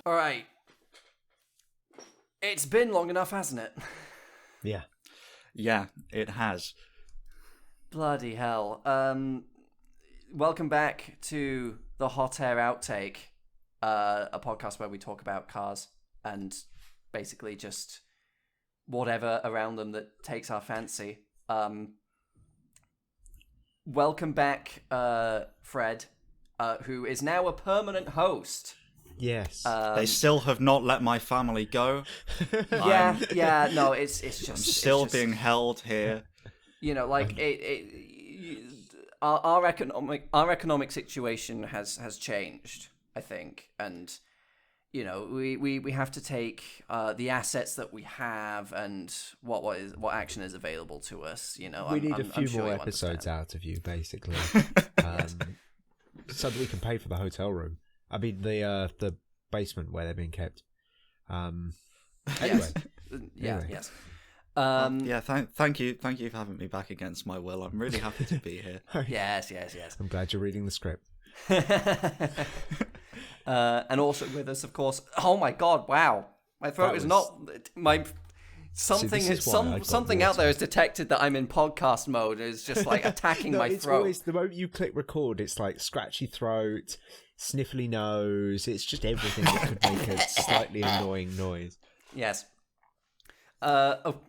All right. It's been long enough, hasn't it? Yeah. Yeah, it has. Bloody hell. Welcome back to the Hot Air Outtake, a podcast where we talk about cars and basically just whatever around them that takes our fancy. Welcome back, Fred, who is now a permanent host. Yes. They still have not let my family go. No, it's just... I'm still it's just, being held here. You know, like, our economic situation has changed, I think, and... You know, we have to take the assets that we have and what action is available to us. You know, we need a few more episodes out of you, basically, so that we can pay for the hotel room. I mean, the basement where they're being kept. Anyway, yes. Thank you for having me back against my will. I'm really happy to be here. Yes. I'm glad you're reading the script. And also with us, of course. Oh my God! Wow, my throat is not my something. Something out there has detected that I'm in podcast mode. Is just like attacking my it's throat. Always, the moment you click record, it's like scratchy throat, sniffly nose. It's just everything that could make a slightly annoying noise. Yes. Of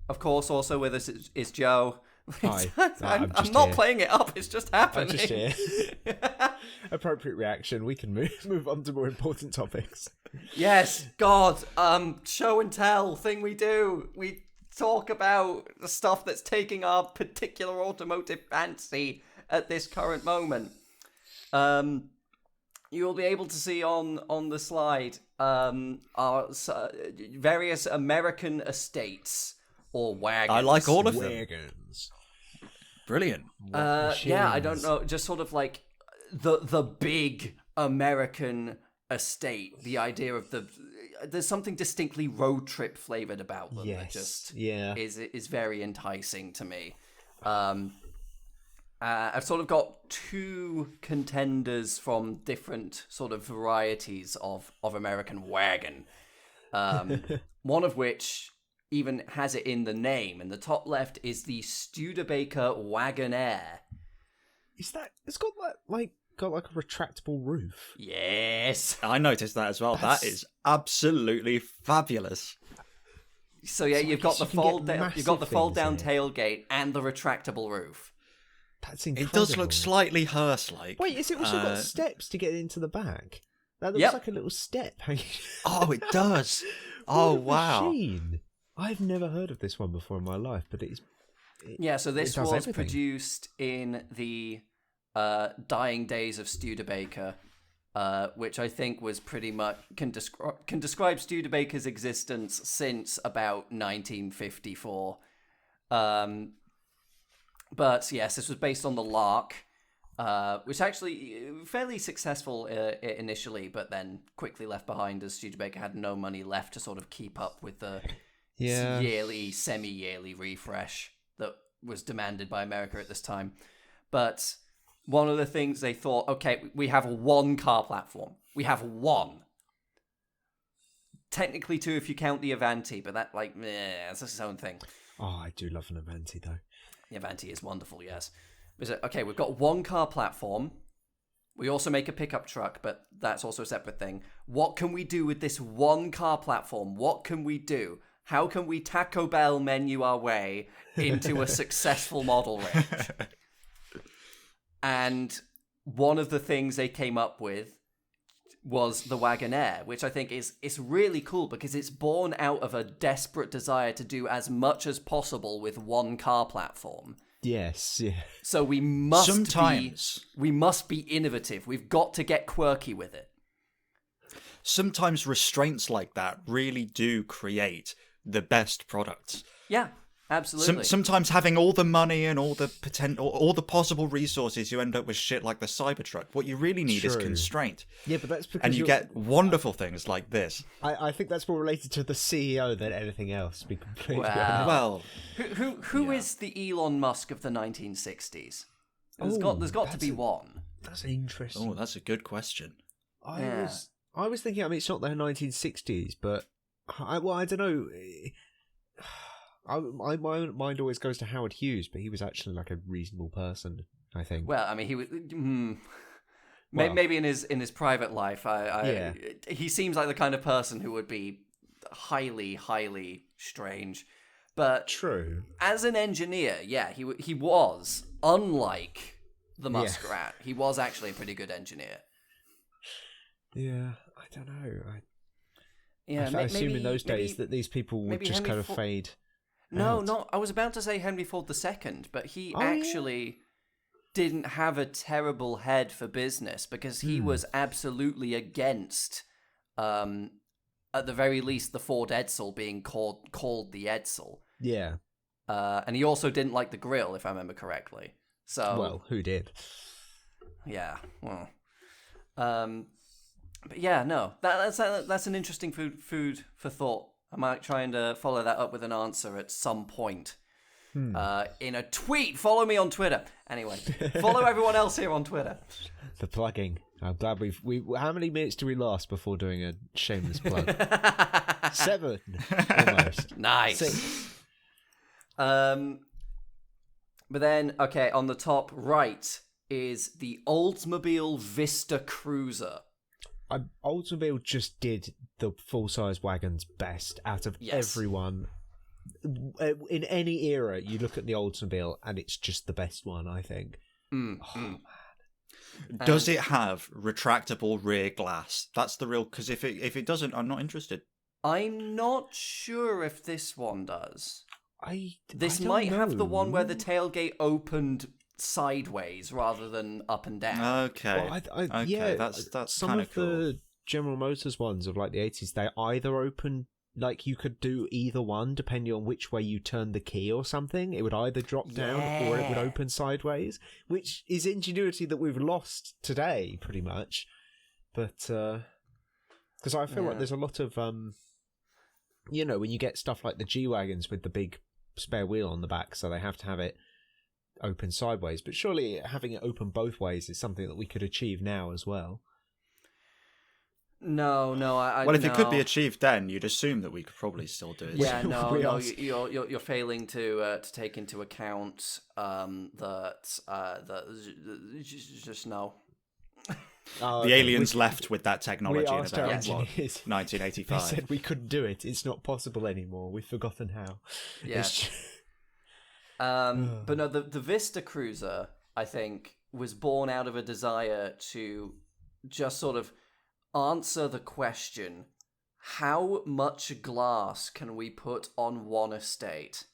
course, also with us is Joe. Hi. I'm not playing it up. It's just happening. I'm just here. Appropriate reaction. We can move on to more important topics. Yes, God. Show and tell thing we do. We talk about the stuff that's taking our particular automotive fancy at this current moment. You'll be able to see on the slide our various American estates or wagons. I like all of them. Wagons. Brilliant. I don't know. Just sort of like the big American estate. The idea of there's something distinctly road trip flavored about them that just is very enticing to me. I've sort of got two contenders from different sort of varieties of American wagon. One of which even has it in the name. In the top left is the Studebaker Wagonaire. Is that? It's got like a retractable roof. Yes, I noticed that as well. That is absolutely fabulous. So yeah, you've got the fold down tailgate and the retractable roof. That's incredible. It does look slightly hearse-like. Wait, is it also got steps to get into the back? That looks like a little step hanging. Oh, it does. Oh, wow. Machine. I've never heard of this one before in my life, but so this was produced in the dying days of Studebaker, which I think was pretty much can describe Studebaker's existence since about 1954. But yes, this was based on the Lark, which actually fairly successful initially, but then quickly left behind as Studebaker had no money left to sort of keep up with the semi-yearly refresh that was demanded by America at this time. But one of the things they thought, okay, we have one car platform. We have one. Technically two if you count the Avanti, but that's its own thing. Oh, I do love an Avanti, though. The Avanti is wonderful, yes. Okay, we've got one car platform. We also make a pickup truck, but that's also a separate thing. What can we do with this one car platform? What can we do? How can we Taco Bell menu our way into a successful model range? And one of the things they came up with was the Wagonaire, which I think is really cool because it's born out of a desperate desire to do as much as possible with one car platform. Yes, yeah. So we must be innovative. We've got to get quirky with it. Sometimes restraints like that really do create the best products. Yeah, absolutely. Sometimes having all the money and all the all the possible resources, you end up with shit like the Cybertruck. What you really need is constraint. Yeah, but that's because you get wonderful things like this. I think that's more related to the CEO than anything else. To be completely honest. Well, who is the Elon Musk of the 1960s? There's got to be one. That's interesting. Oh, that's a good question. I was I was thinking, I mean, it's not the 1960s, but I don't know. My mind always goes to Howard Hughes, but he was actually like a reasonable person, I think. Well, I mean, he was. Well, maybe in his private life, Yeah. he seems like the kind of person who would be highly, highly strange. But true. as an engineer, yeah, he was, unlike the Muskrat, he was actually a pretty good engineer. Yeah, I don't know. I assume in those days that these people would just kind of fade. No, I was about to say Henry Ford II, but he actually didn't have a terrible head for business because he was absolutely against, at the very least, the Ford Edsel being called the Edsel. Yeah. And he also didn't like the grill, if I remember correctly. So, well, who did? Yeah. Well. But yeah, no. That's an interesting food for thought. I might try and follow that up with an answer at some point. In a tweet. Follow me on Twitter. Anyway, follow everyone else here on Twitter. The plugging. I'm glad we. How many minutes do we last before doing a shameless plug? 7, almost. Nice. 6. But then, okay, on the top right is the Oldsmobile Vista Cruiser. Oldsmobile just did the full-size wagons best out of everyone. In any era, you look at the Oldsmobile and it's just the best one, I think. Man. Does it have retractable rear glass? That's the real... Because if it doesn't, I'm not interested. I'm not sure if this one does. This I might don't have the know. one where the tailgate opened sideways rather than up and down. Okay. Well, yeah, that's some kind of of cool. the General Motors ones of like the 80s, they either open, like you could do either one depending on which way you turn the key or something. It would either drop down or it would open sideways, which is ingenuity that we've lost today, pretty much. But because I feel like there's a lot of when you get stuff like the G-Wagons with the big spare wheel on the back, so they have to have it open sideways. But surely having it open both ways is something that we could achieve now as well. No, Well, if it could be achieved then, you'd assume that we could probably still do it. Yeah, no, you're failing to take into account just no. The aliens left with that technology in asked our about engineers. 1985. They said we couldn't do it. It's not possible anymore. We've forgotten how. Yeah. But no, the Vista Cruiser, I think, was born out of a desire to just sort of answer the question, how much glass can we put on one estate?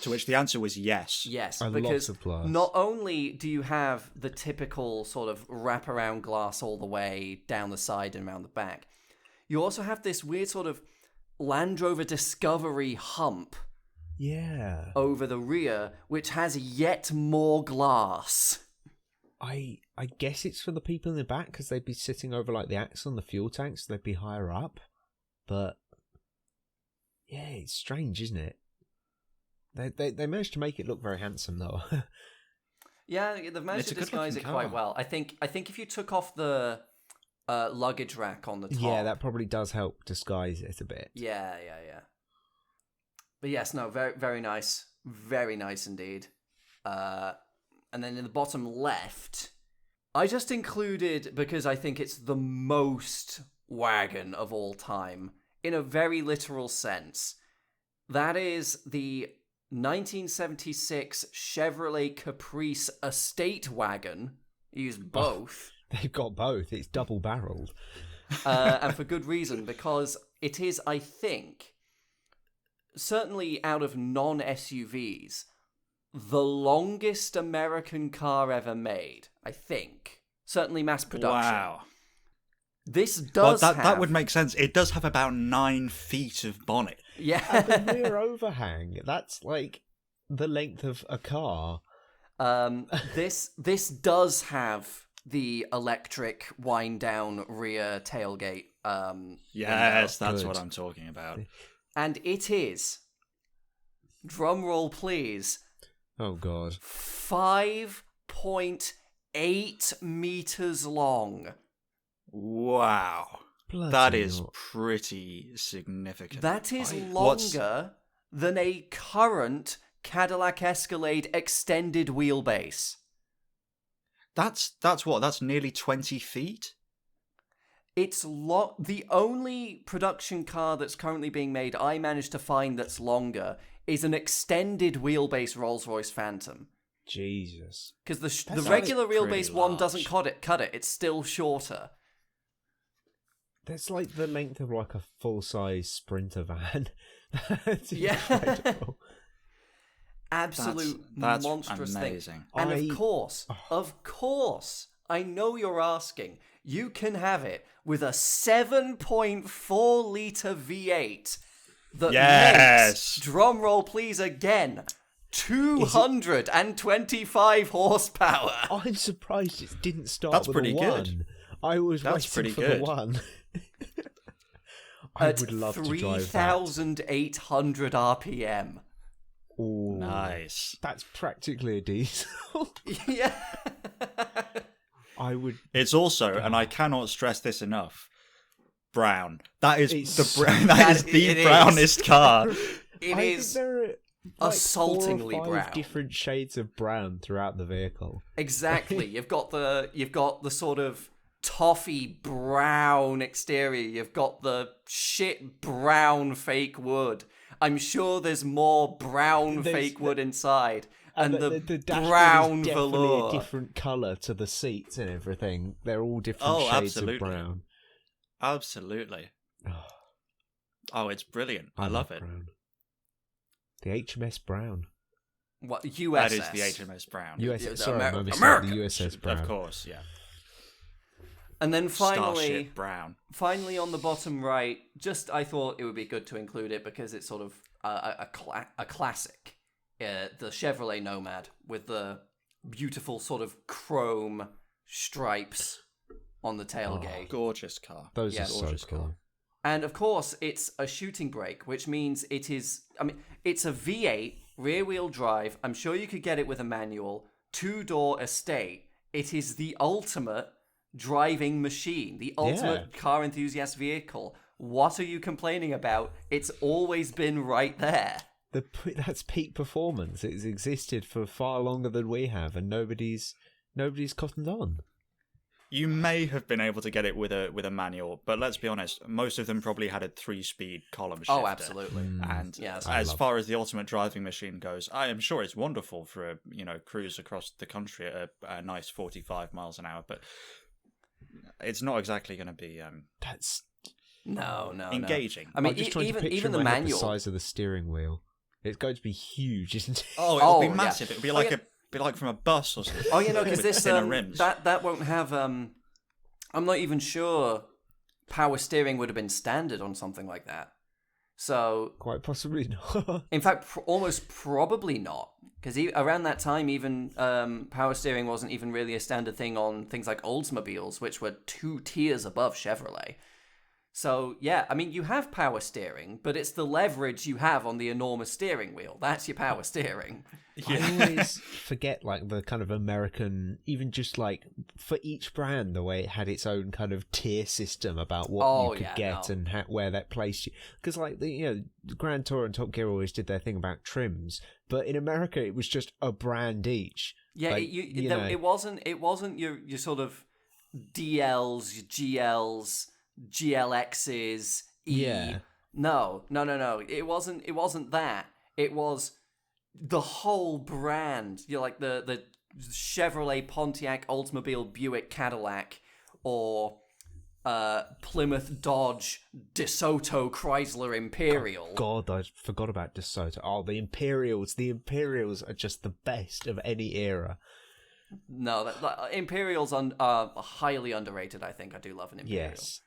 To which the answer was yes. Yes, A because lot of glass. not only do you have the typical sort of wraparound glass all the way down the side and around the back, you also have this weird sort of Land Rover Discovery hump over the rear, which has yet more glass. I guess it's for the people in the back because they'd be sitting over like the axle and the fuel tanks. So they'd be higher up. But yeah, it's strange, isn't it? They managed to make it look very handsome though. Yeah, they've managed to disguise it quite well. I think if you took off the luggage rack on the top, yeah, that probably does help disguise it a bit. Yeah. But yes, no, very very nice indeed. And then in the bottom left, I just included, because I think it's the most wagon of all time, in a very literal sense. That is the 1976 Chevrolet Caprice Estate Wagon. Use both. They've got both. It's double-barreled. And for good reason, because it is, I think, certainly out of non-SUVs, the longest American car ever made, I think. Certainly mass production. Wow. This does have... That would make sense. It does have about 9 feet of bonnet. Yeah. And the rear overhang, that's like the length of a car. This does have the electric wind-down rear tailgate. Yes, that's what I'm talking about. And it is, drum roll please, Oh, God. 5.8 meters long. Wow. Bloody That is hell. pretty significant. That is What's- longer than a current Cadillac Escalade extended wheelbase. That's what? That's nearly 20 feet? It's the only production car that's currently being made I managed to find that's longer is an extended wheelbase Rolls-Royce Phantom. Jesus. Because the That's regular pretty wheelbase one doesn't large. cut it. It's still shorter. That's like the length of like a full-size Sprinter van. That's Yeah. incredible. Absolute That's monstrous amazing. thing. And of course, I know you're asking. You can have it with a 7.4 litre V8 that makes, drum roll please again, 225 horsepower. I'm surprised it didn't start That's with pretty a 1. good. I was That's waiting pretty for good. the 1. I At would love to drive that. 3,800 RPM. Ooh, Nice. that's practically a diesel. Yeah. I would. It's also, and I cannot stress this enough, brown. That is It's the so- that is the it is. brownest car. It I is think there are assaultingly 4 or 5 brown. different shades of brown throughout the vehicle. Exactly. You've got the sort of toffee brown exterior. You've got the shit brown fake wood. I'm sure there's more brown fake wood inside. And the dashboard brown is definitely velour. a different colour to the seats and everything. They're all different shades absolutely. of brown. Absolutely. Oh, it's brilliant. I love it. Brown. The HMS Brown. What USS? That is the HMS Brown. USS. Sorry, America. my mistake. America. The USS Brown. Of course, yeah. And then Starship Brown. finally on the bottom right, I thought it would be good to include it because it's sort of a classic. The Chevrolet Nomad with the beautiful sort of chrome stripes on the tailgate. Gorgeous car. Those Yeah, are so gorgeous cool. car. And of course, it's a shooting brake, which means it's a V8 rear-wheel drive. I'm sure you could get it with a manual, 2-door estate. It is the ultimate driving machine, the ultimate car enthusiast vehicle. What are you complaining about? It's always been right there. That's peak performance. It's existed for far longer than we have, and nobody's cottoned on. You may have been able to get it with a manual, but let's be honest, most of them probably had a 3-speed column shifter. Oh, absolutely. And Yes. as far as the ultimate driving machine goes, I am sure it's wonderful for a cruise across the country at a nice 45 miles an hour, but it's not exactly going to be That's. No. engaging. I mean, I'm just trying to picture even in the my head manual. the size of the steering wheel. It's going to be huge, isn't it? Oh, it'll be yeah. massive. It'll be like be like from a bus or something. Oh, because with this thinner rims. that won't have. I'm not even sure power steering would have been standard on something like that. So, Quite possibly not. in fact, almost probably not, because around that time, even power steering wasn't even really a standard thing on things like Oldsmobiles, which were 2 tiers above Chevrolet. So, yeah, I mean, you have power steering, but it's the leverage you have on the enormous steering wheel. That's your power steering. I always forget, like, the kind of American, even just, like, for each brand, the way it had its own kind of tier system about what you could get and where that placed you. Because, like, the Grand Tour and Top Gear always did their thing about trims, but in America, it was just a brand each. Yeah, like, it wasn't your sort of DLs, your GLs, GLXs, E. Yeah. No. It wasn't that. It was the whole brand. Like the Chevrolet, Pontiac, Oldsmobile, Buick, Cadillac, or Plymouth, Dodge, DeSoto, Chrysler, Imperial. Oh, God, I forgot about DeSoto. Oh, the Imperials. The Imperials are just the best of any era. No, Imperials are highly underrated. I think I do love an Imperial. Yes.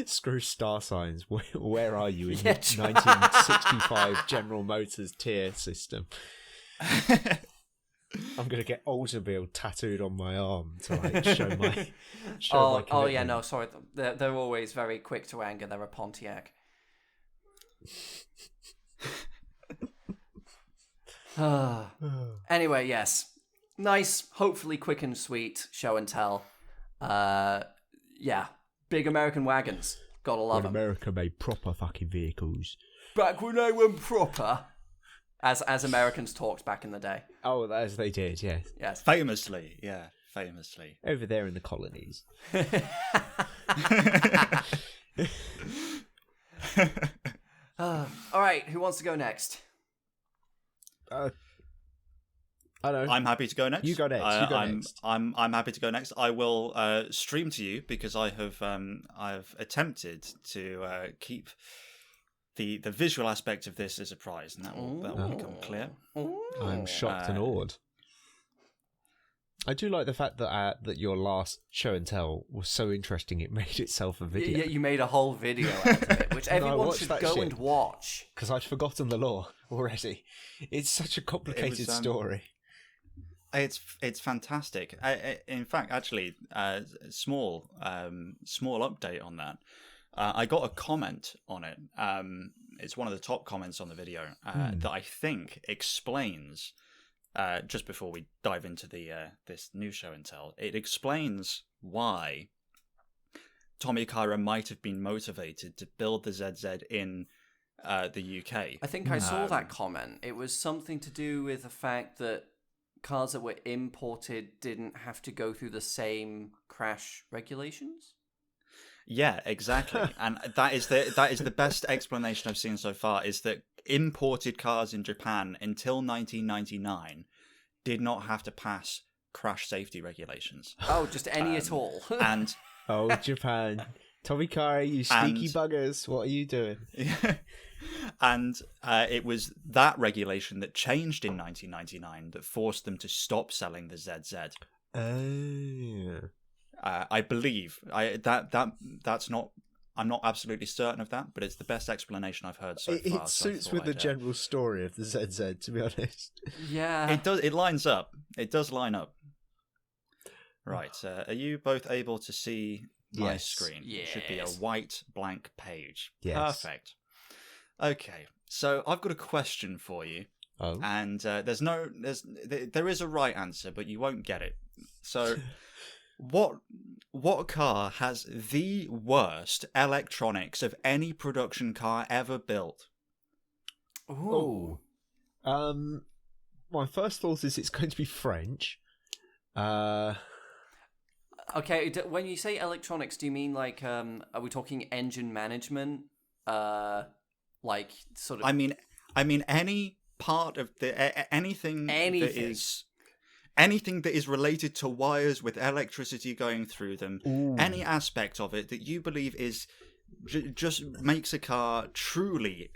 Screw star signs. Where are you in Yeah, the 1965 General Motors tier system? I'm gonna get Oldsmobile tattooed on my arm to like show my. Oh yeah, no, sorry. They're always very quick to anger. They're a Pontiac. Anyway, yes. nice, hopefully quick and sweet show and tell. Yeah, big American wagons. Gotta love When them. America made proper fucking vehicles. Back when they were proper. As Americans talked back in the day. Oh, as they did, yes. Yes. Famously, yeah, famously. Over there in the colonies. All right, who wants to go next? I don't know. I'm happy to go next. You go next. I'm happy to go next. I will stream to you because I've attempted to keep the visual aspect of this a surprise, and that will become clear. I'm shocked and awed. I do like the fact that your last show and tell was so interesting it made itself a video. Yeah, you made a whole video out of it, which everyone should go and watch. Because I'd forgotten the lore already. It's such a complicated story. It's fantastic. In fact, actually, small update on that. I got a comment on it. It's one of the top comments on the video that I think explains. Just before we dive into this new show and tell, it explains why Tommy Kyra might have been motivated to build the ZZ in the UK. I think I saw that comment. It was something to do with the fact that cars that were imported didn't have to go through the same crash regulations. Yeah, exactly. And that is the best explanation I've seen so far, is that imported cars in Japan until 1999 did not have to pass crash safety regulations. Oh, just any at all. And oh, Japan. Tommy Kyra, you sneaky buggers. What are you doing? And it was that regulation that changed in 1999 that forced them to stop selling the ZZ. Oh. I believe that's not. I'm not absolutely certain of that, but it's the best explanation I've heard so far. It suits with the general story of the ZZ, to be honest. Yeah, it does. It lines up. It does line up. Right. Are you both able to see my screen? Yes. It should be a white blank page. Yes. Perfect. Okay. So I've got a question for you. Oh. And there is a right answer, but you won't get it. So. What car has the worst electronics of any production car ever built? Ooh. My first thought is it's going to be French. Okay, when you say electronics, do you mean like are we talking engine management? Like sort of. I mean any part of the anything. Anything that is related to wires with electricity going through them, any aspect of it that you believe is just makes a car truly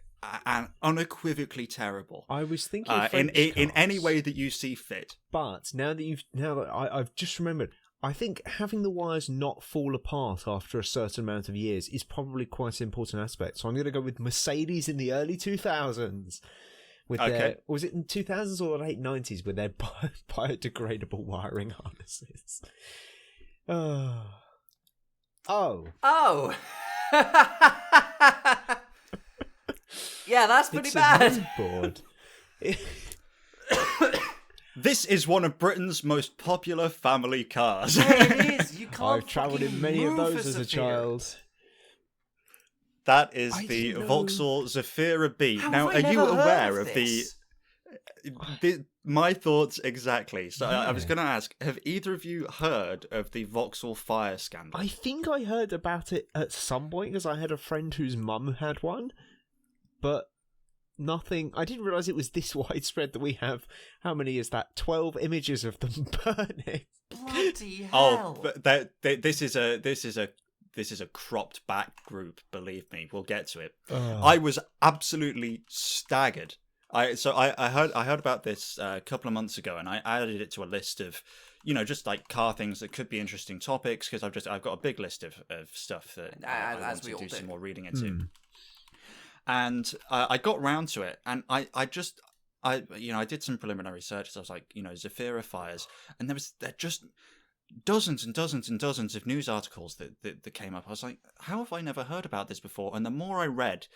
and unequivocally terrible. I was thinking in any way that you see fit. But now that I've just remembered, I think having the wires not fall apart after a certain amount of years is probably quite an important aspect. So I'm going to go with Mercedes in the early 2000s. With their, was it in 2000s or late 90s with their biodegradable wiring harnesses? Oh. Yeah, that's pretty bad. Board. This is one of Britain's most popular family cars. Yeah, it is. You can't. I've travelled in many of those as a child. That is the Vauxhall Zafira B. Now, are you aware of my thoughts exactly? So I was going to ask, have either of you heard of the Vauxhall fire scandal? I think I heard about it at some point because I had a friend whose mum had one, but nothing. I didn't realise it was this widespread that we have. How many is that? 12 images of them burning. Bloody hell! Oh, but this is a cropped back group, believe me. We'll get to it. I was absolutely staggered. I heard about this a couple of months ago, and I added it to a list of, just like car things that could be interesting topics, because I've got a big list of stuff that I want to do some more reading into. And I got round to it, and I did some preliminary searches. I was like, Zafira fires, and there just dozens and dozens and dozens of news articles that came up. I was like, how have I never heard about this before? And the more I read,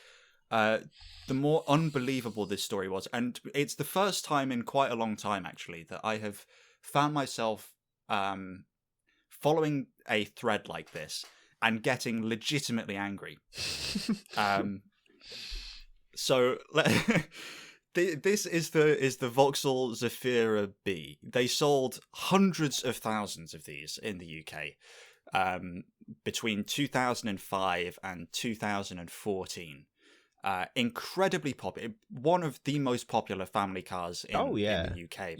the more unbelievable this story was. And it's the first time in quite a long time, actually, that I have found myself following a thread like this and getting legitimately angry. So this is the Vauxhall Zafira B. They sold hundreds of thousands of these in the UK between 2005 and 2014. Incredibly popular, one of the most popular family cars in the UK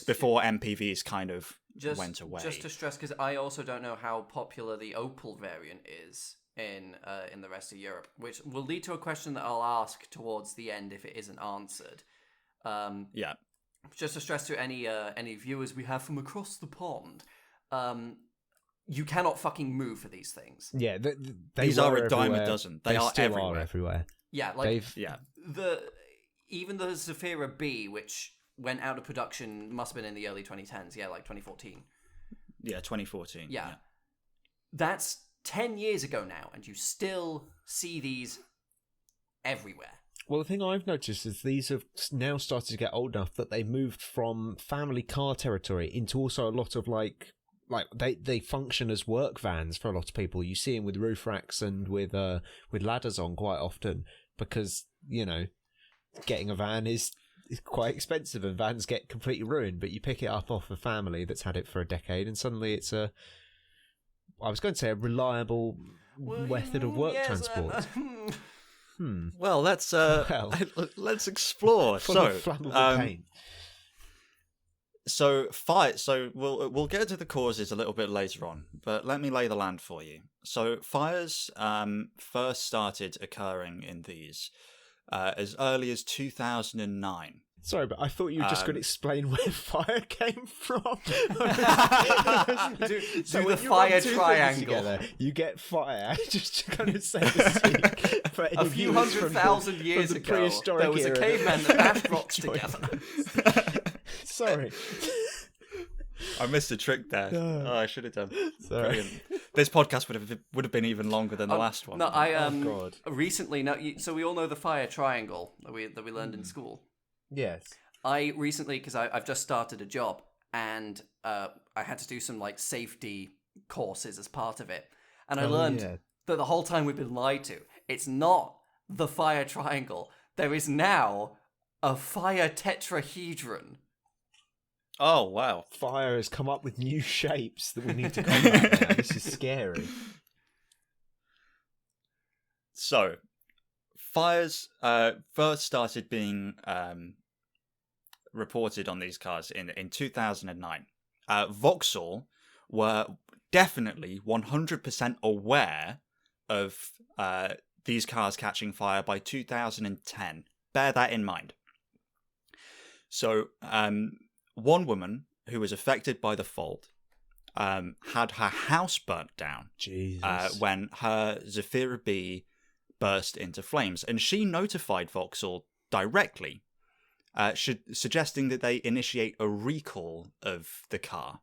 before MPVs kind of went away. Just to stress, because I also don't know how popular the Opel variant is in the rest of Europe, which will lead to a question that I'll ask towards the end if it isn't answered. Just to stress to any viewers we have from across the pond, you cannot fucking move for these things. Yeah, these are a dime a dozen. They are still everywhere. Are everywhere. Yeah, like even the Zafira B, which went out of production, must have been in the early 2010s. Yeah, like 2014. Yeah, 2014. Yeah. That's 10 years ago now, and you still see these everywhere. Well, the thing I've noticed is these have now started to get old enough that they moved from family car territory into also a lot of like they function as work vans for a lot of people. You see them with roof racks and with ladders on quite often because, getting a van is quite expensive and vans get completely ruined, but you pick it up off a family that's had it for a decade and suddenly it's I was going to say a reliable method of work transport. Well, let's explore. Full of flammable paint. So we'll get to the causes a little bit later on, but let me lay the land for you. So fires first started occurring in these as early as 2009. Sorry, but I thought you were just going to explain where fire came from. do the fire triangle. Together, you get fire. Just to kind of say the scene. For a few 100,000 years ago, there was a caveman that bashed rocks together. Sorry. I missed a trick there. Oh, I should have done. Sorry. Brilliant. This podcast would have been even longer than the last one. No, I God. recently. So we all know the fire triangle that we learned in school. Yes. I recently, because I've just started a job and I had to do some like safety courses as part of it, and I learned that the whole time we've been lied to. It's not the fire triangle. There is now a fire tetrahedron. Oh, wow. Fire has come up with new shapes that we need to combat now. This is scary. So, fires first started being reported on these cars in 2009. Vauxhall were definitely 100% aware of these cars catching fire by 2010. Bear that in mind. So, one woman who was affected by the fault had her house burnt down when her Zafira B burst into flames. And she notified Vauxhall directly, suggesting that they initiate a recall of the car.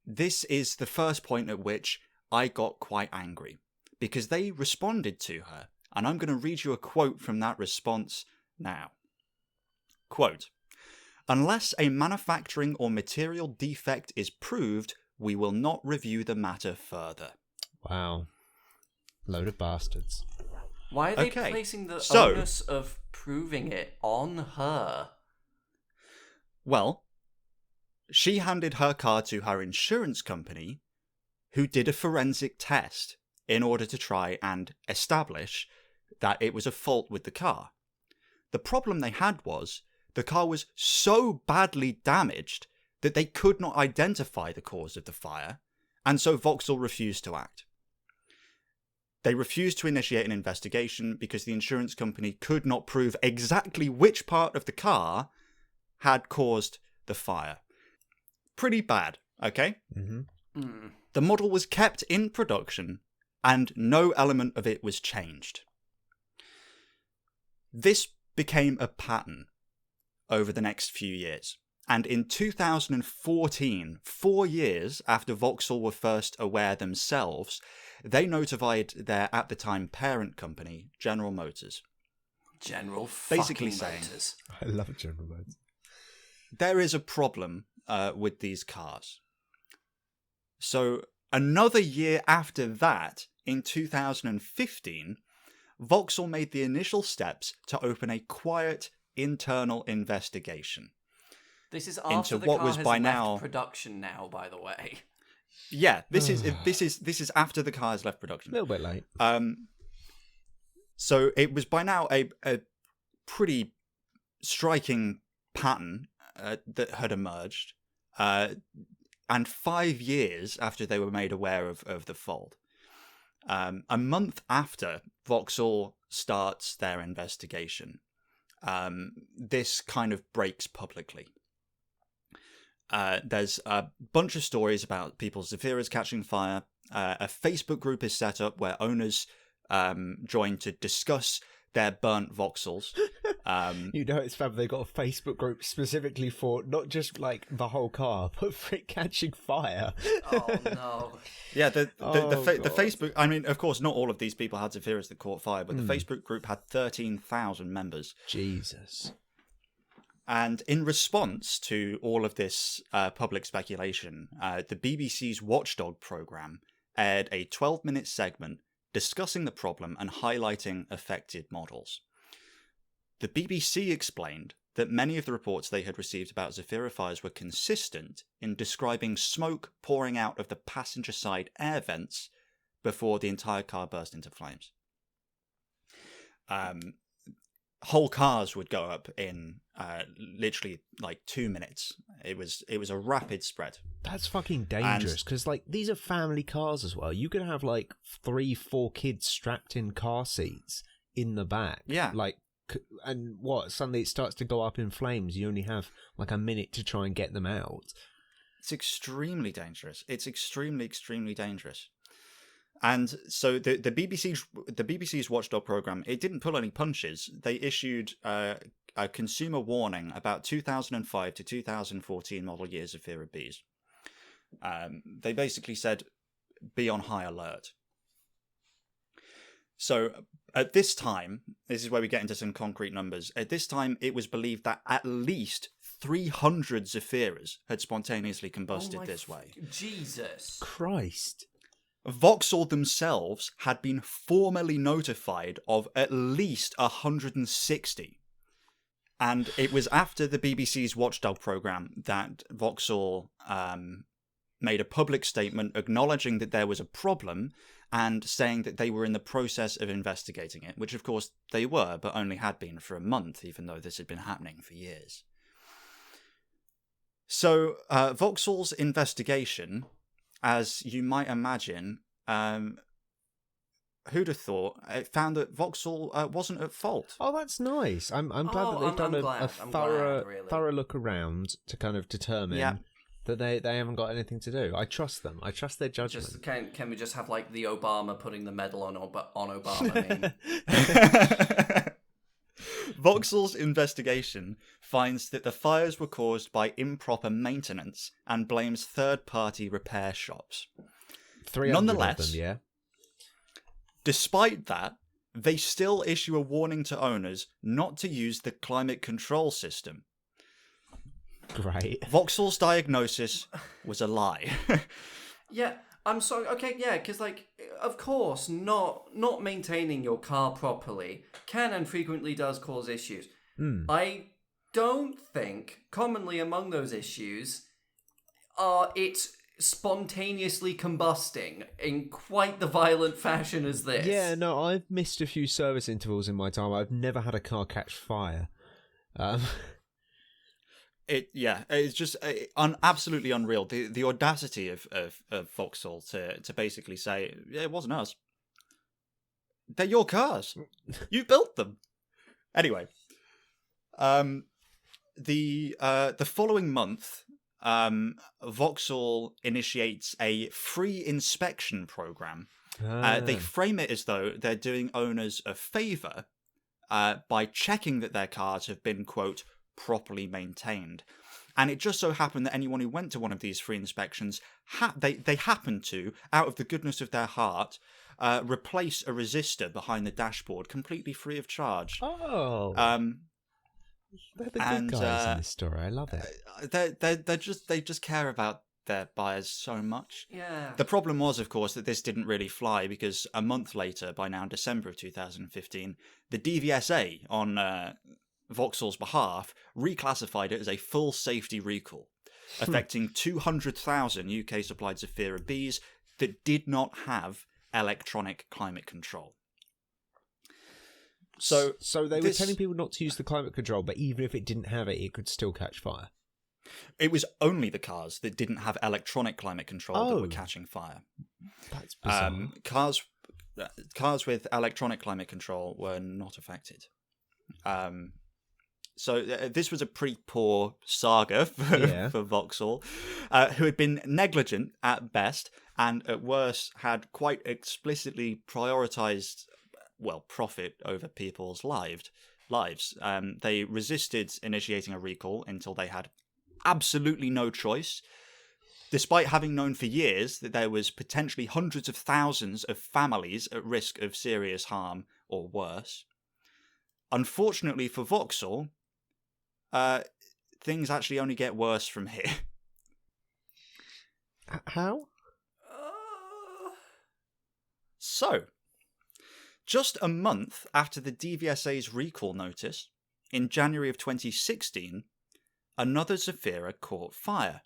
This is the first point at which I got quite angry, because they responded to her. And I'm going to read you a quote from that response now. Quote, "Unless a manufacturing or material defect is proved, we will not review the matter further." Wow. Load of bastards. Why are they placing the onus of proving it on her? Well, she handed her car to her insurance company, who did a forensic test in order to try and establish that it was a fault with the car. The problem they had was the car was so badly damaged that they could not identify the cause of the fire, and so Vauxhall refused to act. They refused to initiate an investigation because the insurance company could not prove exactly which part of the car had caused the fire. Pretty bad, okay? Mm-hmm. Mm. The model was kept in production, and no element of it was changed. This became a pattern over the next few years. And in 2014, 4 years after Vauxhall were first aware themselves, they notified their, at the time, parent company, General Motors. General Basically fucking saying, Motors. I love General Motors. there is a problem with these cars. So another year after that, in 2015, Vauxhall made the initial steps to open a quiet internal investigation. This is into after the what car was has by left now production now, by the way. Yeah, this is after the car has left production. A little bit late. So it was by now a pretty striking pattern that had emerged, and 5 years after they were made aware of the fault. A month after Vauxhall starts their investigation, this kind of breaks publicly. There's a bunch of stories about people's Zefiras catching fire. A Facebook group is set up where owners join to discuss their burnt Vauxhalls. You know, it's fab. They got a Facebook group specifically for not just like the whole car, but for it catching fire. Oh no! Yeah, the Facebook. I mean, of course, not all of these people had Zefiras that caught fire, but the Facebook group had 13,000 members. Jesus. And in response to all of this public speculation, the BBC's Watchdog programme aired a 12-minute segment discussing the problem and highlighting affected models. The BBC explained that many of the reports they had received about Zefira fires were consistent in describing smoke pouring out of the passenger side air vents before the entire car burst into flames. Whole cars would go up in literally like 2 minutes. It was a rapid spread. That's fucking dangerous because like these are family cars as well. You could have like 3-4 kids strapped in car seats in the back. Yeah. Like, and what? Suddenly it starts to go up in flames. You only have like a minute to try and get them out. It's extremely dangerous. It's extremely, extremely dangerous. And so the BBC's Watchdog program, it didn't pull any punches. They issued a consumer warning about 2005 to 2014 model years of Zefira Bs. They basically said, be on high alert. So at this time, this is where we get into some concrete numbers. At this time, it was believed that at least 300 Zefiras had spontaneously combusted this way. Jesus Christ. Vauxhall themselves had been formally notified of at least 160. And it was after the BBC's Watchdog programme that Vauxhall made a public statement acknowledging that there was a problem and saying that they were in the process of investigating it, which of course they were, but only had been for a month, even though this had been happening for years. So Vauxhall's investigation, as you might imagine, who'd have thought, it found that Vauxhall wasn't at fault. Oh, that's nice. I'm glad that they've done a thorough look around to kind of determine that they haven't got anything to do. I trust them. I trust their judgment. Can we just have like the Obama putting the medal on Obama? I mean. Vauxhall's investigation finds that the fires were caused by improper maintenance and blames third-party repair shops. 300 Nonetheless, of them, yeah. Despite that, they still issue a warning to owners not to use the climate control system. Great. Vauxhall's diagnosis was a lie. Yeah, I'm sorry. Okay, yeah, because like, of course, not maintaining your car properly can and frequently does cause issues. I don't think commonly among those issues are it's spontaneously combusting in quite the violent fashion as this. Yeah, no, I've missed a few service intervals in my time. I've never had a car catch fire. It's just absolutely unreal. The audacity of Vauxhall to basically say, yeah, it wasn't us. They're your cars. You built them. Anyway, the following month, Vauxhall initiates a free inspection program. They frame it as though they're doing owners a favour by checking that their cars have been, quote, properly maintained. And it just so happened that anyone who went to one of these free inspections, they happened to, out of the goodness of their heart, replace a resistor behind the dashboard completely free of charge. Oh. They're the good And, guys in this story. I love it. They just care about their buyers so much. Yeah. The problem was, of course, that this didn't really fly because a month later, by now December of 2015, the DVSA on Vauxhall's behalf reclassified it as a full safety recall, affecting 200,000 UK supplied Zafira Bs that did not have electronic climate control. So they were telling people not to use the climate control, but even if it didn't have it, it could still catch fire. It was only the cars that didn't have electronic climate control that were catching fire. That's bizarre. Cars with electronic climate control were not affected. So this was a pretty poor saga for Vauxhall, who had been negligent at best and at worst had quite explicitly prioritized, profit over people's lives. They resisted initiating a recall until they had absolutely no choice, despite having known for years that there was potentially hundreds of thousands of families at risk of serious harm or worse. Unfortunately for Vauxhall, things actually only get worse from here. How? So, just a month after the DVSA's recall notice, in January of 2016, another Zafira caught fire.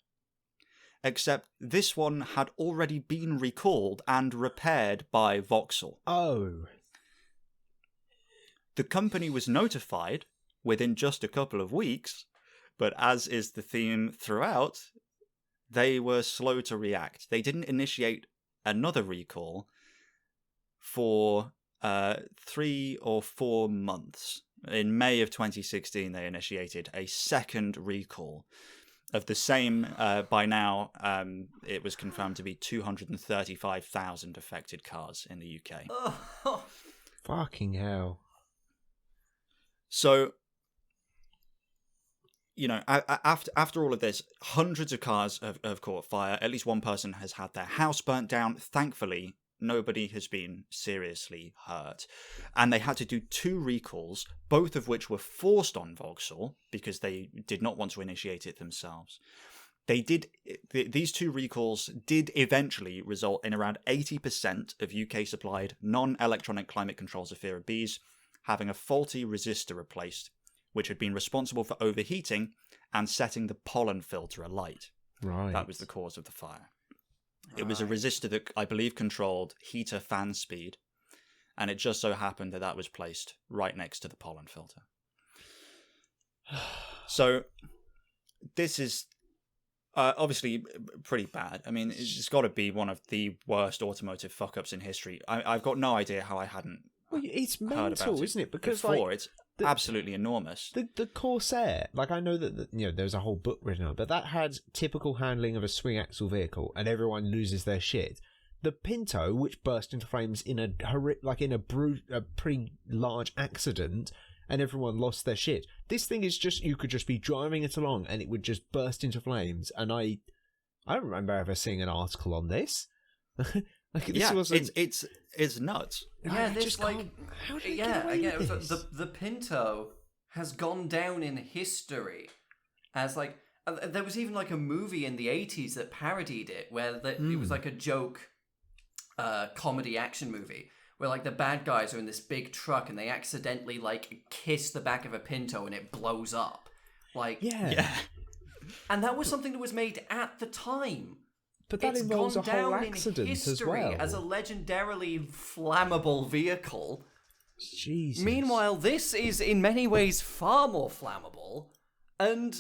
Except this one had already been recalled and repaired by Vauxhall. Oh. The company was notified within just a couple of weeks, but as is the theme throughout, they were slow to react. They didn't initiate another recall for 3 or 4 months. In May of 2016, they initiated a second recall of the same, by now, it was confirmed to be 235,000 affected cars in the UK. Oh. Fucking hell. So, after all of this, hundreds of cars have caught fire. At least one person has had their house burnt down. Thankfully, nobody has been seriously hurt. And they had to do 2 recalls, both of which were forced on Vauxhall because they did not want to initiate it themselves. These 2 recalls did eventually result in around 80% of UK supplied non-electronic climate control Zafira Bs having a faulty resistor replaced, which had been responsible for overheating and setting the pollen filter alight. Right. That was the cause of the fire. It was a resistor that I believe controlled heater fan speed, and it just so happened that was placed right next to the pollen filter. So this is obviously pretty bad. I mean, it's got to be one of the worst automotive fuck-ups in history. I've got no idea how I hadn't it's heard about mental, isn't it? Because before. It's absolutely enormous. The Corsair, I know that there's a whole book written on it, but that had typical handling of a swing axle vehicle, and everyone loses their shit. The Pinto, which burst into flames in a pretty large accident, and everyone lost their shit. This thing is just, you could just be driving it along, and it would just burst into flames. And I don't remember ever seeing an article on this. It's nuts. Yeah, how did it get away with this? The Pinto has gone down in history as there was even a movie in the 80s that parodied it, where it was a joke comedy action movie where the bad guys are in this big truck and they accidentally kiss the back of a Pinto and it blows up. Yeah. And that was something that was made at the time. But that involves a whole accident as well. As a legendarily flammable vehicle. Jesus. Meanwhile, this is in many ways far more flammable, and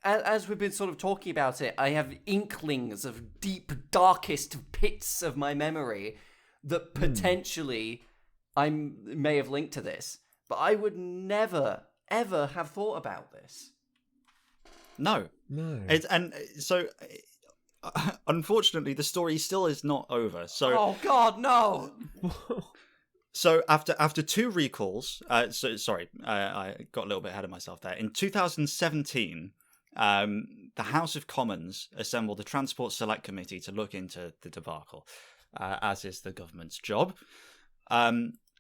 as we've been sort of talking about it, I have inklings of deep, darkest pits of my memory that potentially I may have linked to this, but I would never, ever have thought about this. No. Unfortunately, the story still is not over. So, oh God, no! So after 2 recalls, I got a little bit ahead of myself there. In 2017, the House of Commons assembled a Transport Select Committee to look into the debacle, as is the government's job.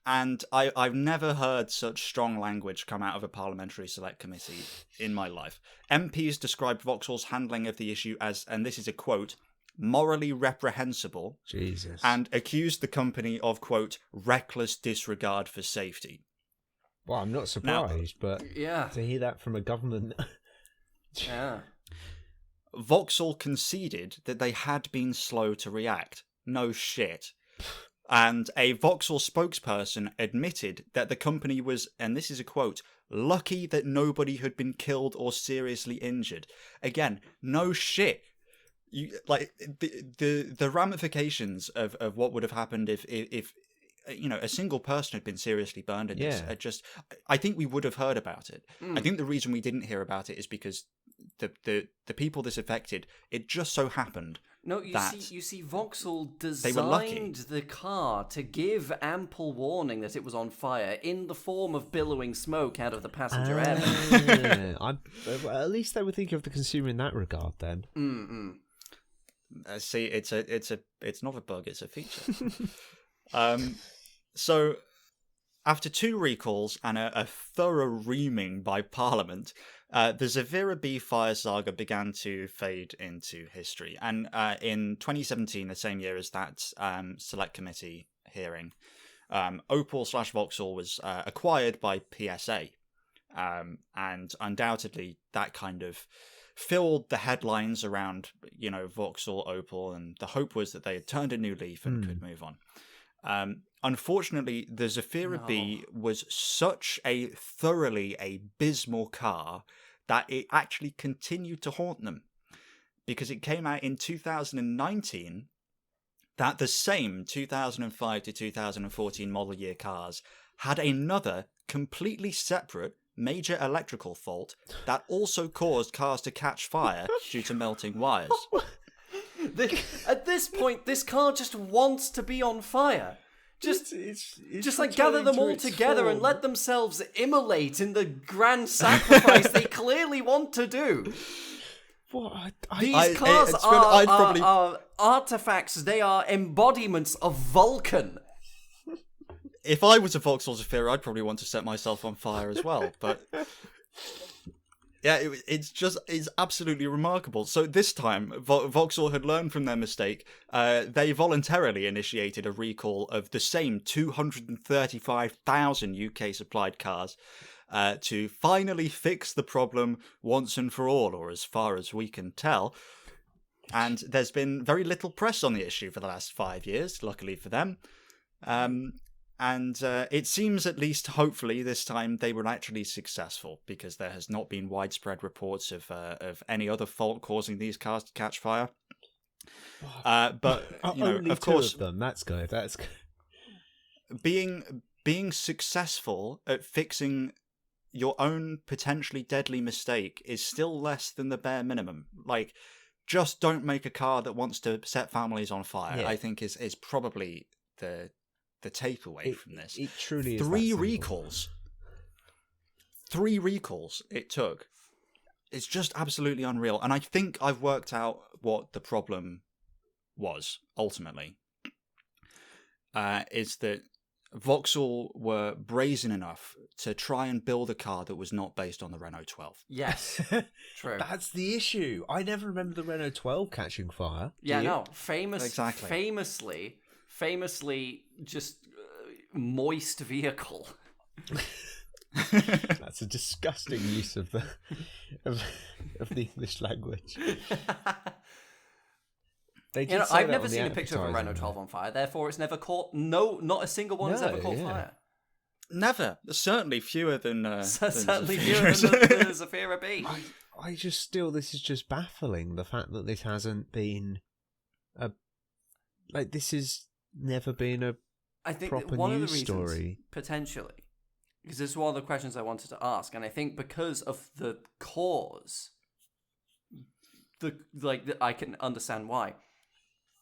And I've never heard such strong language come out of a parliamentary select committee in my life. MPs described Vauxhall's handling of the issue as, and this is a quote, morally reprehensible. Jesus. And accused the company of, quote, reckless disregard for safety. Well, I'm not surprised, but Yeah. to hear that from a government... Yeah. Vauxhall conceded that they had been slow to react. No shit. And a Vauxhall spokesperson admitted that the company was, and this is a quote, lucky that nobody had been killed or seriously injured. Again, no shit. You like the ramifications of what would have happened if you know, a single person had been seriously burned in this. I think we would have heard about it. I think the reason we didn't hear about it is because the people this affected, it just so happened. No, you see, Vauxhall they were lucky. designed the car to give ample warning that it was on fire in the form of billowing smoke out of the passenger air vent. Well, at least they would think of the consumer in that regard, then. See, it's not a bug, it's a feature. So, after 2 recalls and a thorough reaming by Parliament, the Zafira B fire saga began to fade into history. And in 2017, the same year as that select committee hearing, Opel/Vauxhall was acquired by PSA. And undoubtedly, that kind of filled the headlines around, you know, Vauxhall, Opel, and the hope was that they had turned a new leaf and could move on. Unfortunately, the Zafira B was such a thoroughly abysmal car that it actually continued to haunt them, because it came out in 2019 that the same 2005 to 2014 model year cars had another completely separate major electrical fault that also caused cars to catch fire due to melting wires. At this point, this car just wants to be on fire. Just like gather them all together and let themselves immolate in the grand sacrifice they clearly want to do. What? These cars are artifacts. They are embodiments of Vulcan. If I was a Vauxhall Zafira, I'd probably want to set myself on fire as well. But yeah, it's absolutely remarkable. So this time, Vauxhall had learned from their mistake. They voluntarily initiated a recall of the same 235,000 UK supplied cars to finally fix the problem once and for all, or as far as we can tell. And there's been very little press on the issue for the last 5 years, luckily for them. And it seems, at least hopefully this time, they were actually successful, because there has not been widespread reports of any other fault causing these cars to catch fire. But you know, only of course, 2 of them. That's good. That's good. Being successful at fixing your own potentially deadly mistake is still less than the bare minimum. Like, just don't make a car that wants to set families on fire. Yeah. I think is probably the takeaway from this. It truly is 3 that recalls. 3 recalls it took. It's just absolutely unreal. And I think I've worked out what the problem was, ultimately. Is that Vauxhall were brazen enough to try and build a car that was not based on the Renault 12. Yes, true. That's the issue. I never remember the Renault 12 catching fire. Yeah, Do you? no. Famously, just moist vehicle. That's a disgusting use of the English language. I've never seen a picture of a Renault 12 on fire. Therefore, it's never caught. No, not a single one has ever caught fire. Never. Certainly fewer than certainly fewer than the Zafira B. I just still, this is just baffling. The fact that this hasn't been this has never been a I think proper one of the news reasons, story. potentially, because this is one of the questions I wanted to ask, and I think because of the cause, I can understand why.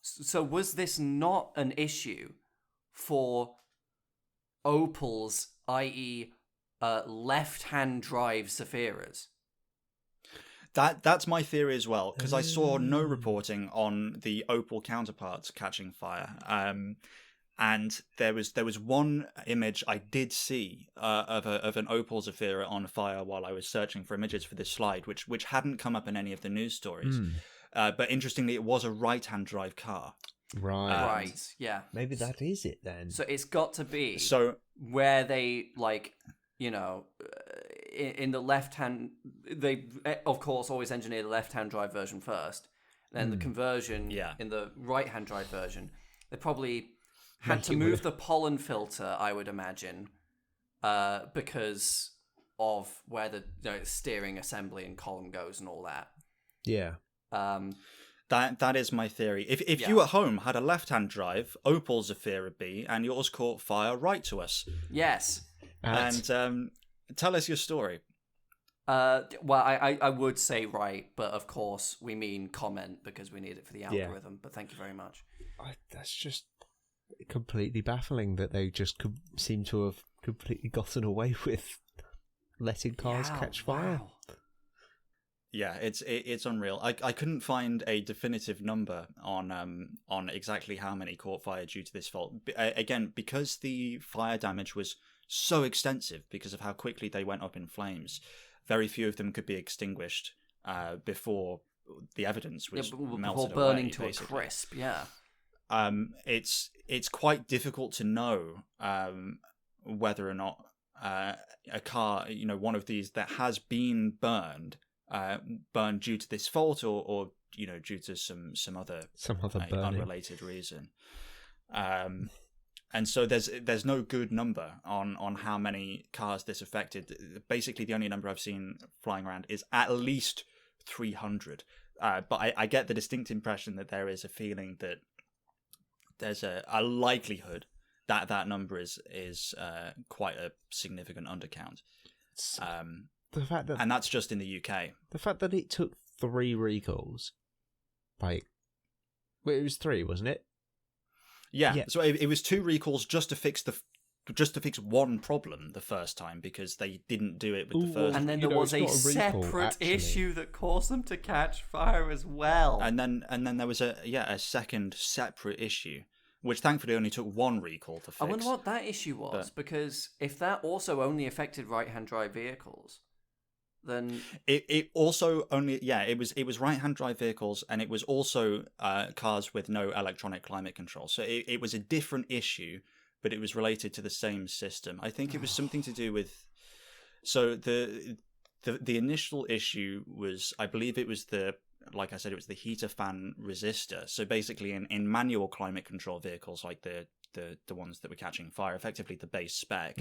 So was this not an issue for Opel's, i.e., left-hand drive Zafiras? That's my theory as well, because I saw no reporting on the Opel counterparts catching fire. And there was one image I did see of an Opel Zafira on fire while I was searching for images for this slide, which hadn't come up in any of the news stories. But interestingly, it was a right-hand drive car. Right. Yeah. Maybe that is it then. So it's got to be where they in the left hand. They of course always engineer the left-hand drive version first, then the conversion in the right-hand drive version. They probably had to move the pollen filter, I would imagine, because of where the steering assembly and column goes and all that. Yeah. That is my theory. If you at home had a left-hand drive Opel Zafira B and yours caught fire, write to us. Yes. And tell us your story. Well, I would say right, but of course we mean comment because we need it for the algorithm. But thank you very much. That's just completely baffling that they just seem to have completely gotten away with letting cars catch fire. Wow. Yeah, it's unreal. I couldn't find a definitive number on exactly how many caught fire due to this fault. Again, because the fire damage was so extensive because of how quickly they went up in flames, very few of them could be extinguished before the evidence was melted before burning away, to basically. a crisp. Yeah. It's quite difficult to know whether or not a car, one of these that has been burned due to this fault or due to some other unrelated reason. And so there's no good number on how many cars this affected. Basically, the only number I've seen flying around is at least 300. But I get the distinct impression that there is a feeling that there's a likelihood that number is quite a significant undercount. The fact that, and that's just in the UK. The fact that it took 3 recalls, it was 3, wasn't it? Yeah. So it was 2 recalls just to fix one problem the first time because they didn't do it with the first. And then there was a separate issue that caused them to catch fire as well. And then there was a second separate issue, which thankfully only took 1 recall to fix. I wonder what that issue was, because if that also only affected right-hand drive vehicles, then it also only it was right-hand drive vehicles, and it was also cars with no electronic climate control. So it was a different issue, but it was related to the same system. I think it was something to do with. So the initial issue was, I believe it was like I said, it was the heater fan resistor. So basically, in manual climate control vehicles like the ones that were catching fire, effectively the base spec,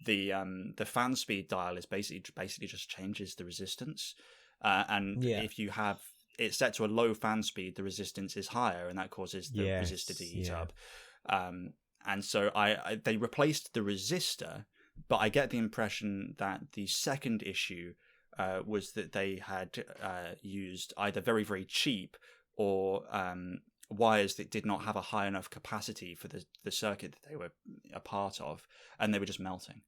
the fan speed dial is basically just changes the resistance, and if you have it set to a low fan speed, the resistance is higher, and that causes the resistor to heat up. And so they replaced the resistor, but I get the impression that the second issue was that they had used either very, very cheap or wires that did not have a high enough capacity for the circuit that they were a part of, and they were just melting.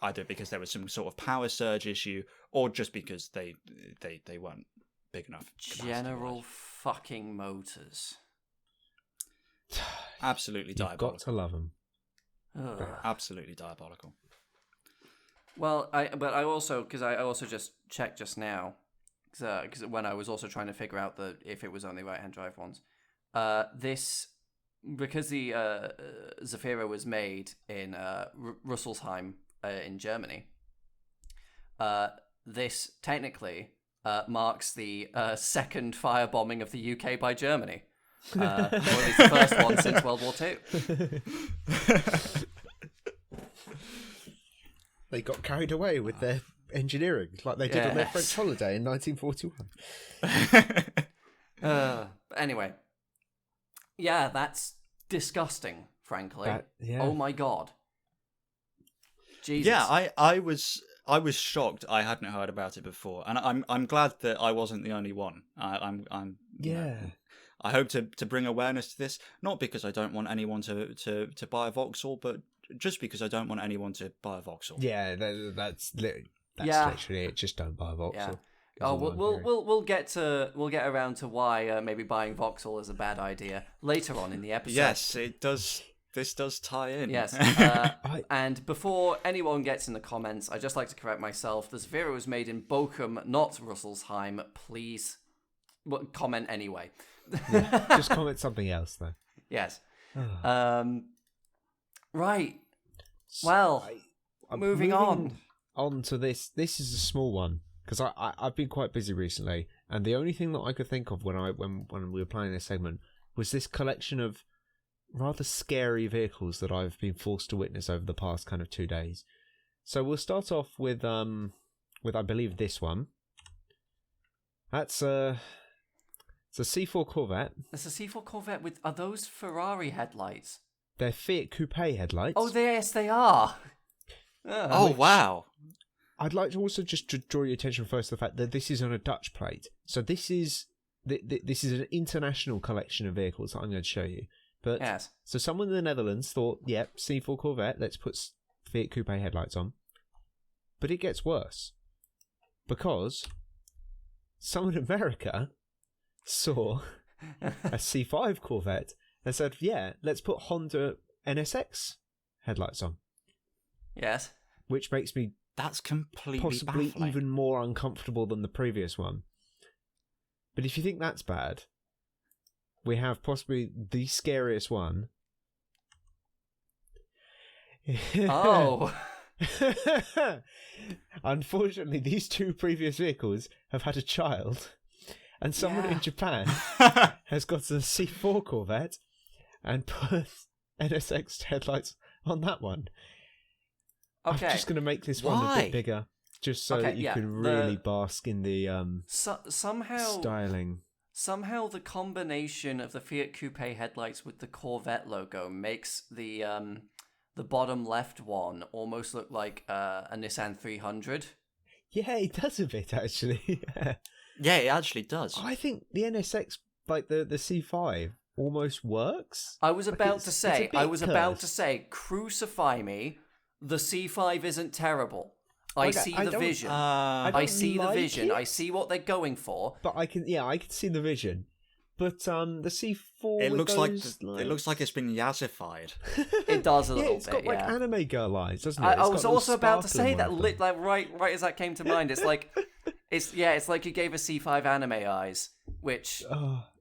Either because there was some sort of power surge issue, or just because they weren't big enough. General fucking Motors. Absolutely diabolical. You've got to love them. Absolutely diabolical. Well, I also just checked just now, because when I was also trying to figure out if it was only right-hand drive ones, because the Zafira was made in Rüsselsheim in Germany, this technically marks the second firebombing of the UK by Germany. Or at least the first one since World War II. They got carried away with their engineering, like they did on their French holiday in 1941. But anyway, that's disgusting, frankly. Oh my god. Jesus. Yeah, I was shocked. I hadn't heard about it before, and I'm glad that I wasn't the only one. I hope to bring awareness to this, not because I don't want anyone to buy a Vauxhall, but just because I don't want anyone to buy a Vauxhall. Yeah, that's literally it. Just don't buy a Vauxhall. Oh, we'll get around to why maybe buying Vauxhall is a bad idea later on in the episode. Yes, it does. This does tie in. Yes. And before anyone gets in the comments, I'd just like to correct myself. The Zafira was made in Bochum, not Russelsheim. Please comment anyway. Yeah, just comment something else, though. Yes. Right. Well, moving on to this. This is a small one because I've been quite busy recently, and the only thing that I could think of when we were planning this segment was this collection of rather scary vehicles that I've been forced to witness over the past kind of 2 days. So we'll start off with I believe this one. It's a C4 Corvette. It's a C4 Corvette with, are those Ferrari headlights? They're Fiat Coupe headlights. Oh, yes, they are. Wow. I'd like to also just to draw your attention first to the fact that this is on a Dutch plate. So this is an international collection of vehicles that I'm going to show you. But yes. So someone in the Netherlands thought, yep, C4 Corvette, let's put Fiat Coupe headlights on. But it gets worse. Because someone in America saw a C5 Corvette and said, yeah, let's put Honda NSX headlights on. Yes. Which makes me that's completely possibly baffling. even more uncomfortable than the previous one. But if you think that's bad, we have possibly the scariest one. Oh. Unfortunately, these two previous vehicles have had a child, and someone in Japan has got a C4 Corvette and put NSX headlights on that one. Okay. I'm just going to make this one a bit bigger, just so that you can really bask in the styling. Somehow the combination of the Fiat Coupe headlights with the Corvette logo makes the bottom left one almost look like a Nissan 300. Yeah, it does a bit, actually. Yeah, it actually does. I think the NSX, like the C5, almost works. I was about to say, crucify me. The C5 isn't terrible. I see the vision. I see the vision. I see what they're going for. But I can see the vision. But the C4, it looks like it's been yassified. It does a little bit. It's got like anime girl eyes, doesn't it? I was also about to say that. Right as that came to mind. It's like, it's like you gave a C5 anime eyes, which.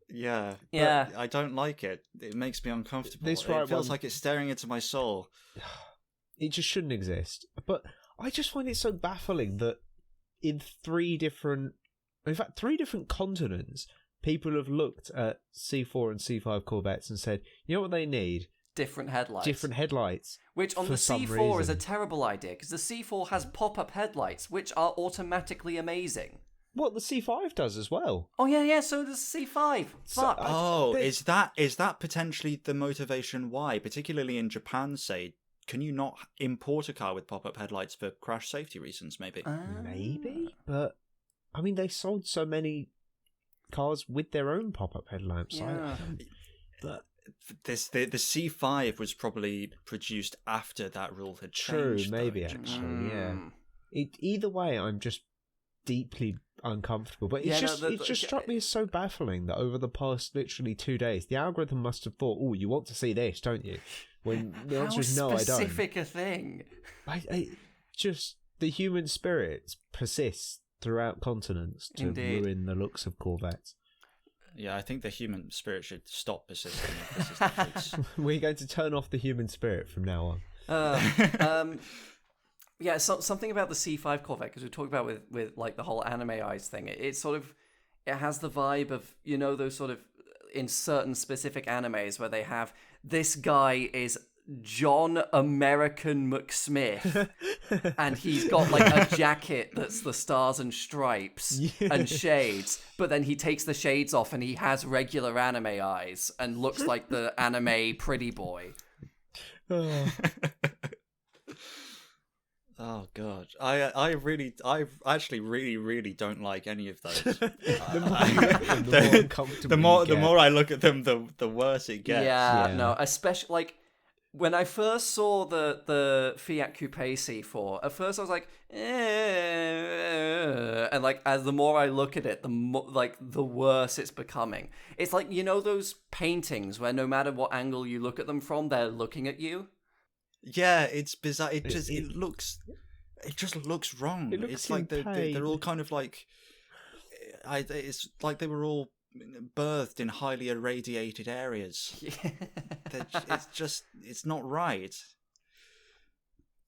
Yeah. I don't like it. It makes me uncomfortable. It feels like it's staring into my soul. It just shouldn't exist. But I just find it so baffling that in three different continents, people have looked at C4 and C5 Corvettes and said, you know what they need? Different headlights. Which on the C4 is a terrible idea, because the C4 has pop-up headlights, which are automatically amazing. Well, the C5 does as well. Oh, yeah, so does the C5. Fuck. Is that potentially the motivation why, particularly in Japan, say, can you not import a car with pop-up headlights for crash safety reasons, maybe? Maybe, but, I mean, they sold so many cars with their own pop-up headlamps. Yeah. But the C5 was probably produced after that rule had changed. True, maybe, actually, yeah. Either way, I'm just deeply uncomfortable. But it just struck me as so baffling that over the past literally 2 days, the algorithm must have thought, oh, you want to see this, don't you? When the answer is no, I don't. How specific a thing? I just, the human spirit persists throughout continents to ruin the looks of Corvettes. Yeah, I think the human spirit should stop persisting. We're going to turn off the human spirit from now on. Yeah, something about the C5 Corvette, because we talked about with like the whole anime eyes thing. It has the vibe of, you know, those sort of, in certain specific animes where they have, this guy is John American McSmith, and he's got like a jacket that's the stars and stripes and shades, but then he takes the shades off and he has regular anime eyes and looks like the anime pretty boy. Oh god, I actually really don't like any of those. The more I look at them, the worse it gets. Yeah, no, especially like when I first saw the Fiat Coupe C4, at first I was like, and like as the more I look at it, the worse it's becoming. It's like, you know those paintings where no matter what angle you look at them from, they're looking at you. Yeah, it's bizarre. It just looks wrong. It's like they're all kind of like, it's like they were all birthed in highly irradiated areas. Yeah. It's not right.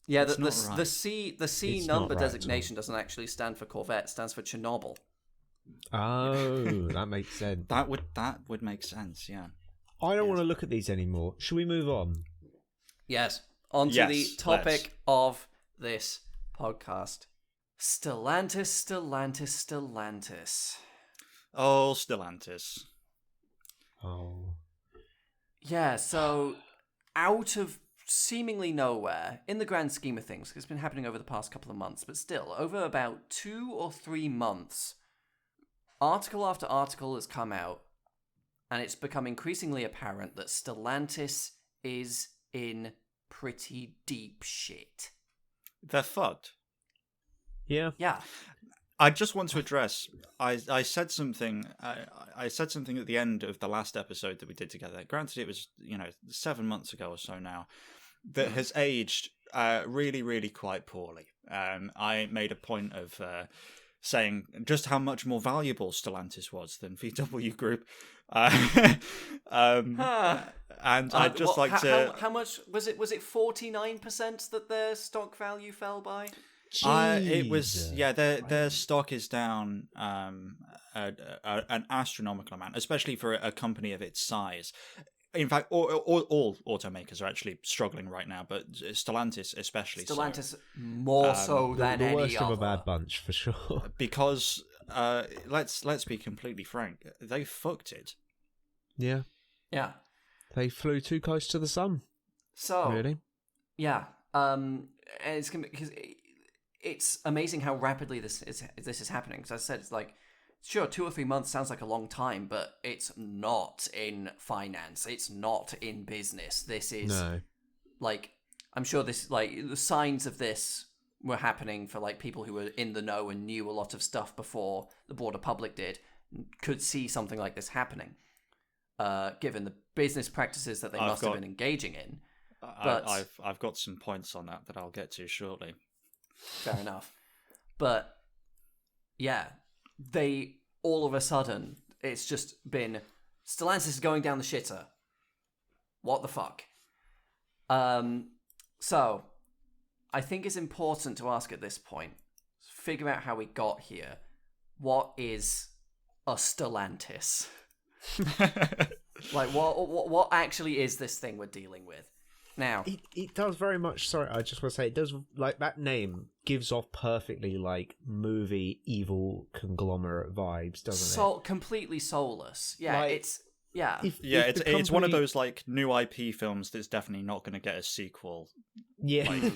Yeah, It's the not right. the C It's number not right at designation doesn't actually stand for Corvette, it stands for Chernobyl. Oh, that makes sense. That would make sense. Yeah. I don't want to look at these anymore. Should we move on? Yes. On to the topic of this podcast. Stellantis. Oh, Stellantis. Oh. Yeah, so out of seemingly nowhere, in the grand scheme of things, 'cause it's been happening over the past couple of months, but still, over about 2 or 3 months, article after article has come out, and it's become increasingly apparent that Stellantis is in pretty deep shit. They're fucked. Yeah. Yeah. I just want to address. I said something. I said something at the end of the last episode that we did together. Granted, it was 7 months ago or so now. That has aged really, really quite poorly. I made a point of saying just how much more valuable Stellantis was than VW Group, and I'd just like to. How much was it? Was it 49% that their stock value fell by? It was their stock is down an astronomical amount, especially for a company of its size. In fact, all automakers are actually struggling right now, but Stellantis especially. Stellantis more so than the any worst other. of a bad bunch for sure. Because let's be completely frank, they fucked it. Yeah. Yeah. They flew too close to the sun. So Really? yeah, it's because it's amazing how rapidly this is happening. Because as I said, it's like, sure, 2 or 3 months sounds like a long time, but it's not in finance. It's not in business. This is like, I'm sure this, like, the signs of this were happening for like people who were in the know and knew a lot of stuff before the broader public could see something like this happening, given the business practices that they must have been engaging in. But I've got some points on that I'll get to shortly. Fair enough. But yeah, they all of a sudden, it's just been Stellantis is going down the shitter. What the fuck? So I think it's important to ask at this point, figure out how we got here. What is a Stellantis? Like what actually is this thing we're dealing with? Now it does very much. Sorry, I just want to say it does. Like, that name gives off perfectly like movie evil conglomerate vibes, doesn't it? Completely soulless. Yeah, Like, it's yeah. It's one of those like new IP films that's definitely not going to get a sequel. Yeah.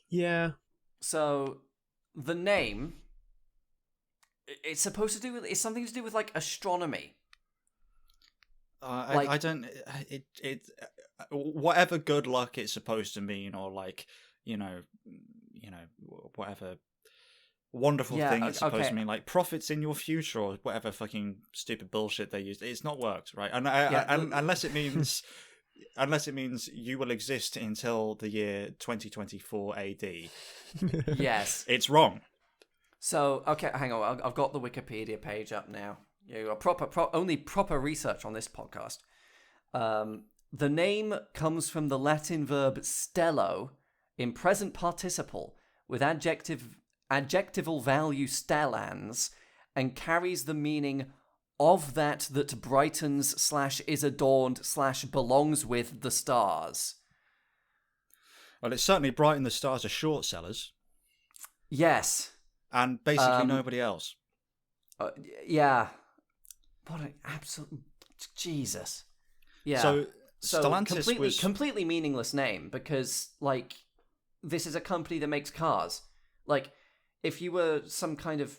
Yeah. So the name, it's supposed to do with, it's something to do with like astronomy. I don't. It whatever good luck it's supposed to mean, or like whatever wonderful thing it's supposed to mean, like profits in your future or whatever fucking stupid bullshit they use. It's not worked, right? And unless it means you will exist until the year 2024 AD. Yes, it's wrong. So okay, hang on. I've got the Wikipedia page up now. You got only proper research on this podcast. The name comes from the Latin verb stello in present participle with adjectival value stellans, and carries the meaning of that brightens / is adorned / belongs with the stars. Well, it's certainly bright, and the stars are short sellers. Yes. And basically nobody else. Yeah. What an absolute Jesus. Yeah. So Stellantis completely meaningless name, because like this is a company that makes cars. Like, if you were some kind of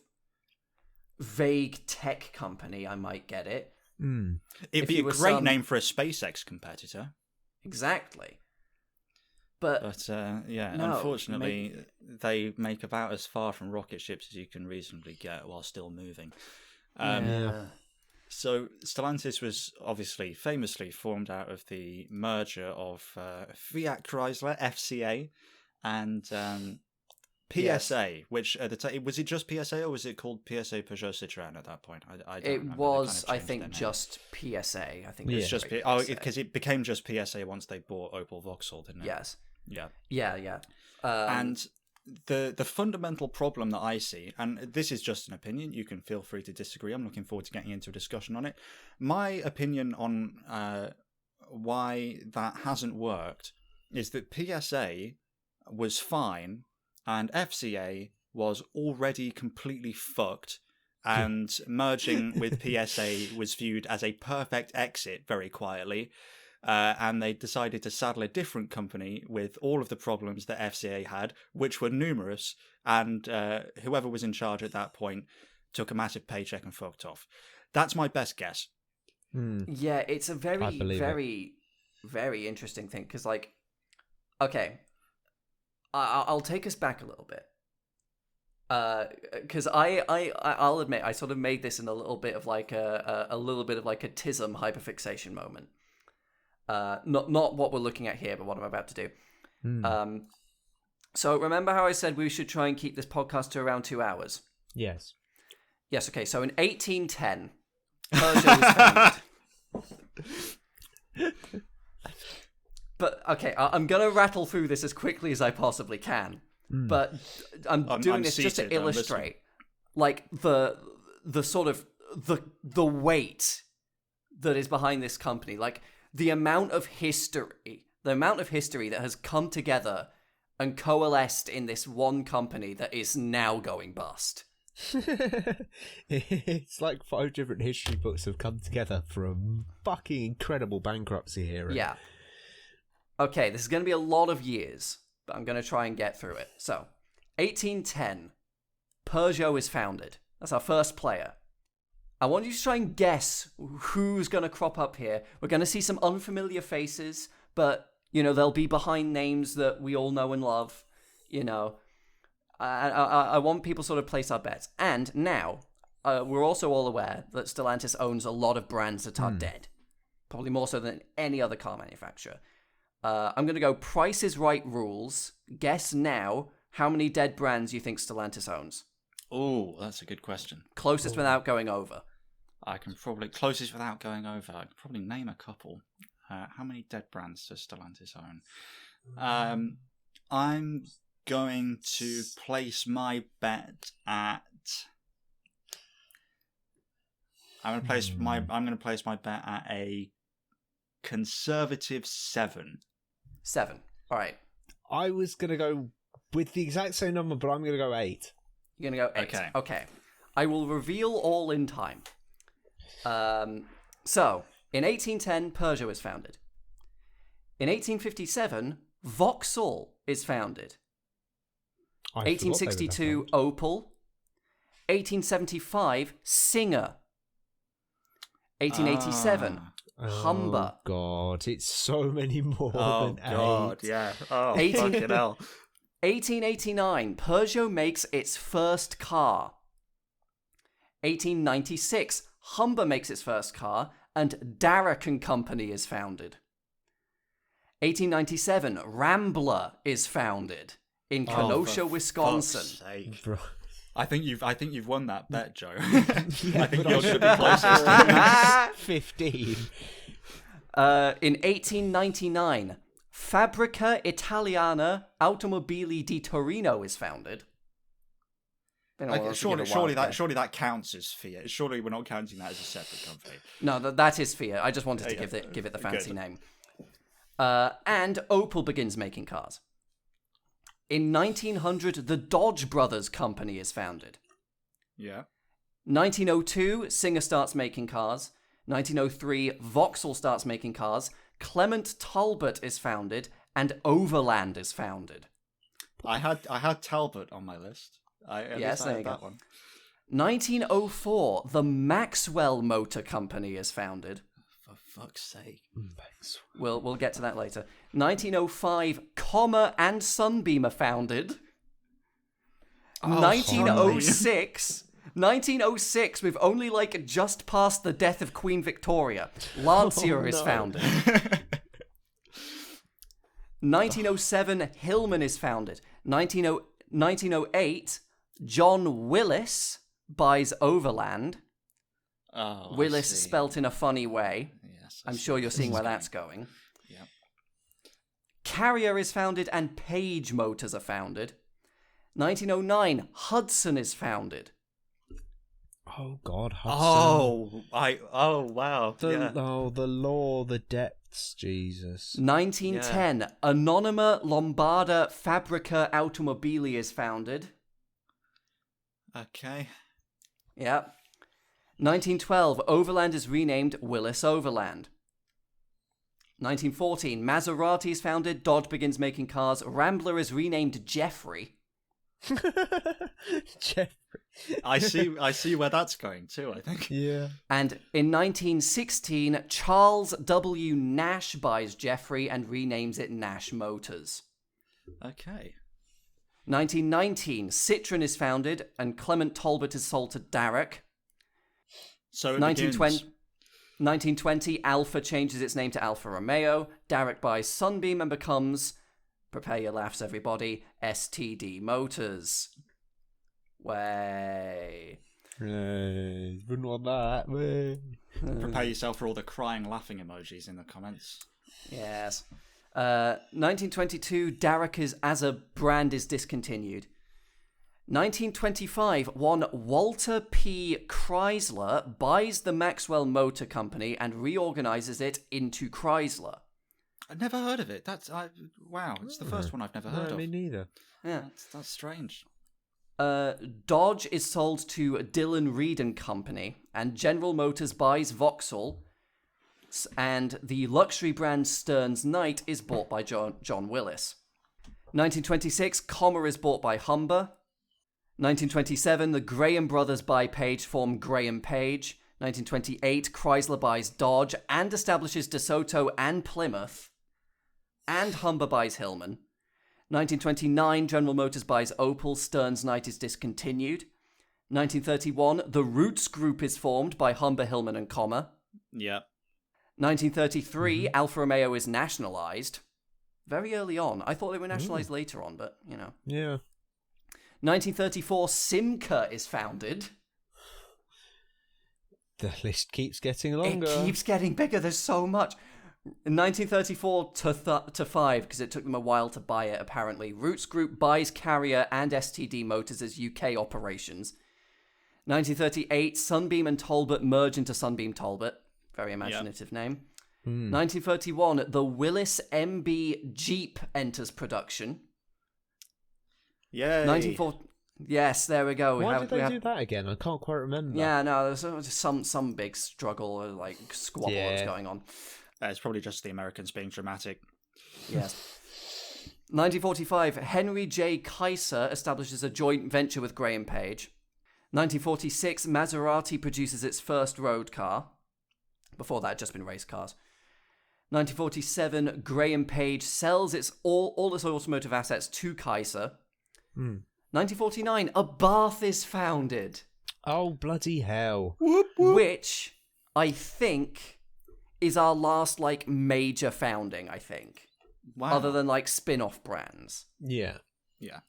vague tech company, I might get it. Mm. It'd be a great name for a SpaceX competitor. Exactly. But no, unfortunately, they make about as far from rocket ships as you can reasonably get while still moving. So Stellantis was obviously famously formed out of the merger of Fiat Chrysler, FCA, and PSA, which at the time, was it just PSA or was it called PSA Peugeot Citroën at that point? I don't remember. Was, I think, just PSA. I think it was just because it became just PSA once they bought Opel Vauxhall, didn't it? Yes. Yeah. And the fundamental problem that I see, and this is just an opinion, you can feel free to disagree. I'm looking forward to getting into a discussion on it. My opinion on why that hasn't worked is that PSA was fine and FCA was already completely fucked, and merging with PSA was viewed as a perfect exit very quietly, and they decided to saddle a different company with all of the problems that FCA had, which were numerous, and whoever was in charge at that point took a massive paycheck and fucked off. That's my best guess. Yeah, it's a very, very interesting thing, because, like, okay, I'll take us back a little bit, because I'll admit I sort of made this in a little bit of like a TISM hyperfixation moment. Not what we're looking at here, but what I'm about to do. So remember how I said we should try and keep this podcast to around 2 hours? Yes. Okay. So in 1810, Peugeot was founded. But okay, I'm gonna rattle through this as quickly as I possibly can. But I'm doing this just to illustrate, like the sort of the weight that is behind this company, like the amount of history that has come together and coalesced in this one company that is now going bust. It's like 5 different history books have come together for a fucking incredible bankruptcy here. Yeah. Okay, this is going to be a lot of years, but I'm going to try and get through it. So, 1810, Peugeot is founded. That's our first player. I want you to try and guess who's going to crop up here. We're going to see some unfamiliar faces, but, they'll be behind names that we all know and love. I want people sort of place our bets. And now, we're also all aware that Stellantis owns a lot of brands that are dead. Probably more so than any other car manufacturer. I'm going to go Price is Right rules. Guess now how many dead brands you think Stellantis owns. Oh, that's a good question. Closest without going over. Closest without going over. I can probably name a couple. How many dead brands does Stellantis own? I'm going to place my bet at. I'm going to place my bet at a conservative 7. 7. All right. I was going to go with the exact same number, but I'm going to go 8. You're going to go 8. Okay. I will reveal all in time. So, in 1810, Peugeot is founded. In 1857, Vauxhall is founded. 1862, Opel. 1875, Singer. 1887, Humber. Oh, God. It's so many more than 8. Oh, God, yeah. Oh, fucking hell. 1889, Peugeot makes its first car. 1896, Humber makes its first car, and Darracq & Company is founded. 1897, Rambler is founded in Kenosha, Wisconsin. I think you've won that bet, Joe. I think you're going to be closest. 15. In 1899, Fabbrica Italiana Automobili di Torino is founded. Surely that counts as Fiat. Surely we're not counting that as a separate company. No, that is Fiat. I just wanted to give it the fancy name. And Opel begins making cars. In 1900, the Dodge Brothers Company is founded. Yeah. 1902, Singer starts making cars. 1903, Vauxhall starts making cars. Clement Talbot is founded, and Overland is founded. I had Talbot on my list. Yes, there you go. One. 1904, the Maxwell Motor Company is founded. For fuck's sake. Thanks. We'll get to that later. 1905, Comma and Sunbeam are founded. 1906, we've only just passed the death of Queen Victoria. Lancia is founded. 1907, Hillman is founded. 1908, John Willis buys Overland. Oh, Willis spelt in a funny way. Yes, I'm sure you're seeing where that's going. Yep. Carrier is founded and Page Motors are founded. 1909, Hudson is founded. Oh God, Hudson. Oh wow. The law, the depths, Jesus. 1910, Anonima Lombarda Fabrica Automobili is founded. Okay. Yeah. 1912, Overland is renamed Willis Overland. 1914, Maserati is founded, Dodge begins making cars, Rambler is renamed Jeffrey. Jeffrey. I see where that's going too, I think. Yeah. And in 1916, Charles W. Nash buys Jeffrey and renames it Nash Motors. Okay. 1919, Citroen is founded and Clement Talbot is sold to Darracq. So 1920, Alfa changes its name to Alfa Romeo. Darracq buys Sunbeam and becomes, prepare your laughs everybody, STD Motors. Way. Wouldn't want that. Way. Prepare yourself for all the crying, laughing emojis in the comments. Yes. 1922, Darracq as a brand is discontinued. 1925, one Walter P. Chrysler buys the Maxwell Motor Company and reorganizes it into Chrysler. I've never heard of it. Wow, it's the first one I've never heard of. Me neither. Yeah. That's strange. Dodge is sold to Dillon Reed and Company, and General Motors buys Vauxhall, and the luxury brand Stearns Knight is bought by John Willis. 1926, Commer is bought by Humber. 1927, the Graham brothers buy Page, form Graham Page. 1928, Chrysler buys Dodge and establishes DeSoto and Plymouth. And Humber buys Hillman. 1929, General Motors buys Opel, Stearns Knight is discontinued. 1931, the Roots Group is formed by Humber, Hillman and Commer. Yeah. 1933, Alfa Romeo is nationalized. Very early on. I thought they were nationalized later on, but, you know. Yeah. 1934, Simca is founded. The list keeps getting longer. It keeps getting bigger. There's so much. In 1934 to 5, because it took them a while to buy it, apparently. Roots Group buys Carrier and STD Motors as UK operations. 1938, Sunbeam and Talbot merge into Sunbeam Talbot. Very imaginative name. 1931, the Willis MB Jeep enters production. Yay. 1940. Yes, there we go. Why did they do that again? I can't quite remember. Yeah, no, there's some big struggle or squabble that's going on. It's probably just the Americans being dramatic. Yes. 1945, Henry J. Kaiser establishes a joint venture with Graham Page. 1946, Maserati produces its first road car. Before that, it had just been race cars. 1947, Graham Page sells all its automotive assets to Kaiser. 1949, a Bath is founded. Oh, bloody hell. Which I think is our last major founding, I think. Wow. Other than spin-off brands. Yeah. Yeah.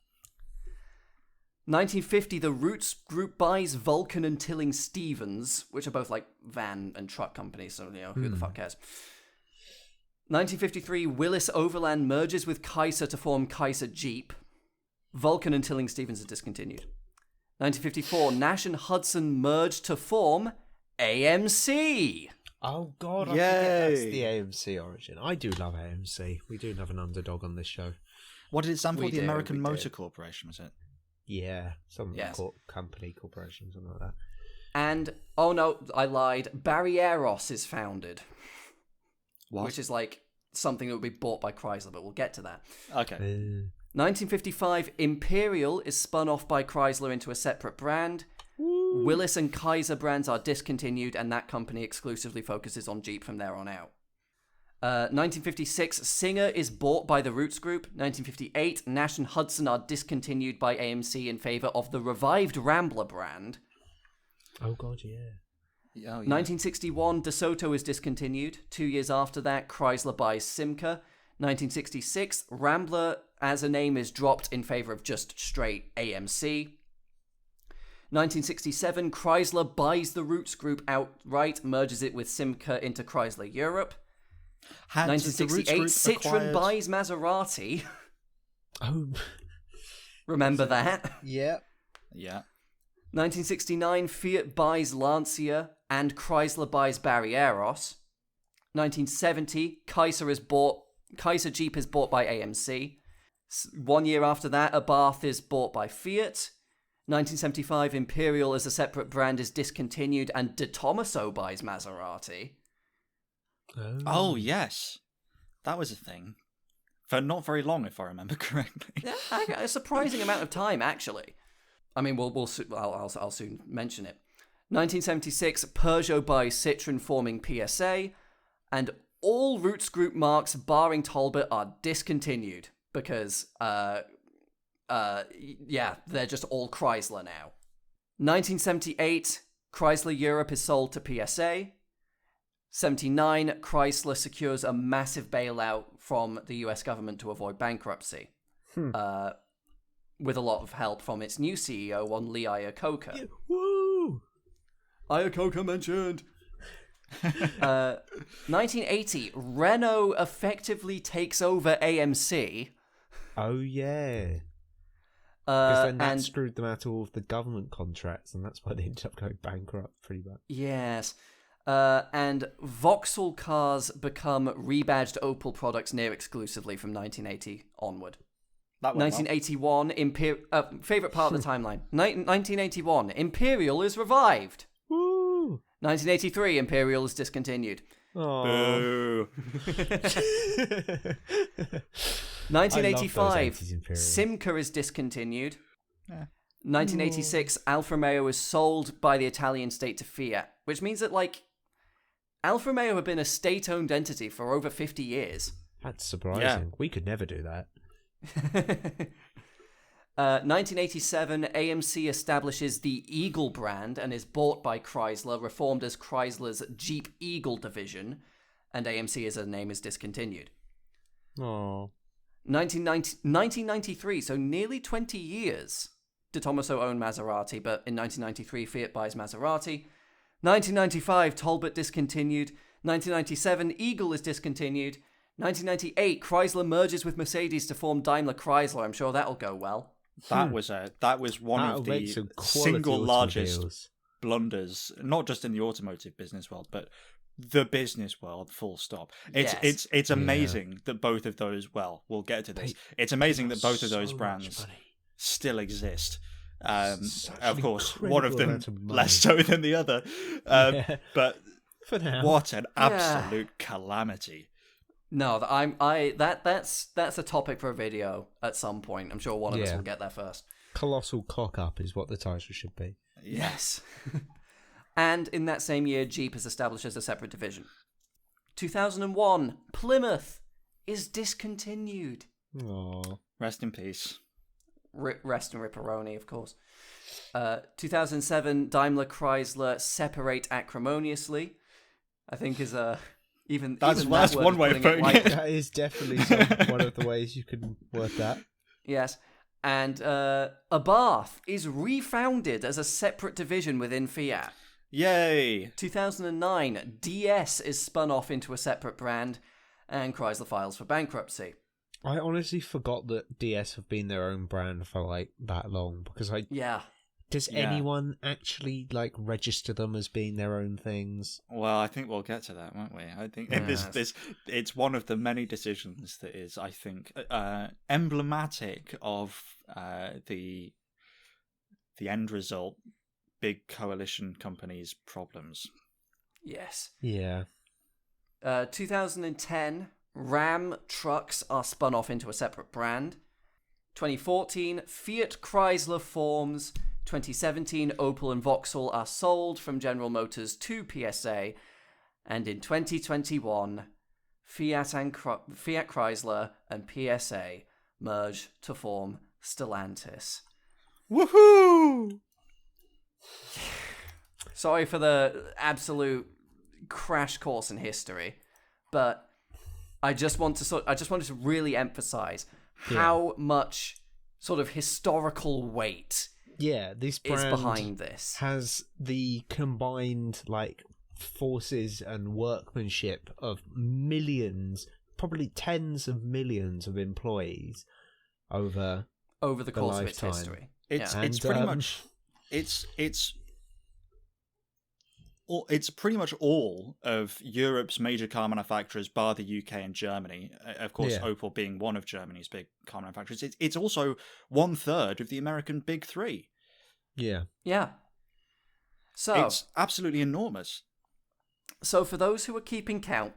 1950, the Roots Group buys Vulcan and Tilling Stevens, which are both van and truck companies, so who the fuck cares. 1953, Willis Overland merges with Kaiser to form Kaiser Jeep. Vulcan and Tilling Stevens are discontinued. 1954, Nash and Hudson merge to form AMC. Oh, God, I Yay. forget that's the AMC origin. I do love AMC. We do love an underdog on this show. What did it stand for? We The do, American we Motor do. Corporation, was it? Yeah, some Yes. company, corporation, something like that. And, oh no, I lied, Barrieros is founded. What? Which is something that would be bought by Chrysler, but we'll get to that. Okay. 1955, Imperial is spun off by Chrysler into a separate brand. Willis and Kaiser brands are discontinued, and that company exclusively focuses on Jeep from there on out. 1956, Singer is bought by the Roots Group. 1958, Nash and Hudson are discontinued by AMC in favor of the revived Rambler brand. Oh, God, yeah. Oh, yeah. 1961, DeSoto is discontinued. 2 years after that, Chrysler buys Simca. 1966, Rambler as a name is dropped in favor of just straight AMC. 1967, Chrysler buys the Roots Group outright, merges it with Simca into Chrysler Europe. 1968, Citroën buys Maserati. Oh. Remember that? Yeah. Yeah. 1969, Fiat buys Lancia and Chrysler buys Barrieros. 1970, Kaiser Jeep is bought by AMC. 1 year after that, Abarth is bought by Fiat. 1975, Imperial as a separate brand is discontinued and De Tomaso buys Maserati. Oh, yes. That was a thing. For not very long, if I remember correctly. Yeah, a surprising amount of time, actually. I mean, I'll soon mention it. 1976, Peugeot buys Citroën, forming PSA, and all Roots Group marks, barring Talbot, are discontinued because, they're just all Chrysler now. 1978, Chrysler Europe is sold to PSA. 79, Chrysler secures a massive bailout from the US government to avoid bankruptcy, with a lot of help from its new CEO, one Lee Iacocca. Yeah, woo! Iacocca mentioned. 1980, Renault effectively takes over AMC. Oh, yeah. Because then that and screwed them out of all of the government contracts, and that's why they ended up going bankrupt pretty much. Yes. And Vauxhall cars become rebadged Opel products near exclusively from 1980 onward. 1981, favorite part of the timeline. 1981, Imperial is revived. Woo! 1983, Imperial is discontinued. Oh. 1985, Simca is discontinued. 1986, Alfa Romeo is sold by the Italian state to Fiat, which means that, Alfa Romeo have been a state-owned entity for over 50 years. That's surprising. Yeah. We could never do that. 1987, AMC establishes the Eagle brand and is bought by Chrysler, reformed as Chrysler's Jeep Eagle division, and AMC as a name is discontinued. Oh. 1993, so nearly 20 years. De Tomaso owned Maserati, but in 1993, Fiat buys Maserati. 1995, Talbot discontinued. 1997, Eagle is discontinued. 1998, Chrysler merges with Mercedes to form Daimler Chrysler. I'm sure that'll go well. That was one of the single largest blunders, not just in the automotive business world, but the business world. Full stop. It's amazing that both of those. Well, we'll get to this. It's amazing that both of those brands still exist. Of course, one of them less so than the other. But for now, what an absolute calamity! No, that's a topic for a video at some point. I'm sure one of us will get there first. Colossal cock up is what the title should be. Yes. And in that same year, Jeep is established as a separate division. 2001, Plymouth is discontinued. Aww. Rest in peace. Rest in Ripperoni, of course. 2007, Daimler Chrysler separate acrimoniously. I think is that's one way of putting it. That is definitely one of the ways you can word that. Yes. And Abarth is refounded as a separate division within Fiat. Yay! 2009, DS is spun off into a separate brand, and Chrysler files for bankruptcy. I honestly forgot that DS have been their own brand for that long, because does anyone actually register them as being their own things? Well, I think we'll get to that, won't we? I think it's one of the many decisions that is, I think, emblematic of the end result. Big coalition companies' problems. Yes. Yeah. 2010, Ram trucks are spun off into a separate brand. 2014, Fiat Chrysler forms. 2017, Opel and Vauxhall are sold from General Motors to PSA. And in 2021, Fiat Chrysler and PSA merge to form Stellantis. Woohoo! Sorry for the absolute crash course in history, but I just wanted to really emphasize how much sort of historical weight this brand is behind this. Has the combined forces and workmanship of millions, probably tens of millions of employees over the course of its lifetime. history. It's pretty much it's pretty much all of Europe's major car manufacturers, bar the UK and Germany. Of course, Opel being one of Germany's big car manufacturers. It's also 1/3 of the American Big Three. Yeah. So it's absolutely enormous. So for those who are keeping count,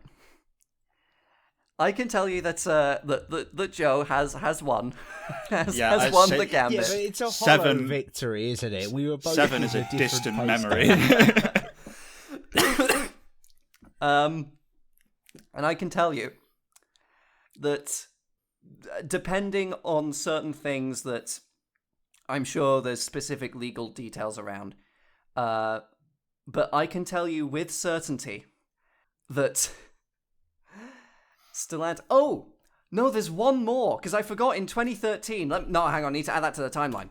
I can tell you that that Joe has won. has won the gambit. Yeah, but it's a hollow 7 victory, isn't it? We were both 7 is a different distant post memory. And I can tell you that depending on certain things that I'm sure there's specific legal details around, but I can tell you with certainty that Stellantis... Oh! No, there's one more, because I forgot in 2013... No, hang on, I need to add that to the timeline.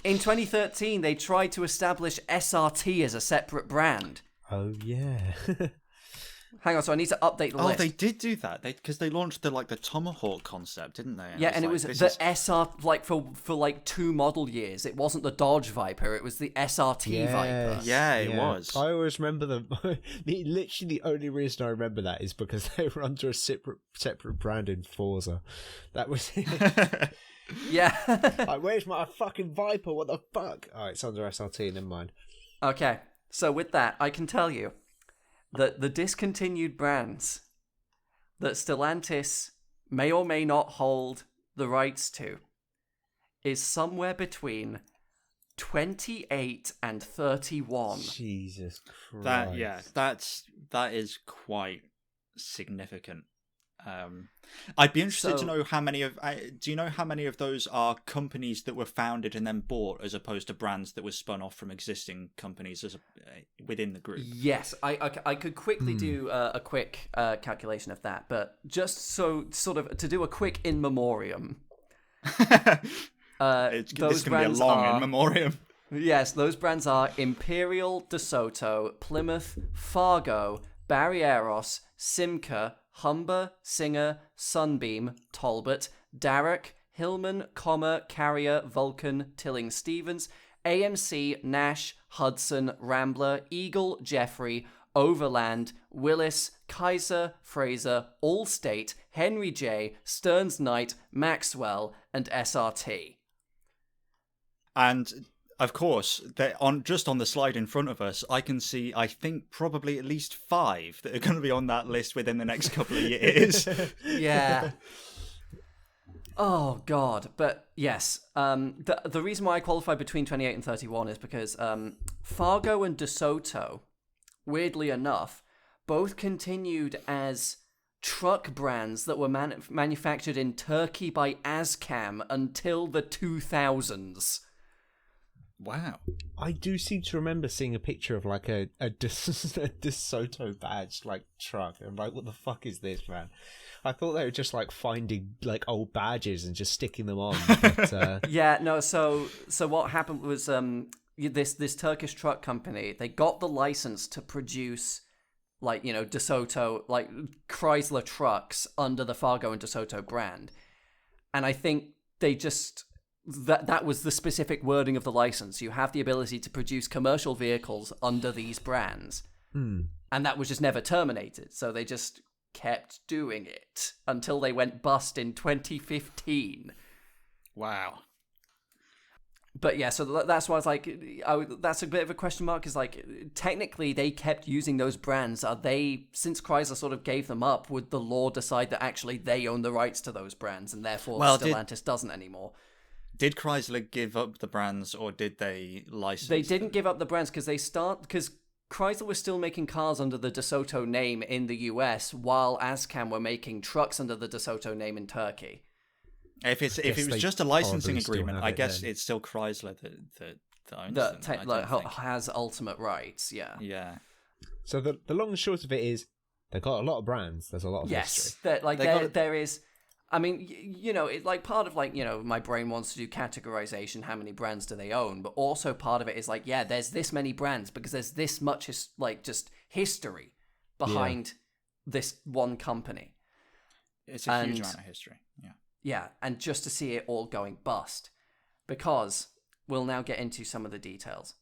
In 2013, they tried to establish SRT as a separate brand. Oh, yeah. Hang on, so I need to update the list. Oh, they did do that. Because they launched the Tomahawk concept, didn't they? And it was the SR, for 2 model years. It wasn't the Dodge Viper, it was the SRT Viper. Yeah, it was. I always remember literally the only reason I remember that is because they were under a separate brand in Forza. That was it. Yeah. Where's my fucking Viper? What the fuck? Oh, it's under SRT, never mind. Okay, so with that, I can tell you that the discontinued brands that Stellantis may or may not hold the rights to is somewhere between 28 and 31. Jesus Christ. That is quite significant. I'd be interested to know how many of... do you know how many of those are companies that were founded and then bought, as opposed to brands that were spun off from existing companies within the group? Yes, I could quickly do a quick calculation of that, but just so sort of to do a quick in memoriam. This is going to be a long in memoriam. Yes, those brands are Imperial, DeSoto, Plymouth, Fargo, Barrieros, Simca, Humber, Singer, Sunbeam, Talbot, Darracq, Hillman, Commer, Carrier, Vulcan, Tilling Stevens, AMC, Nash, Hudson, Rambler, Eagle, Jeffrey, Overland, Willis, Kaiser, Fraser, Allstate, Henry J, Stearns Knight, Maxwell, and SRT. And of course, on the slide in front of us, I can see, I think, probably at least 5 that are going to be on that list within the next couple of years. Yeah. Oh, God. But yes, the reason why I qualify between 28 and 31 is because Fargo and DeSoto, weirdly enough, both continued as truck brands that were manufactured in Turkey by ASCAM until the 2000s. Wow. I do seem to remember seeing a picture of a DeSoto badge truck. I'm like, what the fuck is this, man? I thought they were just finding old badges and just sticking them on. But, yeah, no. So what happened was this Turkish truck company, they got the license to produce DeSoto Chrysler trucks under the Fargo and DeSoto brand, and I think they just. That was the specific wording of the license. You have the ability to produce commercial vehicles under these brands. And that was just never terminated. So they just kept doing it until they went bust in 2015. Wow. But yeah, so that's why I was like, that's a bit of a question mark, is technically they kept using those brands. Are they, since Chrysler sort of gave them up, would the law decide that actually they own the rights to those brands and therefore Stellantis doesn't anymore? Did Chrysler give up the brands, or did they license? They didn't give up the brands because Chrysler was still making cars under the DeSoto name in the US, while Ascam were making trucks under the DeSoto name in Turkey. If it was just a licensing agreement, I guess it's still Chrysler that owns them. Has ultimate rights. Yeah. Yeah. So the long and short of it is, they've got a lot of brands. There's a lot of history. Yes, there is. I mean, it's like part of my brain wants to do categorization. How many brands do they own? But also part of it is there's this many brands because there's this much just history behind this one company. It's a huge amount of history. Yeah. Yeah, and just to see it all going bust, because we'll now get into some of the details.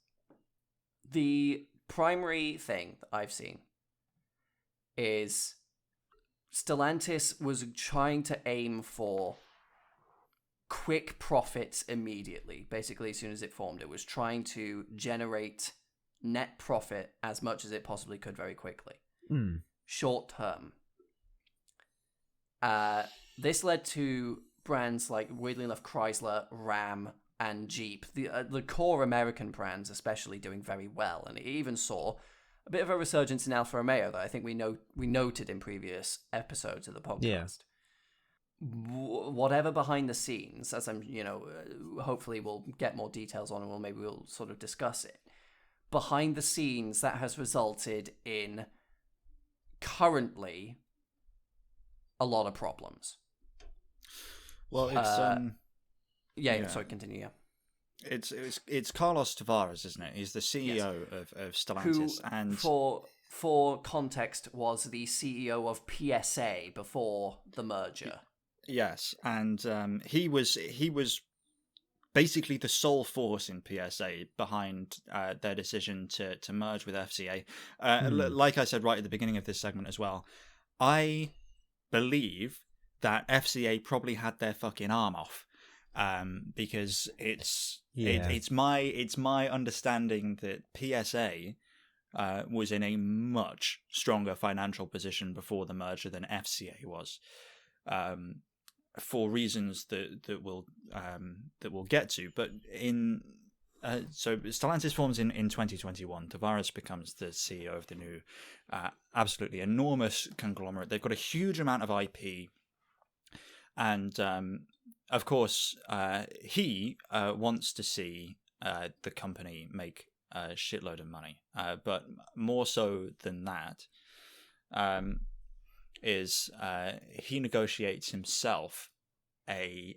The primary thing that I've seen is Stellantis was trying to aim for quick profits immediately. Basically, as soon as it formed, it was trying to generate net profit as much as it possibly could very quickly. Short term. This led to brands like, weirdly enough, Chrysler, Ram, and Jeep, the core American brands especially, doing very well. And it even saw a bit of a resurgence in Alfa Romeo that I think we noted in previous episodes of the podcast. Yeah. Whatever behind the scenes, as I'm, hopefully we'll get more details on, and maybe we'll sort of discuss it. Behind the scenes, that has resulted in currently a lot of problems. Well, it's sorry, continue. Yeah. It's Carlos Tavares, isn't it? He's the CEO of Stellantis, who, and for context, was the CEO of PSA before the merger. Yes, and he was basically the sole force in PSA behind their decision to merge with FCA. Like I said right at the beginning of this segment as well, I believe that FCA probably had their fucking arm off. Because it's my understanding that PSA was in a much stronger financial position before the merger than FCA was, for reasons that we'll get to. But so Stellantis forms in 2021. Tavares becomes the CEO of the new absolutely enormous conglomerate. They've got a huge amount of IP, and of course, he wants to see the company make a shitload of money. But more so than that, is he negotiates himself a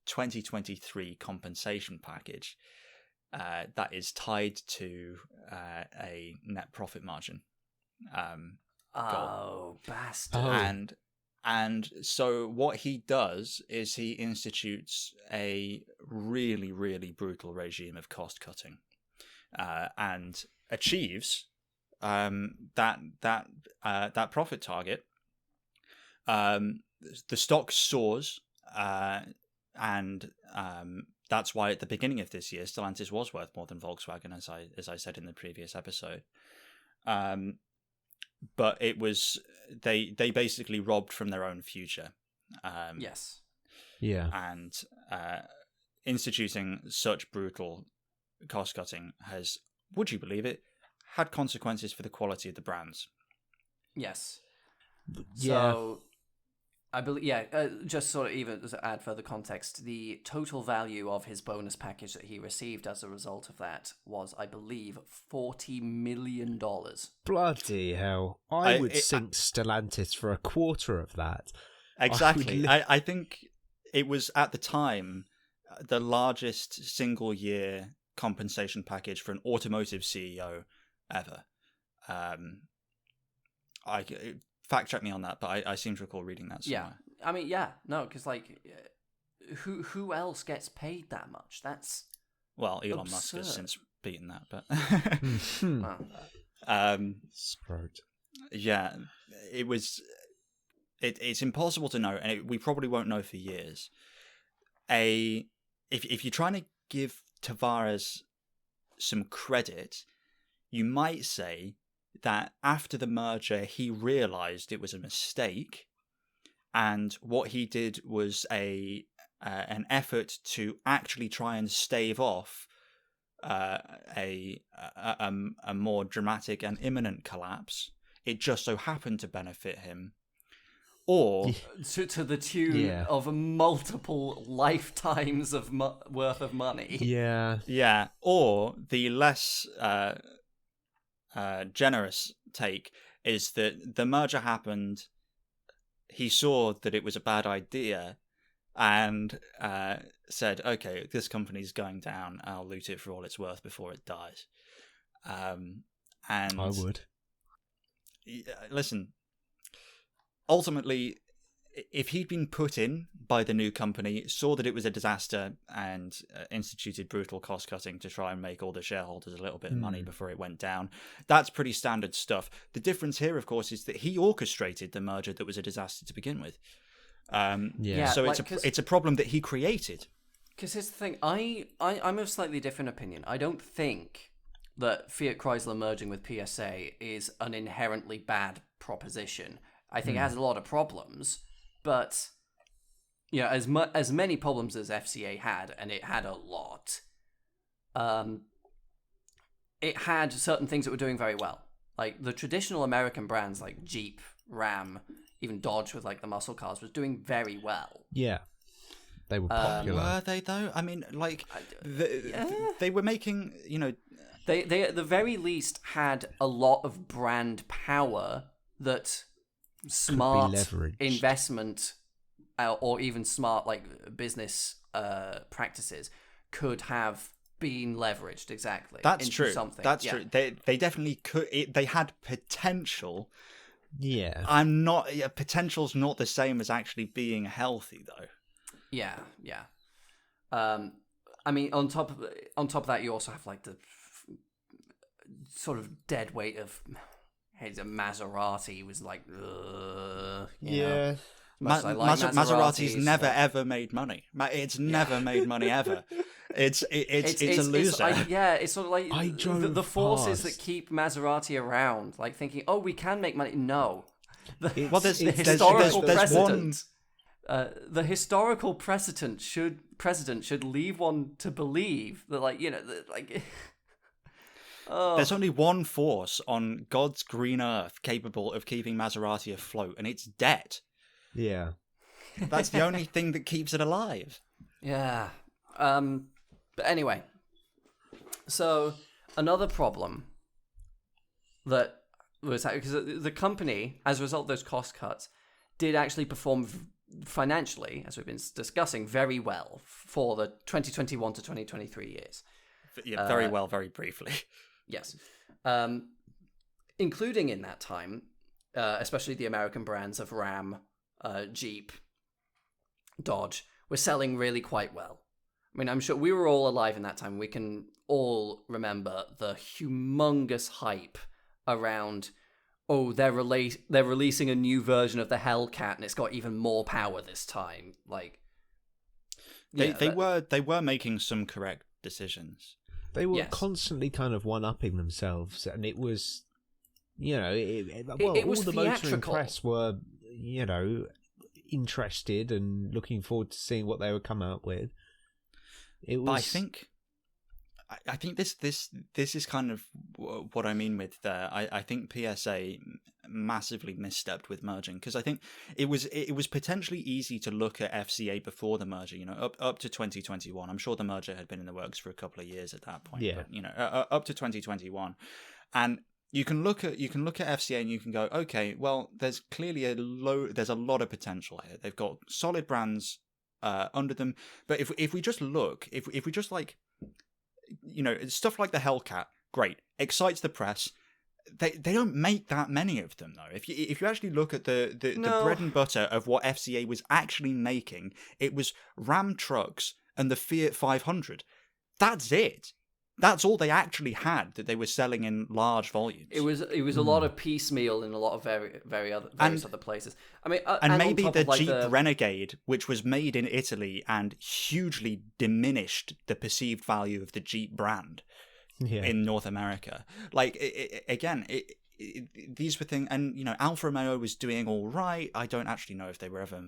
2023 compensation package that is tied to a net profit margin. Oh, bastard. And so what he does is he institutes a really, really brutal regime of cost cutting, and achieves that profit target. The stock soars, and that's why at the beginning of this year, Stellantis was worth more than Volkswagen, as I said in the previous episode. But it was they basically robbed from their own future. Yes. Yeah. And instituting such brutal cost cutting has, would you believe it, had consequences for the quality of the brands. Yes. Yeah. So I believe, just sort of even to add further context, the total value of his bonus package that he received as a result of that was, I believe, $40 million. Bloody hell. I would sink Stellantis for a quarter of that. Exactly. I think it was, at the time, the largest single-year compensation package for an automotive CEO ever. Fact check me on that, but I seem to recall reading that somewhere. Yeah, I mean, because who else gets paid that much? That's Elon absurd. Musk has since beaten that, but Screwed. Yeah, it was. It's impossible to know, and we probably won't know for years. If you're trying to give Tavares some credit, you might say that after the merger, he realized it was a mistake, and what he did was a an effort to actually try and stave off a more dramatic and imminent collapse. It just so happened to benefit him. Or to the tune of multiple lifetimes of worth of money. Yeah. Or the less generous take is that the merger happened. He saw that it was a bad idea, and said, "Okay, this company's going down. I'll loot it for all it's worth before it dies." And I would. Listen. Ultimately, if he'd been put in by the new company, saw that it was a disaster, and instituted brutal cost cutting to try and make all the shareholders a little bit of money before it went down, that's pretty standard stuff. The difference here, of course, is that he orchestrated the merger that was a disaster to begin with. So it's a problem that he created. Because here's the thing, I'm of a slightly different opinion. I don't think that Fiat Chrysler merging with PSA is an inherently bad proposition. I think it has a lot of problems, but as many problems as FCA had, and it had a lot, it had certain things that were doing very well. Like the traditional American brands like Jeep, Ram, even Dodge with like the muscle cars was doing very well. Yeah. They were popular. Were they though? I mean, like they were making, They at the very least had a lot of brand power that smart investment or even smart business practices could have been leveraged. Exactly. That's true. Something. That's true. They definitely could. They had potential. Yeah. Potential's not the same as actually being healthy, though. Yeah. I mean, on top of that, you also have like the sort of dead weight of. Hey, Maserati was like, yeah. Maserati's never ever made money. It's never made money ever. It's a loser. It's sort of like the forces that keep Maserati around, like thinking, oh, we can make money. No, the historical precedent should leave one to believe that, There's only one force on God's green earth capable of keeping Maserati afloat, and it's debt. Yeah. That's the only thing that keeps it alive. Yeah. But anyway, so another problem that was because the company, as a result of those cost cuts, did actually perform financially, as we've been discussing, very well for the 2021 to 2023 years. Yeah, very well, very briefly. Yes. Including in that time, especially the American brands of Ram, Jeep, Dodge, were selling really quite well. I mean, I'm sure we were all alive in that time. We can all remember the humongous hype around, they're releasing a new version of the Hellcat and it's got even more power this time. Like, they were making some correct decisions. They were constantly kind of one-upping themselves, and it was, it was all the motoring press were, interested and looking forward to seeing what they would come out with. It was. But I think this is kind of what I mean with there. I think PSA massively misstepped with merging, because I think it was potentially easy to look at FCA before the merger. Up to 2021. I'm sure the merger had been in the works for a couple of years at that point. Yeah. But, up to 2021, and you can look at FCA and you can go, okay, well, there's clearly there's a lot of potential here. They've got solid brands under them, but if we just look, if we just like. Stuff like the Hellcat, great, excites the press. They don't make that many of them though. If you actually look at the bread and butter of what FCA was actually making, it was Ram trucks and the Fiat 500. That's it. That's all they actually had that they were selling in large volumes. It was a lot of piecemeal in a lot of various other places. I mean, and maybe the Jeep Renegade, which was made in Italy and hugely diminished the perceived value of the Jeep brand in North America. Like again, these were things, and Alfa Romeo was doing all right. I don't actually know if they were ever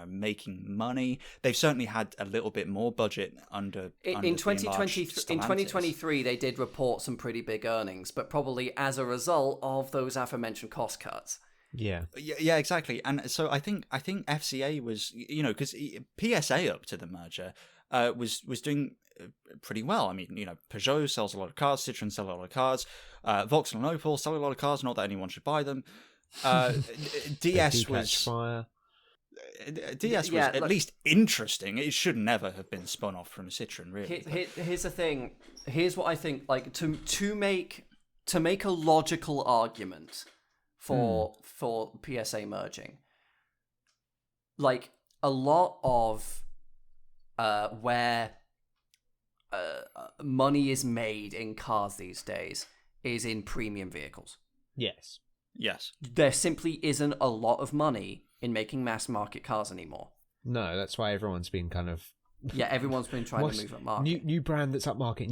making money. They've certainly had a little bit more budget under in 2023 they did report some pretty big earnings, but probably as a result of those aforementioned cost cuts. Yeah, exactly. And so I think FCA was, because PSA up to the merger was doing pretty well. I mean, Peugeot sells a lot of cars, Citroën sell a lot of cars, Vauxhall and Opel sell a lot of cars. Not that anyone should buy them. DS was at least interesting. It should never have been spun off from Citroën, really. Here's the thing. Here's what I think. Like to make a logical argument for PSA merging, like a lot of where money is made in cars these days is in premium vehicles. Yes. There simply isn't a lot of money in making mass market cars anymore. No, that's why everyone's been kind of... Yeah, everyone's been trying to move up market. New brand that's up market,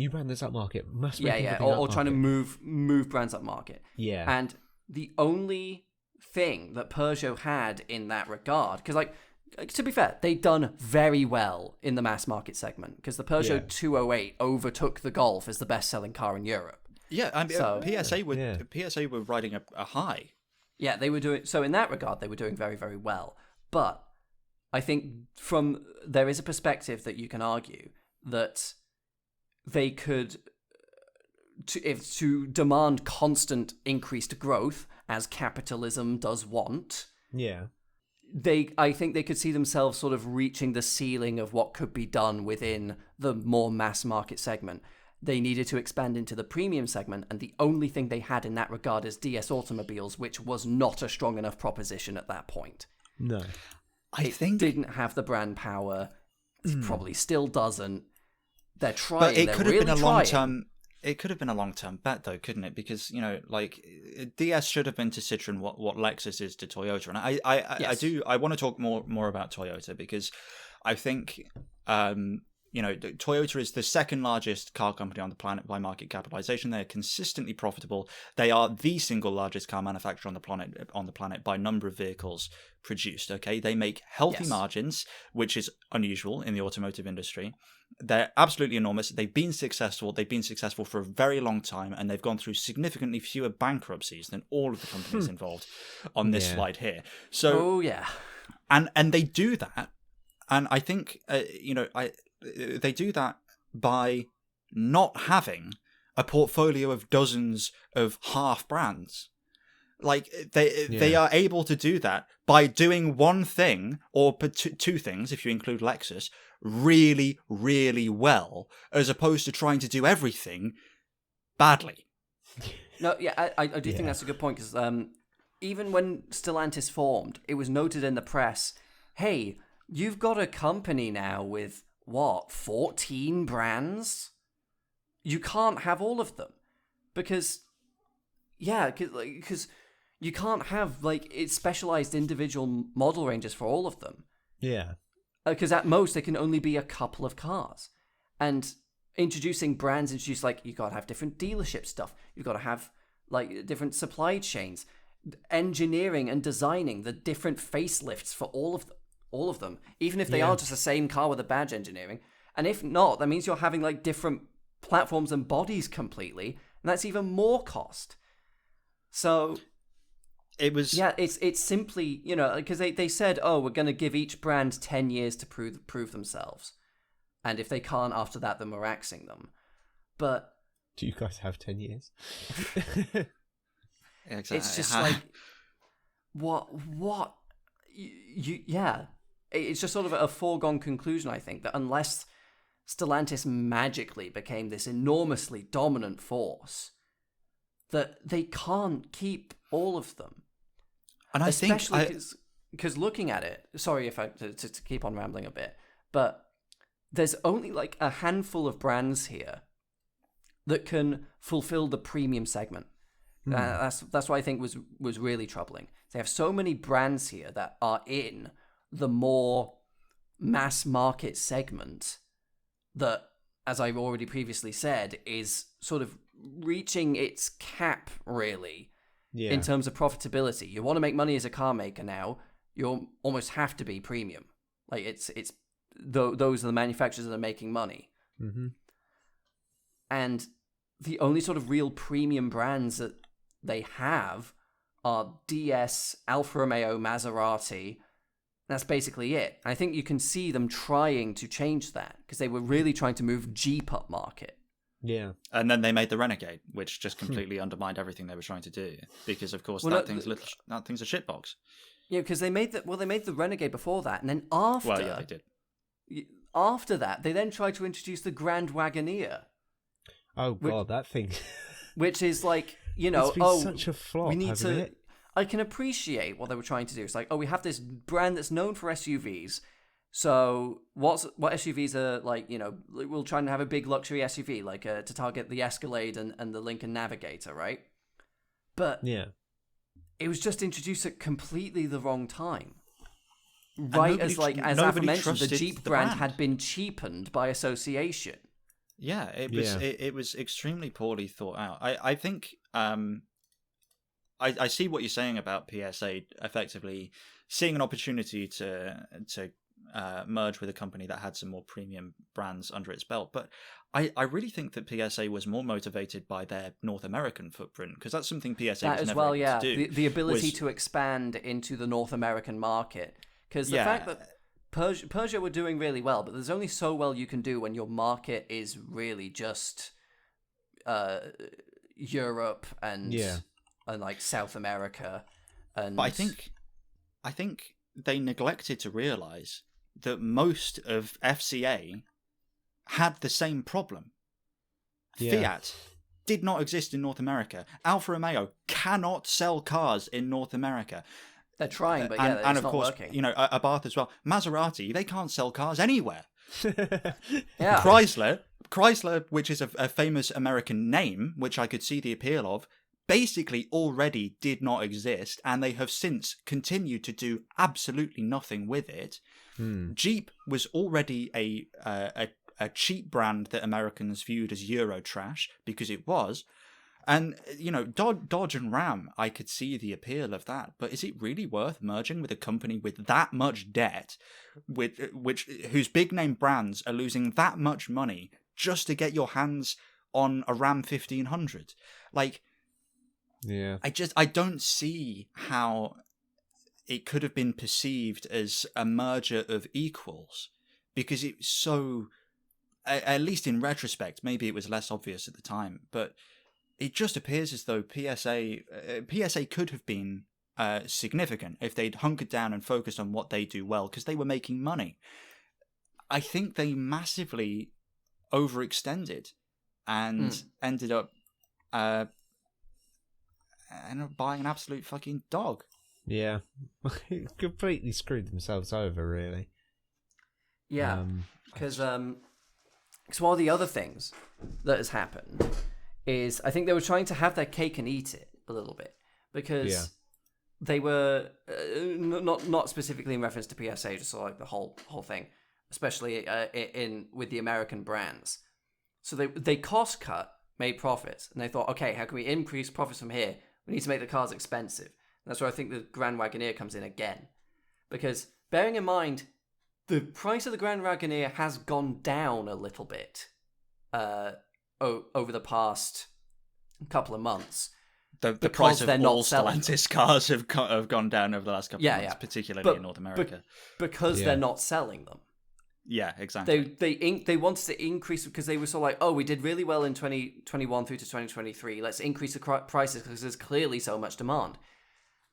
Must or trying to move brands up market. Yeah. And the only thing that Peugeot had in that regard, because like to be fair, they'd done very well in the mass market segment, because the Peugeot 208 overtook the Golf as the best-selling car in Europe. Yeah, I mean, PSA were riding a high. Yeah, they were doing so in that regard. They were doing very, very well. But I think there is a perspective that you can argue that they could, to demand constant increased growth as capitalism does want. Yeah. I think they could see themselves sort of reaching the ceiling of what could be done within the more mass market segment. They needed to expand into the premium segment, and the only thing they had in that regard is DS Automobiles, which was not a strong enough proposition at that point. No. It didn't have the brand power. It probably still doesn't. They're trying. But it could have been a long-term. It could have been a long-term bet, though, couldn't it? Because DS should have been to Citroën what Lexus is to Toyota, and I want to talk more about Toyota, because I think Toyota is the second largest car company on the planet by market capitalization. They're consistently profitable. They are the single largest car manufacturer on the planet by number of vehicles produced. Okay, they make healthy margins, which is unusual in the automotive industry. They're absolutely enormous. They've been successful. They've been successful for a very long time, and they've gone through significantly fewer bankruptcies than all of the companies involved on this slide here. So, and they do that, and I think they do that by not having a portfolio of dozens of half brands. Like they are able to do that by doing one thing, or two things if you include Lexus, really, really well, as opposed to trying to do everything badly. No, yeah, I do think that's a good point, because even when Stellantis formed, it was noted in the press, hey, you've got a company now with 14 brands? You can't have all of them, because you can't have it's specialized individual model ranges for all of them. Yeah. Because at most there can only be a couple of cars, and introducing brands, you got to have different dealership stuff. You've got to have different supply chains, engineering and designing the different facelifts for all of them, even if they are just the same car with a badge engineering. And if not, that means you're having different platforms and bodies completely, and that's even more cost. So it was it's simply because they said, oh, we're going to give each brand 10 years to prove themselves, and if they can't after that, then we're axing them. But do you guys have 10 years? Exactly. It's just what it's just sort of a foregone conclusion, I think, that unless Stellantis magically became this enormously dominant force, that they can't keep all of them. And I especially because looking at it, sorry if I to keep on rambling a bit, but there's only a handful of brands here that can fulfill the premium segment. That's what I think was really troubling. They have so many brands here that are in the more mass market segment that, as I've already previously said, is sort of reaching its cap, really, Yeah. in terms of profitability. You want to make money as a car maker now, you almost have to be premium. Like those are the manufacturers that are making money. Mm-hmm. And the only sort of real premium brands that they have are DS, Alfa Romeo, Maserati. That's basically it. I think you can see them trying to change that because they were really trying to move Jeep up market. Yeah. And then they made the Renegade, which just completely undermined everything they were trying to do. Because of course that thing's a shitbox. Yeah, because they made the Renegade before that, and then after they did. After that, they then tried to introduce the Grand Wagoneer. Oh god, that thing. Which is like, It's been such a flop, we need hasn't to. it? I can appreciate what they were trying to do. It's like, we have this brand that's known for SUVs. So what SUVs are like? We'll try and have a big luxury SUV, like to target the Escalade and the Lincoln Navigator, right? But Yeah. it was just introduced at completely the wrong time. Right as aforementioned, the Jeep brand had been cheapened by association. Yeah, it was extremely poorly thought out. I think I see what you're saying about PSA effectively seeing an opportunity to merge with a company that had some more premium brands under its belt, but I really think that PSA was more motivated by their North American footprint, because that's something PSA was never able to do. The ability to expand into the North American market, because the fact that Peugeot were doing really well, but there's only so well you can do when your market is really just Europe and like South America. But I think they neglected to realize that most of FCA had the same problem. Yeah. Fiat did not exist in North America. Alfa Romeo cannot sell cars in North America. They're trying, but and it's of not course, working. Abarth as well. Maserati, they can't sell cars anywhere. Yeah. Chrysler, which is a famous American name, which I could see the appeal of, basically already did not exist, and they have since continued to do absolutely nothing with it. Jeep was already a cheap brand that Americans viewed as Euro trash, because it was. And, Dodge and Ram, I could see the appeal of that. But is it really worth merging with a company with that much debt, whose big name brands are losing that much money just to get your hands on a Ram 1500? Like, yeah, I don't see how it could have been perceived as a merger of equals, because it's so, at least in retrospect, maybe it was less obvious at the time, but it just appears as though PSA could have been significant if they'd hunkered down and focused on what they do well, because they were making money. I think they massively overextended and ended up buying an absolute fucking dog. Yeah. Completely screwed themselves over, really. Yeah, because one of the other things that has happened is I think they were trying to have their cake and eat it a little bit, because they were not specifically in reference to PSA, just sort of like the whole thing, especially with the American brands. So they cost cut, made profits, and they thought, okay, how can we increase profits from here? We need to make the cars expensive. And that's where I think the Grand Wagoneer comes in again, because bearing in mind the price of the Grand Wagoneer has gone down a little bit over the past couple of months. The price of all Stellantis cars have gone down over the last couple of months, particularly in North America. Because they're not selling them. Yeah, exactly. They wanted to increase, because they were sort of like, oh, we did really well in 2021 through to 2023. Let's increase the prices because there's clearly so much demand.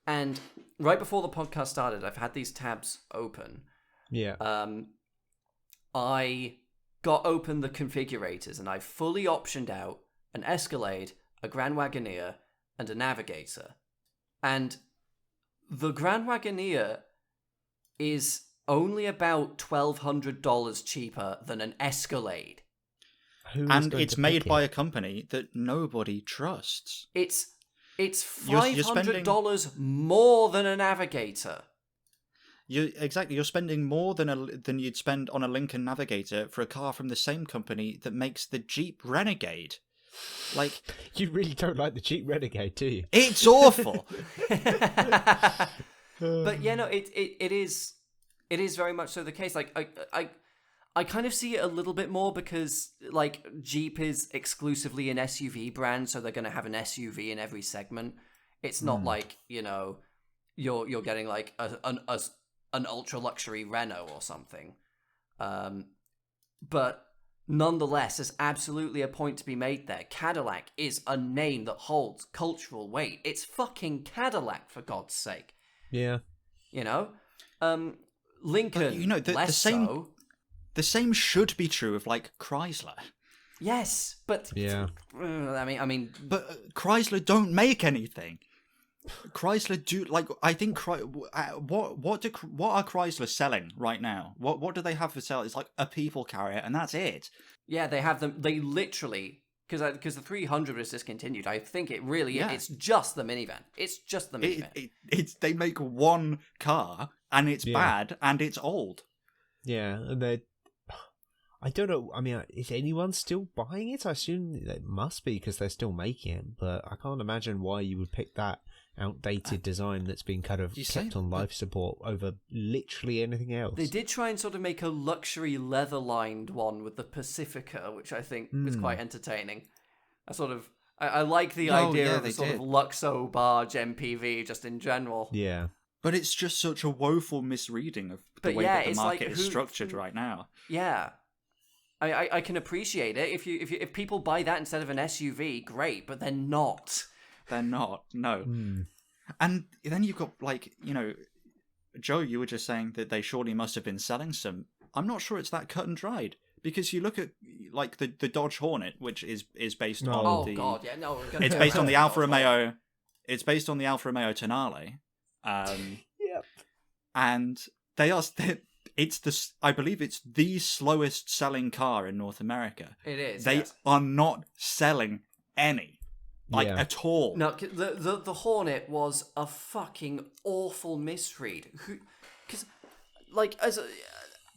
And right before the podcast started, I've had these tabs open. Yeah. I got open the configurators, and I fully optioned out an Escalade, a Grand Wagoneer, and a Navigator. And the Grand Wagoneer is only about $1,200 cheaper than an Escalade. And it's made by a company that nobody trusts. It's $500 more than a Navigator. You're spending more than you'd spend on a Lincoln Navigator for a car from the same company that makes the Jeep Renegade. Like, You really don't like the cheap Renegade, do you? it's awful. But yeah, no, it is very much so the case. Like I kind of see it a little bit more because like Jeep is exclusively an SUV brand, so they're going to have an SUV in every segment. It's not like, you know, you're getting like an ultra luxury Renault or something. But nonetheless, there's absolutely a point to be made there. Cadillac is a name that holds cultural weight. It's fucking Cadillac, for God's sake. Yeah. You know? Lincoln, But, you know, less so. The same should be true of like Chrysler. Yes, but Yeah. I mean, But Chrysler don't make anything. Chrysler do like I think what are Chrysler selling right now? What do they have for sale? It's like a people carrier, and that's it. yeah, they have them. They literally because the 300 was discontinued. I think it really it's just the minivan. It's just the minivan. It's they make one car, and it's bad, and it's old. Yeah, and they. I don't know. I mean, is anyone still buying it? I assume they must be because they're still making it, but I can't imagine why you would pick that outdated design that's been kind of kept on life support over literally anything else. They did try and sort of make a luxury leather-lined one with the Pacifica, which I think was quite entertaining. I like the idea of a sort of Luxo barge MPV just in general. Yeah. But it's just such a woeful misreading of the way that the market is structured right now. Yeah. I can appreciate it. If people buy that instead of an SUV, great, but they're not. They're not, no. And then you've got, like, you know, Joe, you were just saying that they surely must have been selling some. I'm not sure it's that cut and dried. Because you look at, like, the Dodge Hornet, which is based on the... Oh, God, yeah, no. It's based on the Alfa Romeo... It's based on the Alfa Romeo Tonale. Yep. And they are... I believe it's the slowest selling car in North America. It is. They are not selling any. At all. No, the Hornet was a fucking awful misread. Because, like, as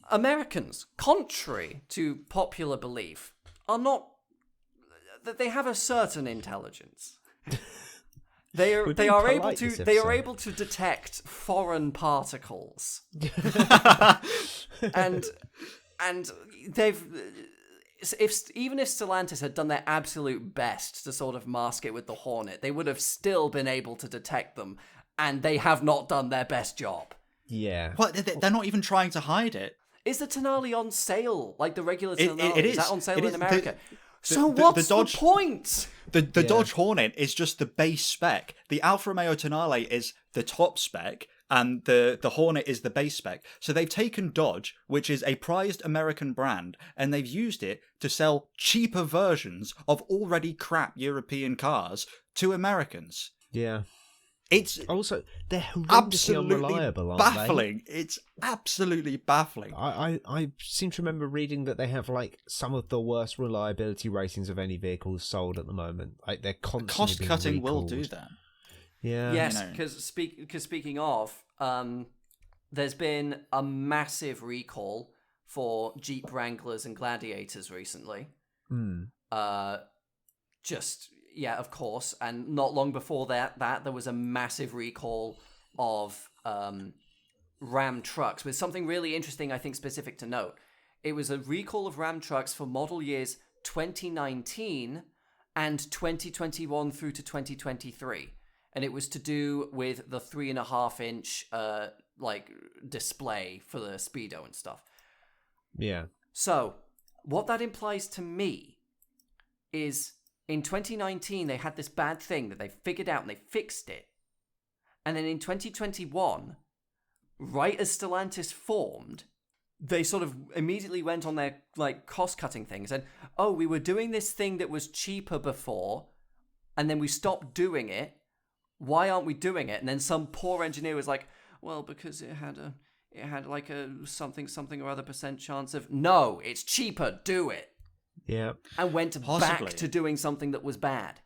Americans, contrary to popular belief, are not. They have a certain intelligence. They are able to detect foreign particles, and they've. Even if Stellantis had done their absolute best to sort of mask it with the Hornet, they would have still been able to detect them, and they have not done their best job. Yeah. Well, they're not even trying to hide it. Is the Tonale on sale? Like the regular Tonale? It is. Is that on sale in America? What's the point? The Dodge Hornet is just the base spec. The Alfa Romeo Tonale is the top spec, and the Hornet is the base spec. So they've taken Dodge, which is a prized American brand, and they've used it to sell cheaper versions of already crap European cars to Americans. Yeah. It's also they're horrendously unreliable, aren't baffling. It's absolutely baffling. I seem to remember reading that they have like some of the worst reliability ratings of any vehicles sold at the moment. Like they're constantly cost cutting being will recalled. do that. Yeah. Yes, because speaking of, there's been a massive recall for Jeep Wranglers and Gladiators recently. Yeah, of course. And not long before that there was a massive recall of Ram trucks with something really interesting, I think, specific to note. It was a recall of Ram trucks for model years 2019 and 2021 through to 2023. And it was to do with the 3.5-inch display for the Speedo and stuff. Yeah. So, what that implies to me is in 2019, they had this bad thing that they figured out and they fixed it. And then in 2021, right as Stellantis formed, they sort of immediately went on their cost-cutting thing and said, oh, we were doing this thing that was cheaper before, and then we stopped doing it. Why aren't we doing it? And then some poor engineer was like, well, because it had like a something or other % chance of... No, it's cheaper, do it. Yeah. And went back to doing something that was bad.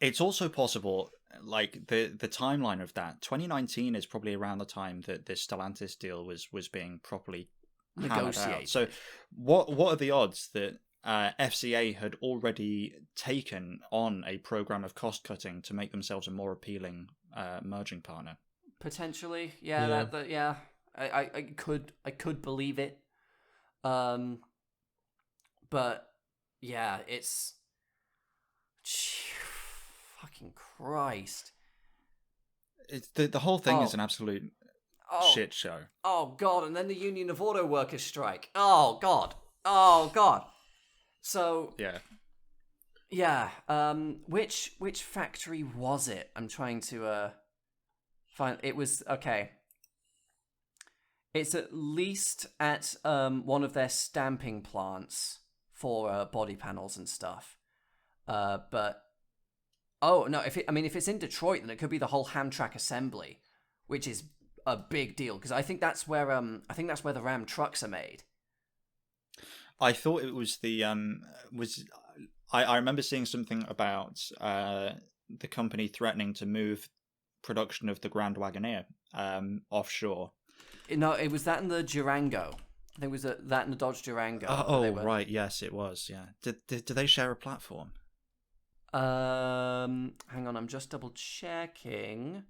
It's also possible, like, the timeline of that. 2019 is probably around the time that this Stellantis deal was being properly negotiated. So what are the odds that FCA had already taken on a program of cost cutting to make themselves a more appealing merging partner. Potentially, yeah. I could believe it, but yeah, it's fucking Christ. It's the whole thing is an absolute shit show. Oh God! And then the Union of Auto Workers strike. Oh God! Oh God! So yeah. Which factory was it? I'm trying to find. It was okay. It's at least at one of their stamping plants for body panels and stuff. But oh no, if it's in Detroit, then it could be the whole Hamtrak assembly, which is a big deal because I think that's where the Ram trucks are made. I thought it was the I remember seeing something about the company threatening to move production of the Grand Wagoneer offshore. No, it was that in the Durango. I think it was that in the Dodge Durango. Right, yes, it was. Yeah, did they share a platform? Hang on, I'm just double checking.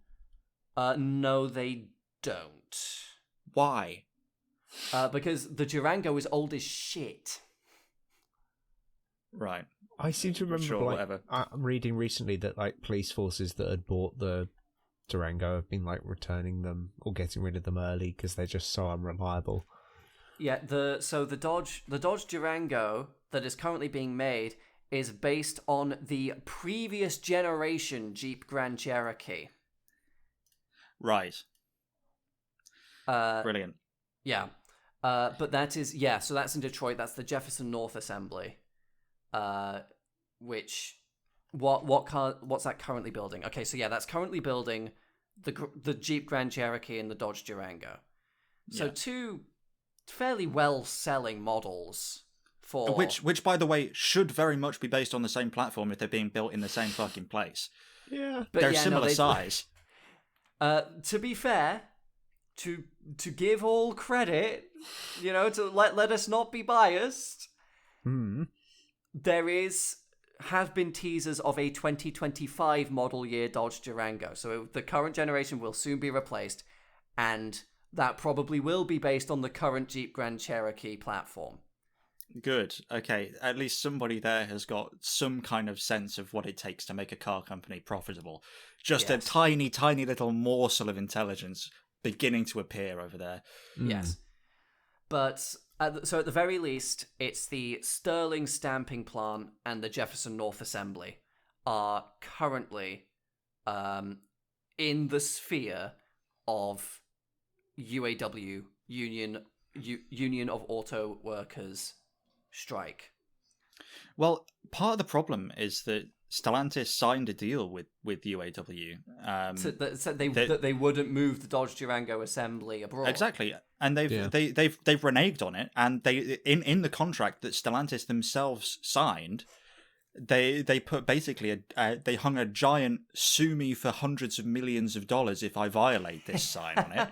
No, they don't. Why? Because the Durango is old as shit. Right. I seem to remember, sure, whatever. I'm reading recently that police forces that had bought the Durango have been returning them or getting rid of them early because they're just so unreliable. Yeah, the Dodge Durango that is currently being made is based on the previous generation Jeep Grand Cherokee. Right. Brilliant. Yeah. But that is, so that's in Detroit. That's the Jefferson North Assembly. What's that currently building? Okay, so yeah, that's currently building the Jeep Grand Cherokee and the Dodge Durango. So two fairly well-selling models for... Which, by the way, should very much be based on the same platform if they're being built in the same fucking place. Yeah. But they're similar size. To be fair... To give all credit, to let us not be biased. There have been teasers of a 2025 model year Dodge Durango. So the current generation will soon be replaced, and that probably will be based on the current Jeep Grand Cherokee platform. Good. Okay. At least somebody there has got some kind of sense of what it takes to make a car company profitable. Just a tiny, tiny little morsel of intelligence beginning to appear over there. Yes. But so at the very least, it's the Sterling stamping plant and the Jefferson North Assembly are currently in the sphere of UAW, Union of Auto Workers strike. Well, part of the problem is that Stellantis signed a deal with UAW. So that they wouldn't move the Dodge Durango assembly abroad. Exactly, and they've reneged on it. And they in the contract that Stellantis themselves signed, they put basically they hung a giant "sue me for hundreds of millions of dollars if I violate this" sign on it,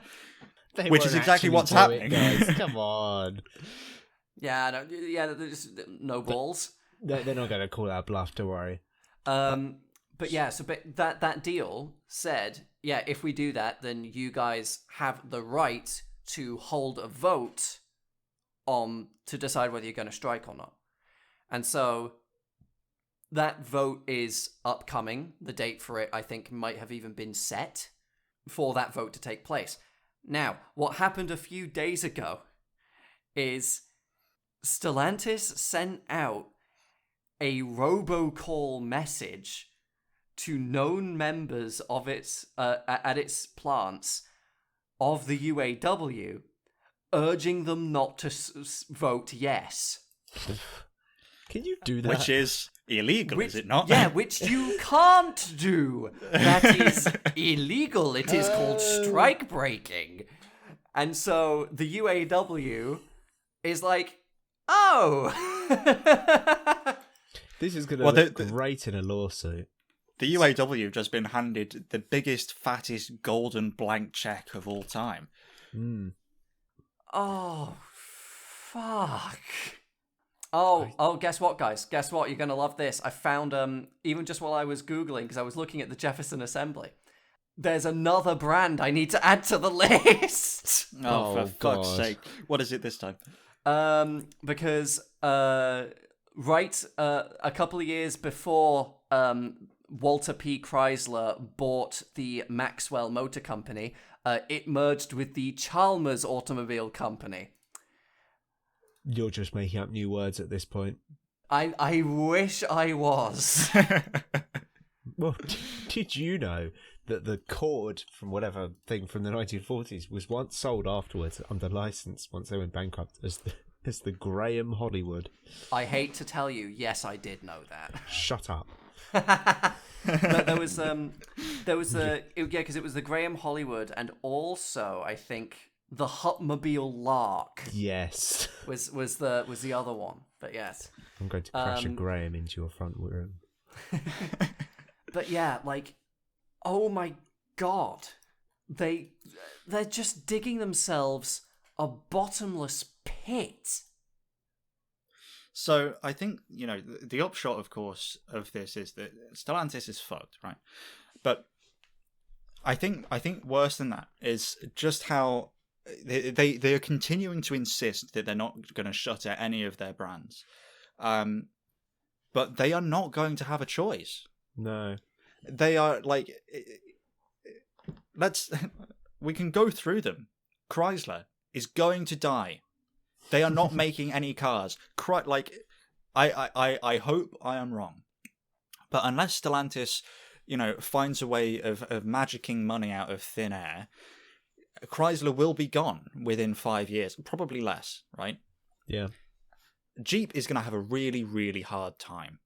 which is exactly what's happening. Come on. Yeah, they're just no balls. They're not going to call that bluff. Don't worry. But that deal said, if we do that, then you guys have the right to hold a vote to decide whether you're going to strike or not. And so that vote is upcoming. The date for it, I think, might have even been set for that vote to take place. Now, what happened a few days ago is Stellantis sent out a robocall message to known members of its at its plants of the UAW, urging them not to vote yes. Can you do that? Which is illegal, is it not? Yeah, which you can't do. That is illegal. It is called strike breaking. And so the UAW is like, oh. This is going to look great in a lawsuit. The UAW have just been handed the biggest, fattest, golden blank check of all time. Mm. Oh, fuck. Oh, guess what, guys? Guess what? You're going to love this. I found, even just while I was Googling, because I was looking at the Jefferson Assembly, there's another brand I need to add to the list. Oh, for fuck's God. sake. What is it this time? Because, a couple of years before, Walter P. Chrysler bought the Maxwell Motor Company, it merged with the Chalmers Automobile Company. You're just making up new words at this point. I wish I was. Well, did you know that the Cord from whatever thing from the 1940s was once sold afterwards under license once they went bankrupt as the Graham Hollywood? I hate to tell you, yes, I did know that. Shut up. But there was because it was the Graham Hollywood, and also I think the Hutmobile Lark Yes. was the other one. But yes, I'm going to crash a Graham into your front room. but yeah, like, oh my god, they're just digging themselves a bottomless pit. So I think, the upshot, of course, of this is that Stellantis is fucked, right? But I think worse than that is just how they are continuing to insist that they're not going to shut out any of their brands. But they are not going to have a choice. No. They are like, we can go through them. Chrysler is going to die. They are not making any cars. I hope I am wrong. But unless Stellantis, finds a way of magicking money out of thin air, Chrysler will be gone within 5 years, probably less, right? Yeah. Jeep is going to have a really, really hard time.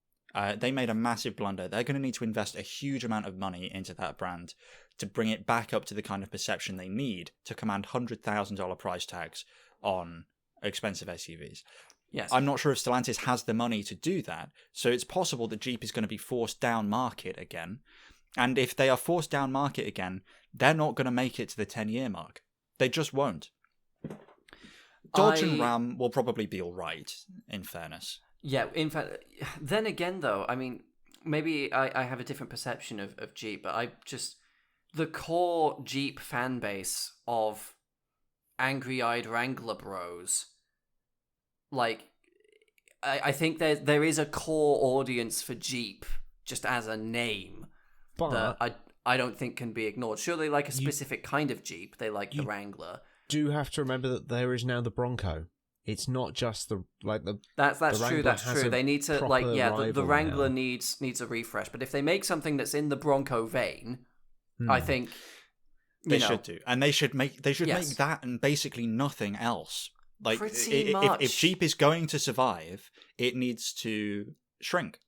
They made a massive blunder. They're going to need to invest a huge amount of money into that brand to bring it back up to the kind of perception they need to command $100,000 price tags on expensive SUVs. Yes. I'm not sure if Stellantis has the money to do that, so it's possible that Jeep is going to be forced down market again. And if they are forced down market again, they're not going to make it to the 10-year mark. They just won't. Dodge and Ram will probably be all right, in fairness. Yeah, in fact, then again, though, I mean, maybe I have a different perception of Jeep, but the core Jeep fan base of angry-eyed Wrangler bros, like, I think there is a core audience for Jeep just as a name But that I don't think can be ignored. Sure, they like a specific kind of Jeep. They like the Wrangler. do have to remember that there is now the Bronco. It's not just That's the true. Wrangler That's has true. a They need to proper the rival Wrangler now. needs a refresh. But if they make something that's in the Bronco vein, I think They should do, and they should make Yes. that and basically nothing else. Like, Pretty if much. Jeep is going to survive, it needs to shrink,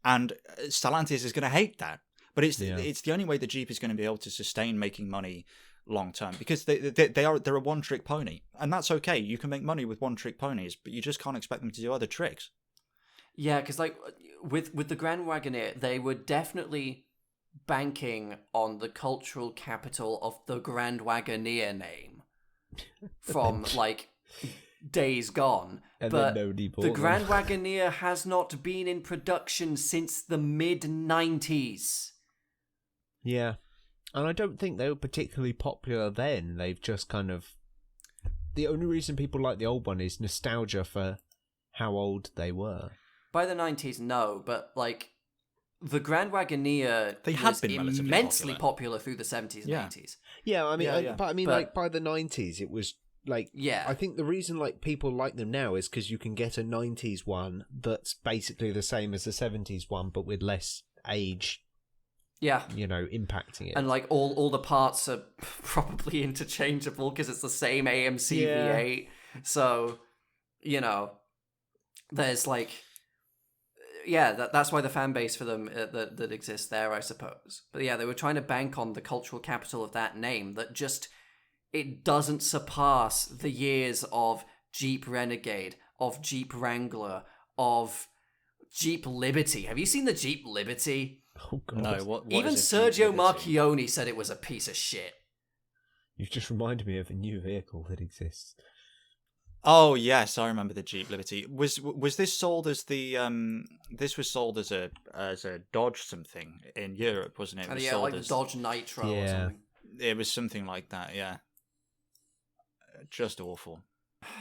and Stellantis is going to hate that. But it's the only way that Jeep is going to be able to sustain making money long term, because they're a one trick pony, and that's okay. You can make money with one trick ponies, but you just can't expect them to do other tricks. Yeah, because like with the Grand Wagoneer, they were definitely banking on the cultural capital of the Grand Wagoneer name from like days gone. And but then nobody bought the them. Grand Wagoneer has not been in production since the mid-90s. Yeah. And I don't think they were particularly popular then. They've just kind of... The only reason people like the old one is nostalgia for how old they were. By the 90s, no, but like the Grand Wagoneer They had was been relatively immensely popular. popular through the 70s and Yeah. 80s. Yeah, I mean, Yeah. but I mean, But- like by the 90s, it was like... Yeah. I think the reason like people like them now is because you can get a 90s one that's basically the same as the 70s one, but with less age, Yeah. impacting it. And like all the parts are probably interchangeable because it's the same AMC V8. So, there's like, that's why the fan base for them that exists there, I suppose. But yeah, they were trying to bank on the cultural capital of that name that just, it doesn't surpass the years of Jeep Renegade, of Jeep Wrangler, of Jeep Liberty. Have you seen the Jeep Liberty? Oh, God. No, what Even is a Sergio Jeep Liberty? Marchioni said it was a piece of shit. You've just reminded me of a new vehicle that exists. Oh yes, I remember the Jeep Liberty. Was this sold as the this was sold as a Dodge something in Europe, wasn't it? It And was yeah, sold like as the Dodge Nitro or Yeah. something. it was something like that. Yeah, just awful.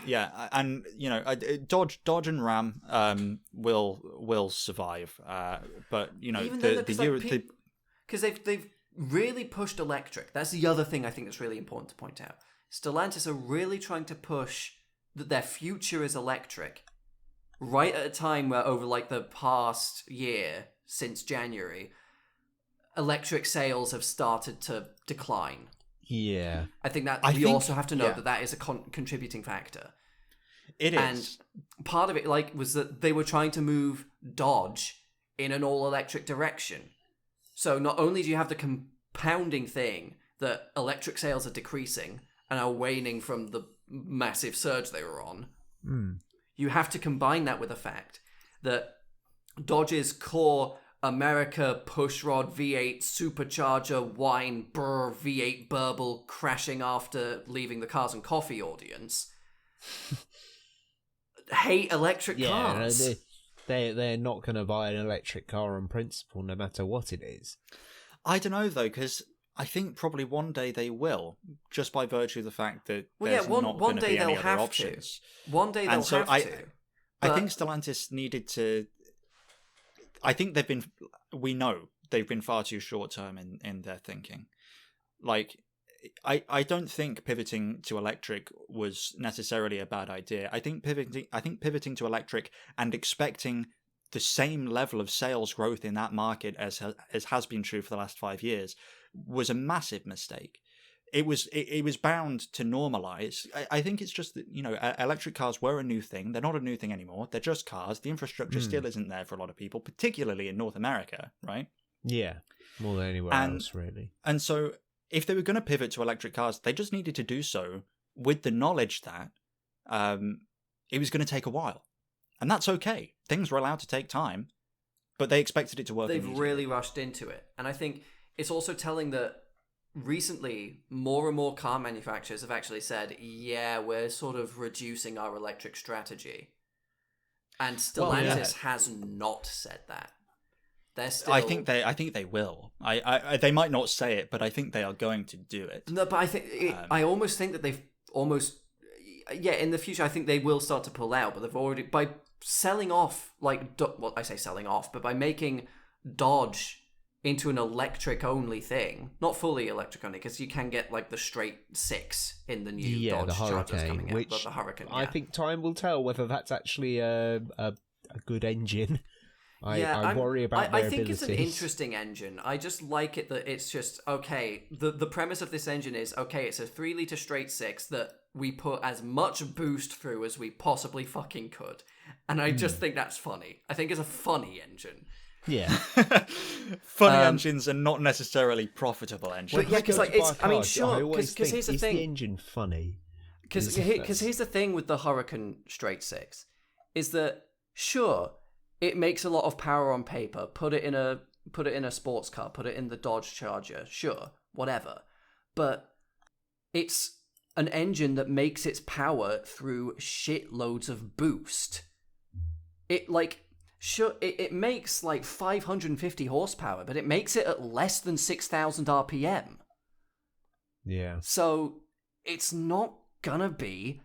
Yeah, and you know, Dodge and Ram will survive. But you know, Even because they've really pushed electric. That's the other thing I think that's really important to point out. Stellantis are really trying to push that their future is electric, right at a time where over like the past year since January, electric sales have started to decline. Yeah. I think that I we think- also have to know yeah. that is a contributing factor. it And is. part of it, like, was that they were trying to move Dodge in an all-electric direction. So not only do you have the compounding thing that electric sales are decreasing and are waning from the massive surge they were on, you have to combine that with the fact that Dodge's core America pushrod V8 supercharger whine brr V8 burble crashing after leaving the Cars and Coffee audience hate electric cars. They're not going to buy an electric car on principle, no matter what it is. I don't know though, because I think probably one day they will, just by virtue of the fact that Well, yeah, there's one not going to day be any they'll other have options. to. One day they'll And so have I to. think Stellantis needed to. I think they've been. We know they've been far too short term in their thinking. Like, I don't think pivoting to electric was necessarily a bad idea. I think pivoting to electric and expecting the same level of sales growth in that market as has been true for the last 5 years was a massive mistake. It was bound to normalize. I think it's just that, you know, electric cars were a new thing. They're not a new thing anymore. They're just cars. The infrastructure still isn't there for a lot of people, particularly in North America, right? Yeah, more than anywhere else, really. And so if they were going to pivot to electric cars, they just needed to do so with the knowledge that it was going to take a while. And that's okay. Things were allowed to take time, but they expected it to work. They've really rushed into it. And I think it's also telling that recently more and more car manufacturers have actually said, yeah, we're sort of reducing our electric strategy. And Stellantis has not said that. They're still... I think they will. They might not say it, but I think they are going to do it. No, but I think I almost think that they've almost in the future I think they will start to pull out, but they've already by selling off I say selling off, but by making Dodge into an electric only thing, not fully electric only, because you can get like the straight 6 in the new Dodge the Chargers Hurricane, coming out, which but the Hurricane. Yeah. I think time will tell whether that's actually a good engine. I worry about their I think abilities. it's an interesting engine. I just like it that it's just, okay, the premise of this engine is, okay, it's a 3-litre straight 6 that we put as much boost through as we possibly fucking could. And I just think that's funny. I think it's a funny engine. Yeah. Funny engines are not necessarily profitable engines. But yeah, because like it's, I mean, sure, because here's the is thing. the engine funny? Because here's the thing with the Hurricane straight 6, is that sure, it makes a lot of power on paper. Put it in a sports car. Put it in the Dodge Charger. Sure, whatever. But it's an engine that makes its power through shitloads of boost. It makes like 550 horsepower, but it makes it at less than 6,000 RPM. Yeah. So it's not gonna be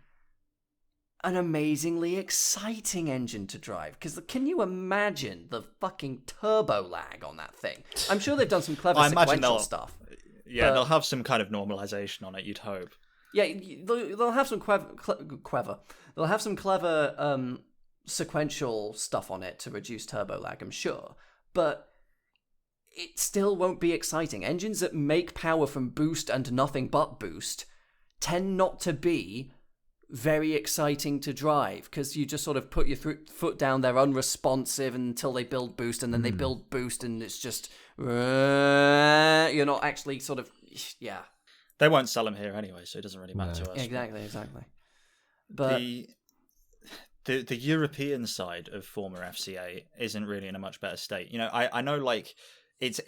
an amazingly exciting engine to drive. Because can you imagine the fucking turbo lag on that thing? I'm sure they've done some clever sequential stuff. Yeah, they'll have some kind of normalization on it, you'd hope. Yeah, they'll have some clever. They'll have some clever sequential stuff on it to reduce turbo lag, I'm sure. But it still won't be exciting. Engines that make power from boost and nothing but boost tend not to be very exciting to drive, because you just sort of put your foot down, they're unresponsive until they build boost, and then they build boost, and it's just... you're not actually sort of... Yeah. They won't sell them here anyway, so it doesn't really matter to us. Exactly. But... The European side of former FCA isn't really in a much better state. You know, I know, like, it's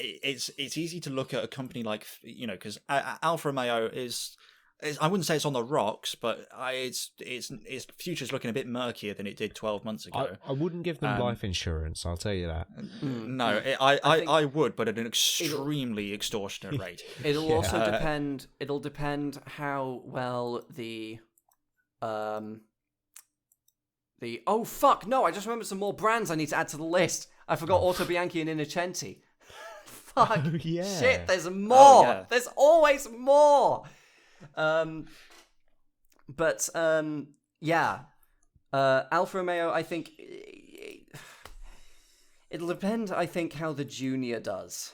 easy to look at a company like, you know, because Alfa Romeo is I wouldn't say it's on the rocks, but its future's looking a bit murkier than it did 12 months ago. I wouldn't give them life insurance, I'll tell you that. No, I would, but at an extremely extortionate rate. It'll also depend. It'll depend how well the oh fuck no! I just remembered some more brands I need to add to the list. I forgot Auto Bianchi and Innocenti. Fuck. Oh, yeah. Shit, there's more. Oh, yeah. There's always more. Yeah. Alfa Romeo, I think it'll depend. I think how the Junior does.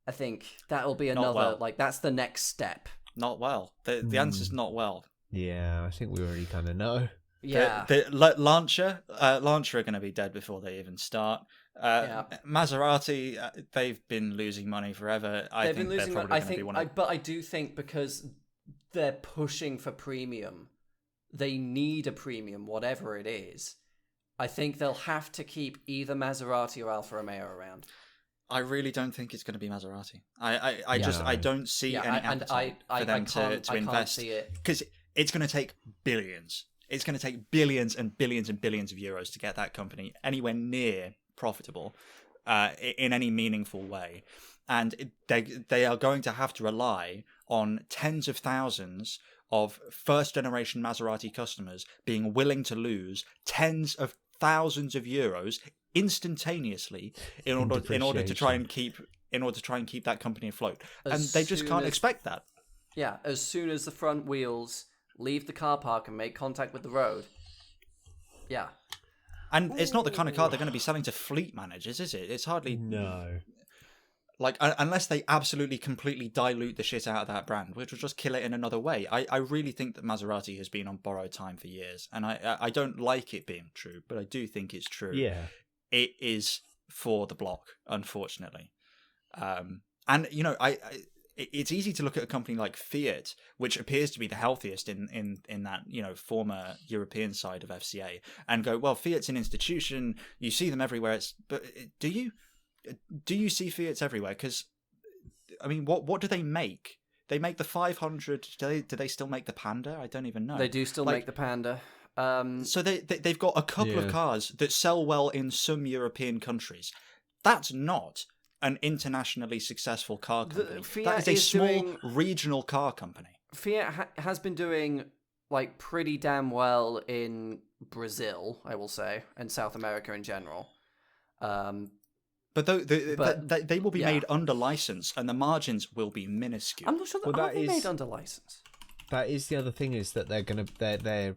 I think that'll be another that's the next step. Not well. The answer's not well. Yeah, I think we already kind of know. Yeah. The Lancia are going to be dead before they even start. Maserati, they've been losing money forever. I think they're probably going to be one of... But I do think because they're pushing for premium, they need a premium, whatever it is. I think they'll have to keep either Maserati or Alfa Romeo around. I really don't think it's going to be Maserati. I don't see any appetite for them to invest, because it's going to take billions. It's going to take billions and billions and billions of euros to get that company anywhere near profitable in any meaningful way. And they are going to have to rely on tens of thousands of first-generation Maserati customers being willing to lose tens of thousands of euros instantaneously in order to try and keep that company afloat. And they just can't expect that. Yeah, as soon as the front wheels leave the car park and make contact with the road. Yeah. And it's not the kind of car they're going to be selling to fleet managers, is it? It's hardly... No. Like, unless they absolutely completely dilute the shit out of that brand, which will just kill it in another way. I really think that Maserati has been on borrowed time for years. And I don't like it being true, but I do think it's true. Yeah. It is for the block, unfortunately. And, you know, it's easy to look at a company like Fiat, which appears to be the healthiest in that, you know, former European side of FCA, and go, well, Fiat's an institution. You see them everywhere. But do you? Do you see Fiats everywhere? Because, I mean, what do they make? They make the 500. Do they still make the Panda? I don't even know. They do still make the Panda. So they've got a couple of cars that sell well in some European countries. That's not an internationally successful car company. That is a small regional car company. Fiat has been doing like pretty damn well in Brazil, I will say, and South America in general. But they will be made under license, and the margins will be minuscule. I'm not sure that are made under license. That is the other thing, is that they've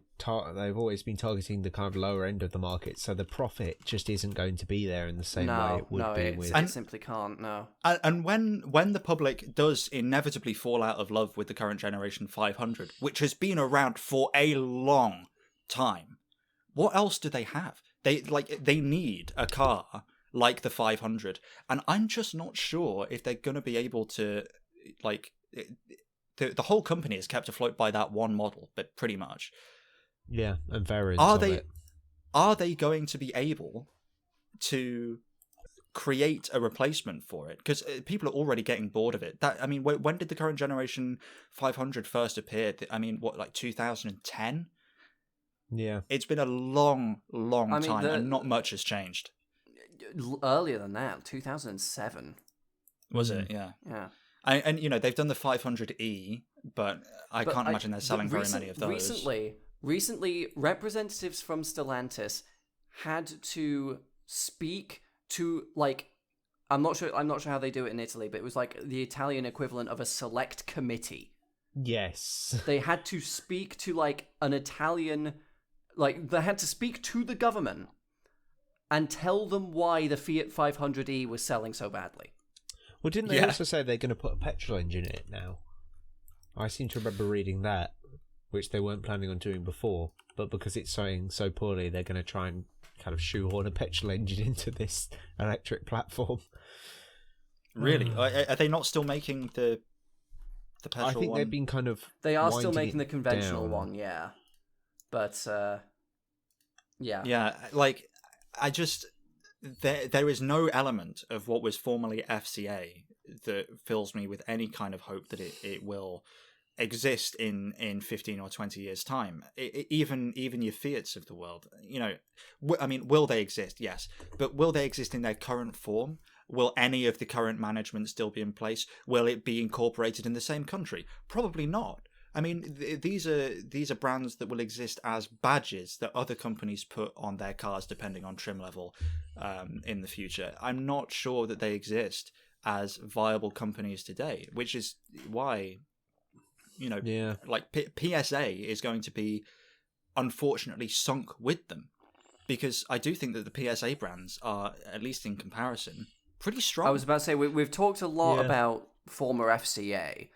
always been targeting the kind of lower end of the market, so the profit just isn't going to be there in the same way it would be with. It simply can't. No. And when the public does inevitably fall out of love with the current generation 500, which has been around for a long time, what else do they have? They need a car like the 500, and I'm just not sure if they're going to be able to, like, the whole company is kept afloat by that one model, but pretty much. Yeah, and variants Are they going to be able to create a replacement for it? Because people are already getting bored of it. I mean, when did the current generation 500 first appear? I mean, what, like 2010? Yeah. It's been a long time, and not much has changed. Earlier than that, 2007. Was it? Yeah. Yeah. And you know, they've done the 500e, but I can't imagine they're selling very many of those. Recently, representatives from Stellantis had to speak to, like, I'm not sure how they do it in Italy, but it was like the Italian equivalent of a select committee. Yes. They had to speak to, like, an Italian, like, they had to speak to the government and tell them why the Fiat 500e was selling so badly. Well, didn't they also say they're going to put a petrol engine in it now? I seem to remember reading that, which they weren't planning on doing before, but because it's selling so poorly, they're going to try and kind of shoehorn a petrol engine into this electric platform. Really? Are they not still making the petrol one? I think they've been kind of... They are still making the conventional one, yeah. But, yeah. Yeah, like, I just... There is no element of what was formerly FCA that fills me with any kind of hope that it will exist in 15 or 20 years time. Even your Fiats of the world, I mean, will they exist? Yes, but will they exist in their current form? Will any of the current management still be in place? Will it be incorporated in the same country? Probably not. I mean, these are brands that will exist as badges that other companies put on their cars depending on trim level in the future. I'm not sure that they exist as viable companies today, which is why like PSA is going to be unfortunately sunk with them, because I do think that the PSA brands are, at least in comparison, pretty strong. I was about to say, we've talked a lot about former FCA.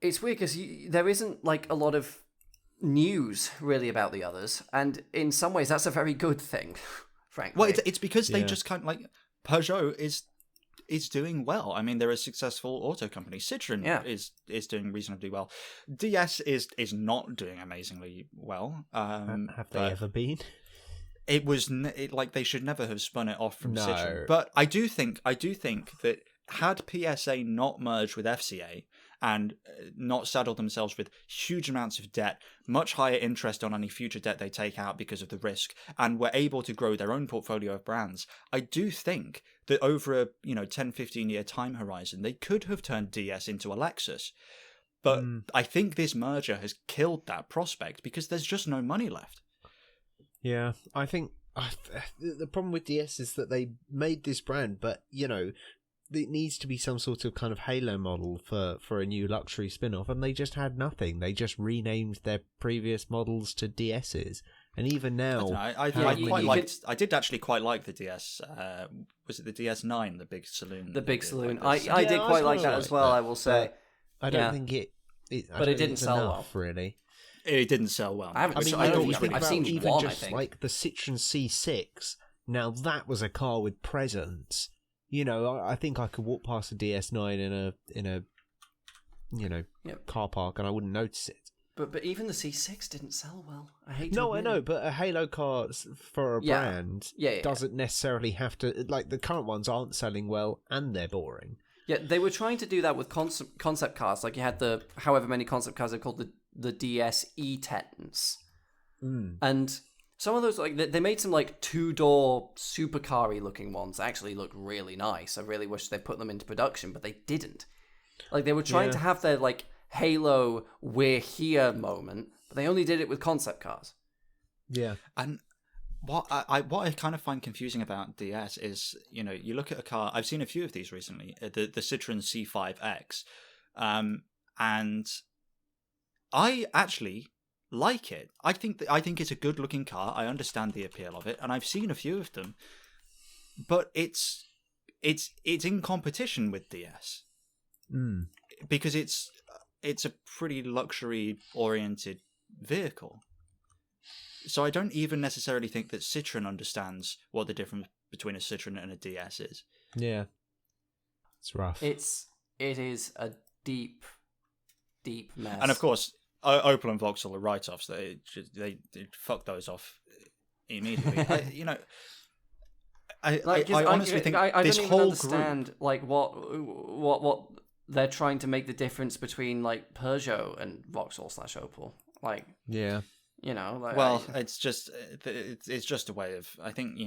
It's weird because there isn't like a lot of news really about the others, and in some ways that's a very good thing, frankly. Well, it's because they just kind of like Peugeot is doing well. I mean, they're a successful auto company. Citroen is doing reasonably well. DS is not doing amazingly well. Have they ever been? It was like they should never have spun it off from Citroen. But I do think that had PSA not merged with FCA and not saddled themselves with huge amounts of debt, much higher interest on any future debt they take out because of the risk, and were able to grow their own portfolio of brands, I do think that over a 10-15 year time horizon, they could have turned DS into a Lexus. But I think this merger has killed that prospect because there's just no money left. Yeah, I think the problem with DS is that they made this brand, but it needs to be some sort of kind of halo model for a new luxury spin-off, and they just had nothing. They just renamed their previous models to DSs, and even now, I did actually quite like the DS. Was it the DS9, the big saloon? The big saloon. I did quite like that as well. I will say. I don't think it but it didn't sell well. Really. It didn't sell well. I've seen even one. Just I think like the Citroen C6. Now that was a car with presence. I think I could walk past a DS9 in a car park and I wouldn't notice it. But even the C6 didn't sell well. I know, but a halo car for a brand doesn't necessarily have to. Like, the current ones aren't selling well and they're boring. Yeah, they were trying to do that with concept cars. Like, you had the however many concept cars are called the DS E10s, and some of those, like, they made some like 2-door supercar-y looking ones that actually look really nice. I really wish they put them into production, but they didn't. Like, they were trying to have their like Halo "we're here" moment, but they only did it with concept cars. Yeah, and what I kind of find confusing about DS is, you look at a car. I've seen a few of these recently. The Citroen C5X, and I actually like it. I think it's a good looking car. I understand the appeal of it, and I've seen a few of them, but it's in competition with DS because it's a pretty luxury oriented vehicle. So I don't even necessarily think that Citroen understands what the difference between a Citroen and a DS is. Yeah, it's rough. It is a deep mess. And of course, Opel and Vauxhall are write-offs. They fuck those off immediately. I honestly think I this don't even whole understand group, like what they're trying to make the difference between like Peugeot and Vauxhall / Opel. Like, yeah. It's just a way of, I think,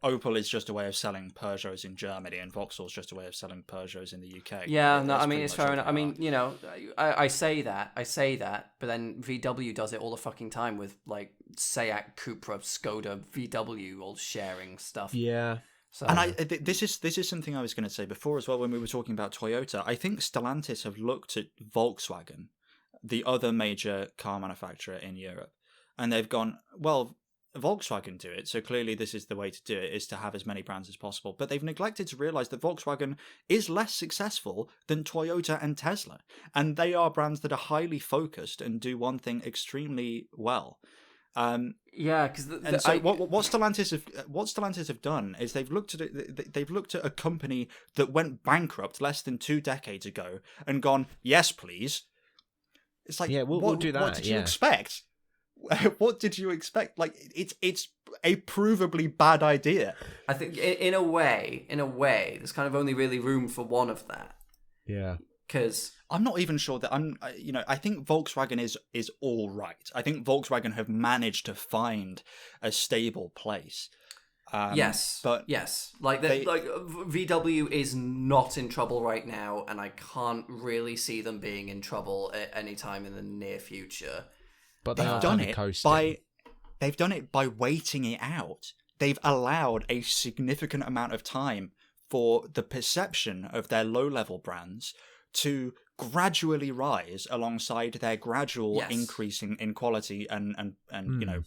Opel is just a way of selling Peugeots in Germany, and Vauxhall is just a way of selling Peugeots in the UK. Yeah, no, I mean, it's fair enough. I mean, I say that, but then VW does it all the fucking time with like Seat, Cupra, Skoda, VW all sharing stuff. Yeah. So. And this is something I was going to say before as well when we were talking about Toyota. I think Stellantis have looked at Volkswagen, the other major car manufacturer in Europe, and they've gone, well, Volkswagen do it, so clearly this is the way to do it, is to have as many brands as possible. But they've neglected to realise that Volkswagen is less successful than Toyota and Tesla. And they are brands that are highly focused and do one thing extremely well. Because what Stellantis have done is they've looked at a company that went bankrupt less than 2 decades ago and gone, yes, please. It's like, we'll do that. What did you expect? What did you expect? Like, it's a provably bad idea. I think in a way, there's kind of only really room for one of that. Yeah. Because I'm not even sure that I think Volkswagen is all right. I think Volkswagen have managed to find a stable place. But yes, like VW is not in trouble right now, and I can't really see them being in trouble at any time in the near future. But they've done it by waiting it out. They've allowed a significant amount of time for the perception of their low-level brands to gradually rise alongside their gradual increase in quality and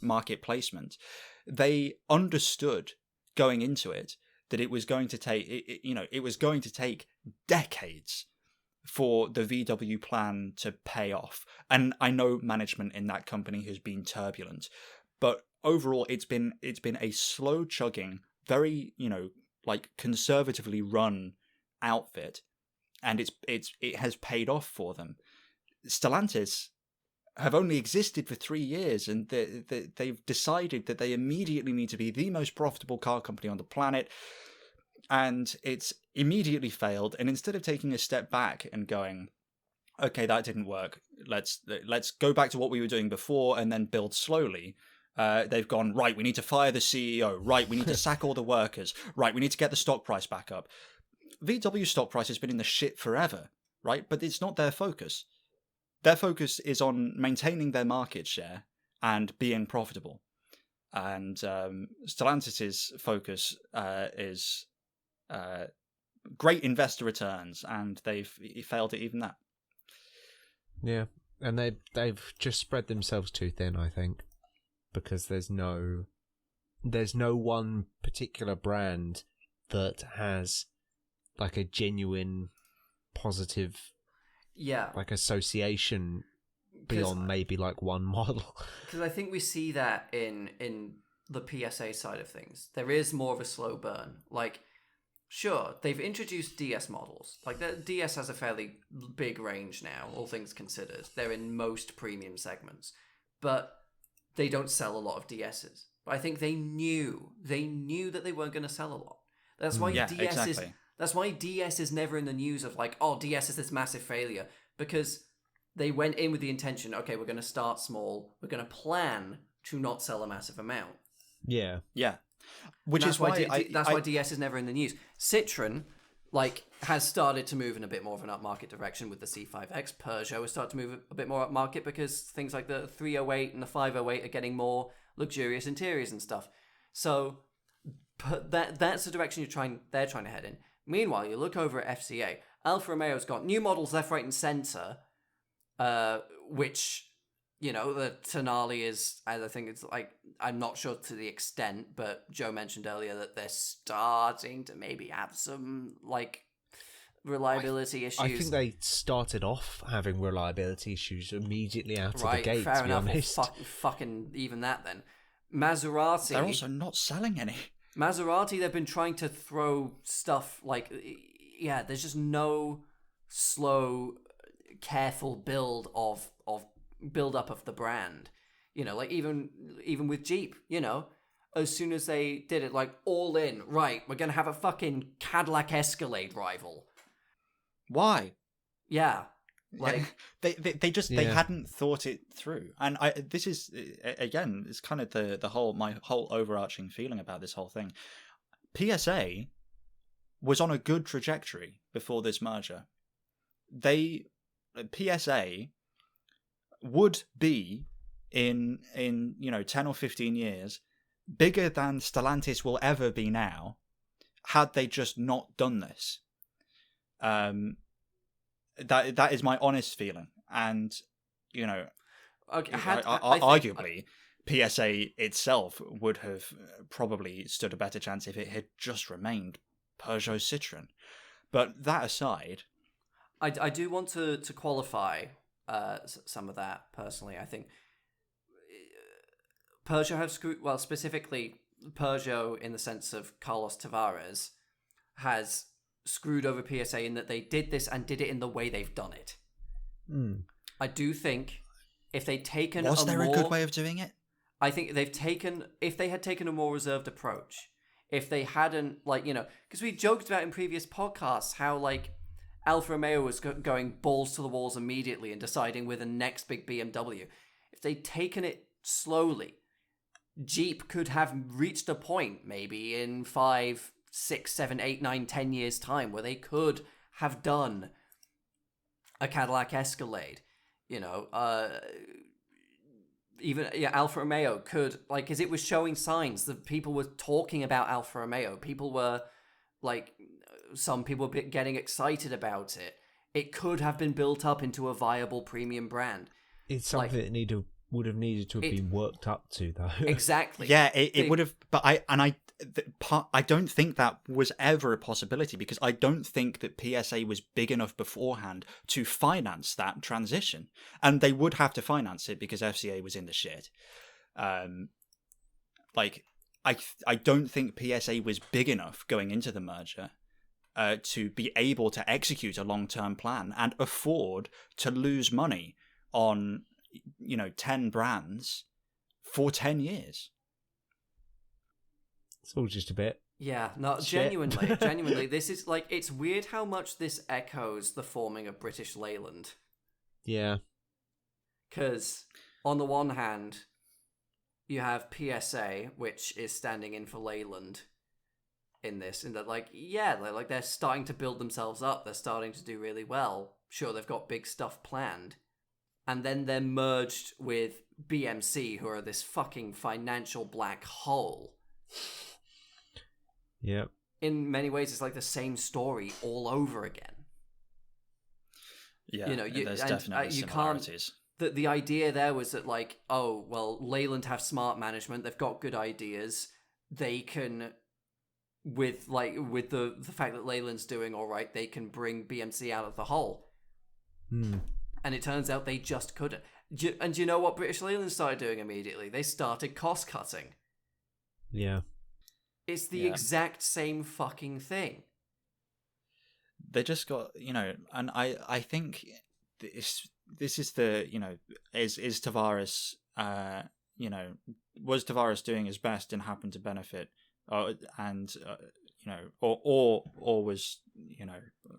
market placement. They understood going into it that it was going to take decades for the VW plan to pay off. And I know management in that company has been turbulent, but overall it's been a slow chugging, very conservatively run outfit, and it has paid off for them. Stellantis have only existed for 3 years, and they've decided that they immediately need to be the most profitable car company on the planet, and it's immediately failed. And instead of taking a step back and going, okay, that didn't work, let's go back to what we were doing before and then build slowly, they've gone, right, we need to fire the CEO, right, we need to sack all the workers, right, we need to get the stock price back up. VW stock price has been in the shit forever, right? But it's not their focus. Their focus is on maintaining their market share and being profitable. And Stellantis' focus is great investor returns, and they've failed at even that. Yeah, and they've just spread themselves too thin, I think, because there's no one particular brand that has like a genuine positive association beyond maybe like one model. Because I think we see that in the PSA side of things. There is more of a slow burn. Like, sure, they've introduced DS models. Like, the DS has a fairly big range now, all things considered. They're in most premium segments. But they don't sell a lot of DSs. But I think they knew that they weren't going to sell a lot. That's why That's why DS is never in the news of like, oh, DS is this massive failure, because they went in with the intention, okay, we're going to start small, we're going to plan to not sell a massive amount. Yeah. Yeah. Which is why why DS is never in the news. Citroen, has started to move in a bit more of an upmarket direction with the C5X. Peugeot has started to move a bit more upmarket because things like the 308 and the 508 are getting more luxurious interiors and stuff. So that's the direction they're trying to head in. Meanwhile, you look over at FCA. Alfa Romeo's got new models left, right, and centre, which, the Tonale is, I think it's I'm not sure to the extent, but Joe mentioned earlier that they're starting to maybe have some, reliability issues. I think they started off having reliability issues immediately out of the gate, fair to be enough. honest. Fucking even that then. Maserati... They're also not selling any. Maserati, they've been trying to throw stuff there's just no slow, careful build up of the brand. Even with Jeep, as soon as they did it, all in, right, we're going to have a fucking Cadillac Escalade rival. Why? Yeah. They hadn't thought it through. And this is, again, it's kind of my whole overarching feeling about this whole thing. PSA was on a good trajectory before this merger. PSA would be in 10 or 15 years bigger than Stellantis will ever be now, had they just not done this. That is my honest feeling, and arguably PSA itself would have probably stood a better chance if it had just remained Peugeot Citroën. But that aside, I do want to qualify some of that personally. I think Peugeot have screwed, well, specifically Peugeot in the sense of Carlos Tavares has screwed over PSA in that they did this and did it in the way they've done it. I do think if they'd taken was there a good way of doing it? I think if they had taken a more reserved approach, if they hadn't, because we joked about in previous podcasts how, Alfa Romeo was going balls to the walls immediately and deciding with the next big BMW. If they'd taken it slowly, Jeep could have reached a point maybe in 5, 6, 7, 8, 9, 10 years' time where they could have done a Cadillac Escalade. Even Alfa Romeo could, like, as it was showing signs that people were talking about Alfa Romeo. People were, like, some people were getting excited about it. It could have been built up into a viable premium brand. It's something that would have needed to have been worked up to, though. Exactly. Yeah, it would have. But I don't think that was ever a possibility, because I don't think that PSA was big enough beforehand to finance that transition, and they would have to finance it because FCA was in the shit. I don't think PSA was big enough going into the merger to be able to execute a long-term plan and afford to lose money on 10 brands for 10 years. It's all just a bit. Yeah, no, shit. genuinely, this is, like, it's weird how much this echoes the forming of British Leyland. Yeah. Because, on the one hand, you have PSA, which is standing in for Leyland in this, and that, like, yeah, they're starting to build themselves up, they're starting to do really well. Sure, they've got big stuff planned. And then they're merged with BMC, who are this fucking financial black hole. Yep. In many ways, it's like the same story all over again. Yeah, there's definitely similarities. The idea there was that, like, oh, well, Leyland have smart management, they've got good ideas, they can, with the fact that Leyland's doing all right, they can bring BMC out of the hole. And it turns out they just couldn't. And do you know what British Leyland started doing immediately? They started cost cutting. Yeah. It's the exact same fucking thing. They just got, and I think this is the, is Tavares, was Tavares doing his best and happened to benefit, or was,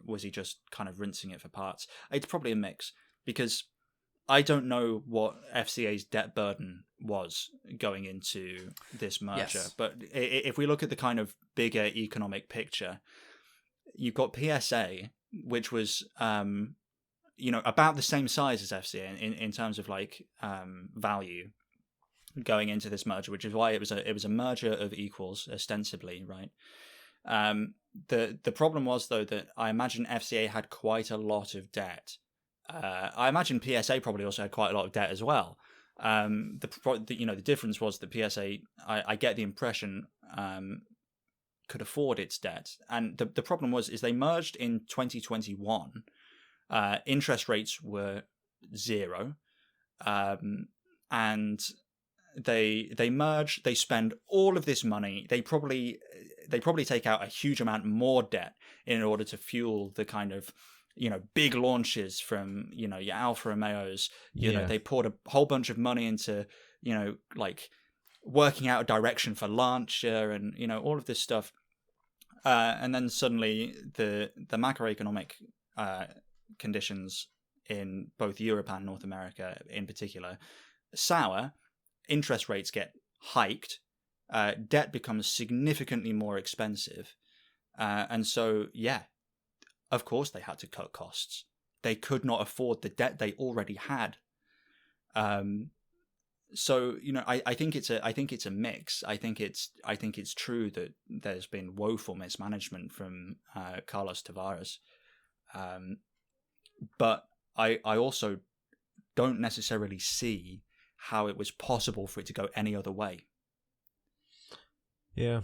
was he just kind of rinsing it for parts? It's probably a mix, because I don't know what FCA's debt burden was going into this merger. Yes. But if we look at the kind of bigger economic picture, you've got PSA, which was, about the same size as FCA in terms of, like, value going into this merger, which is why it was a merger of equals, ostensibly, right? The problem was, though, that I imagine FCA had quite a lot of debt. I imagine PSA probably also had quite a lot of debt as well. The difference was that PSA, I get the impression, could afford its debt, and the problem is they merged in 2021. Interest rates were 0, and they merge. They spend all of this money. They probably take out a huge amount more debt in order to fuel the kind of big launches from, your Alfa Romeos. They poured a whole bunch of money into, like, working out a direction for Lancia and, all of this stuff. And then suddenly the macroeconomic conditions in both Europe and North America in particular sour, interest rates get hiked, debt becomes significantly more expensive. And so, yeah, of course they had to cut costs. They could not afford the debt they already had. So, I think it's a mix. I think it's true that there's been woeful mismanagement from Carlos Tavares. But I also don't necessarily see how it was possible for it to go any other way. Yeah.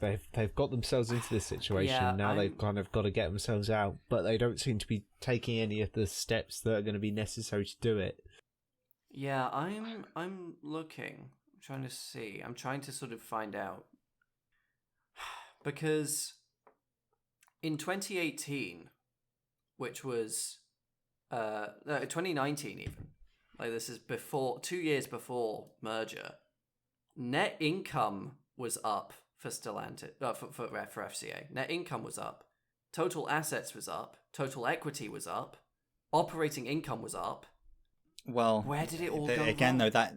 They've got themselves into this situation. They've kind of got to get themselves out, but they don't seem to be taking any of the steps that are going to be necessary to do it. Yeah, I'm looking. I'm trying to see. I'm trying to sort of find out. Because in 2018, which was 2019 even, like, this is 2 years before merger, net income was up for Stellantis, for FCA. Net income was up total assets was up, total equity was up, operating income was up. Well, where did it all go again wrong? though,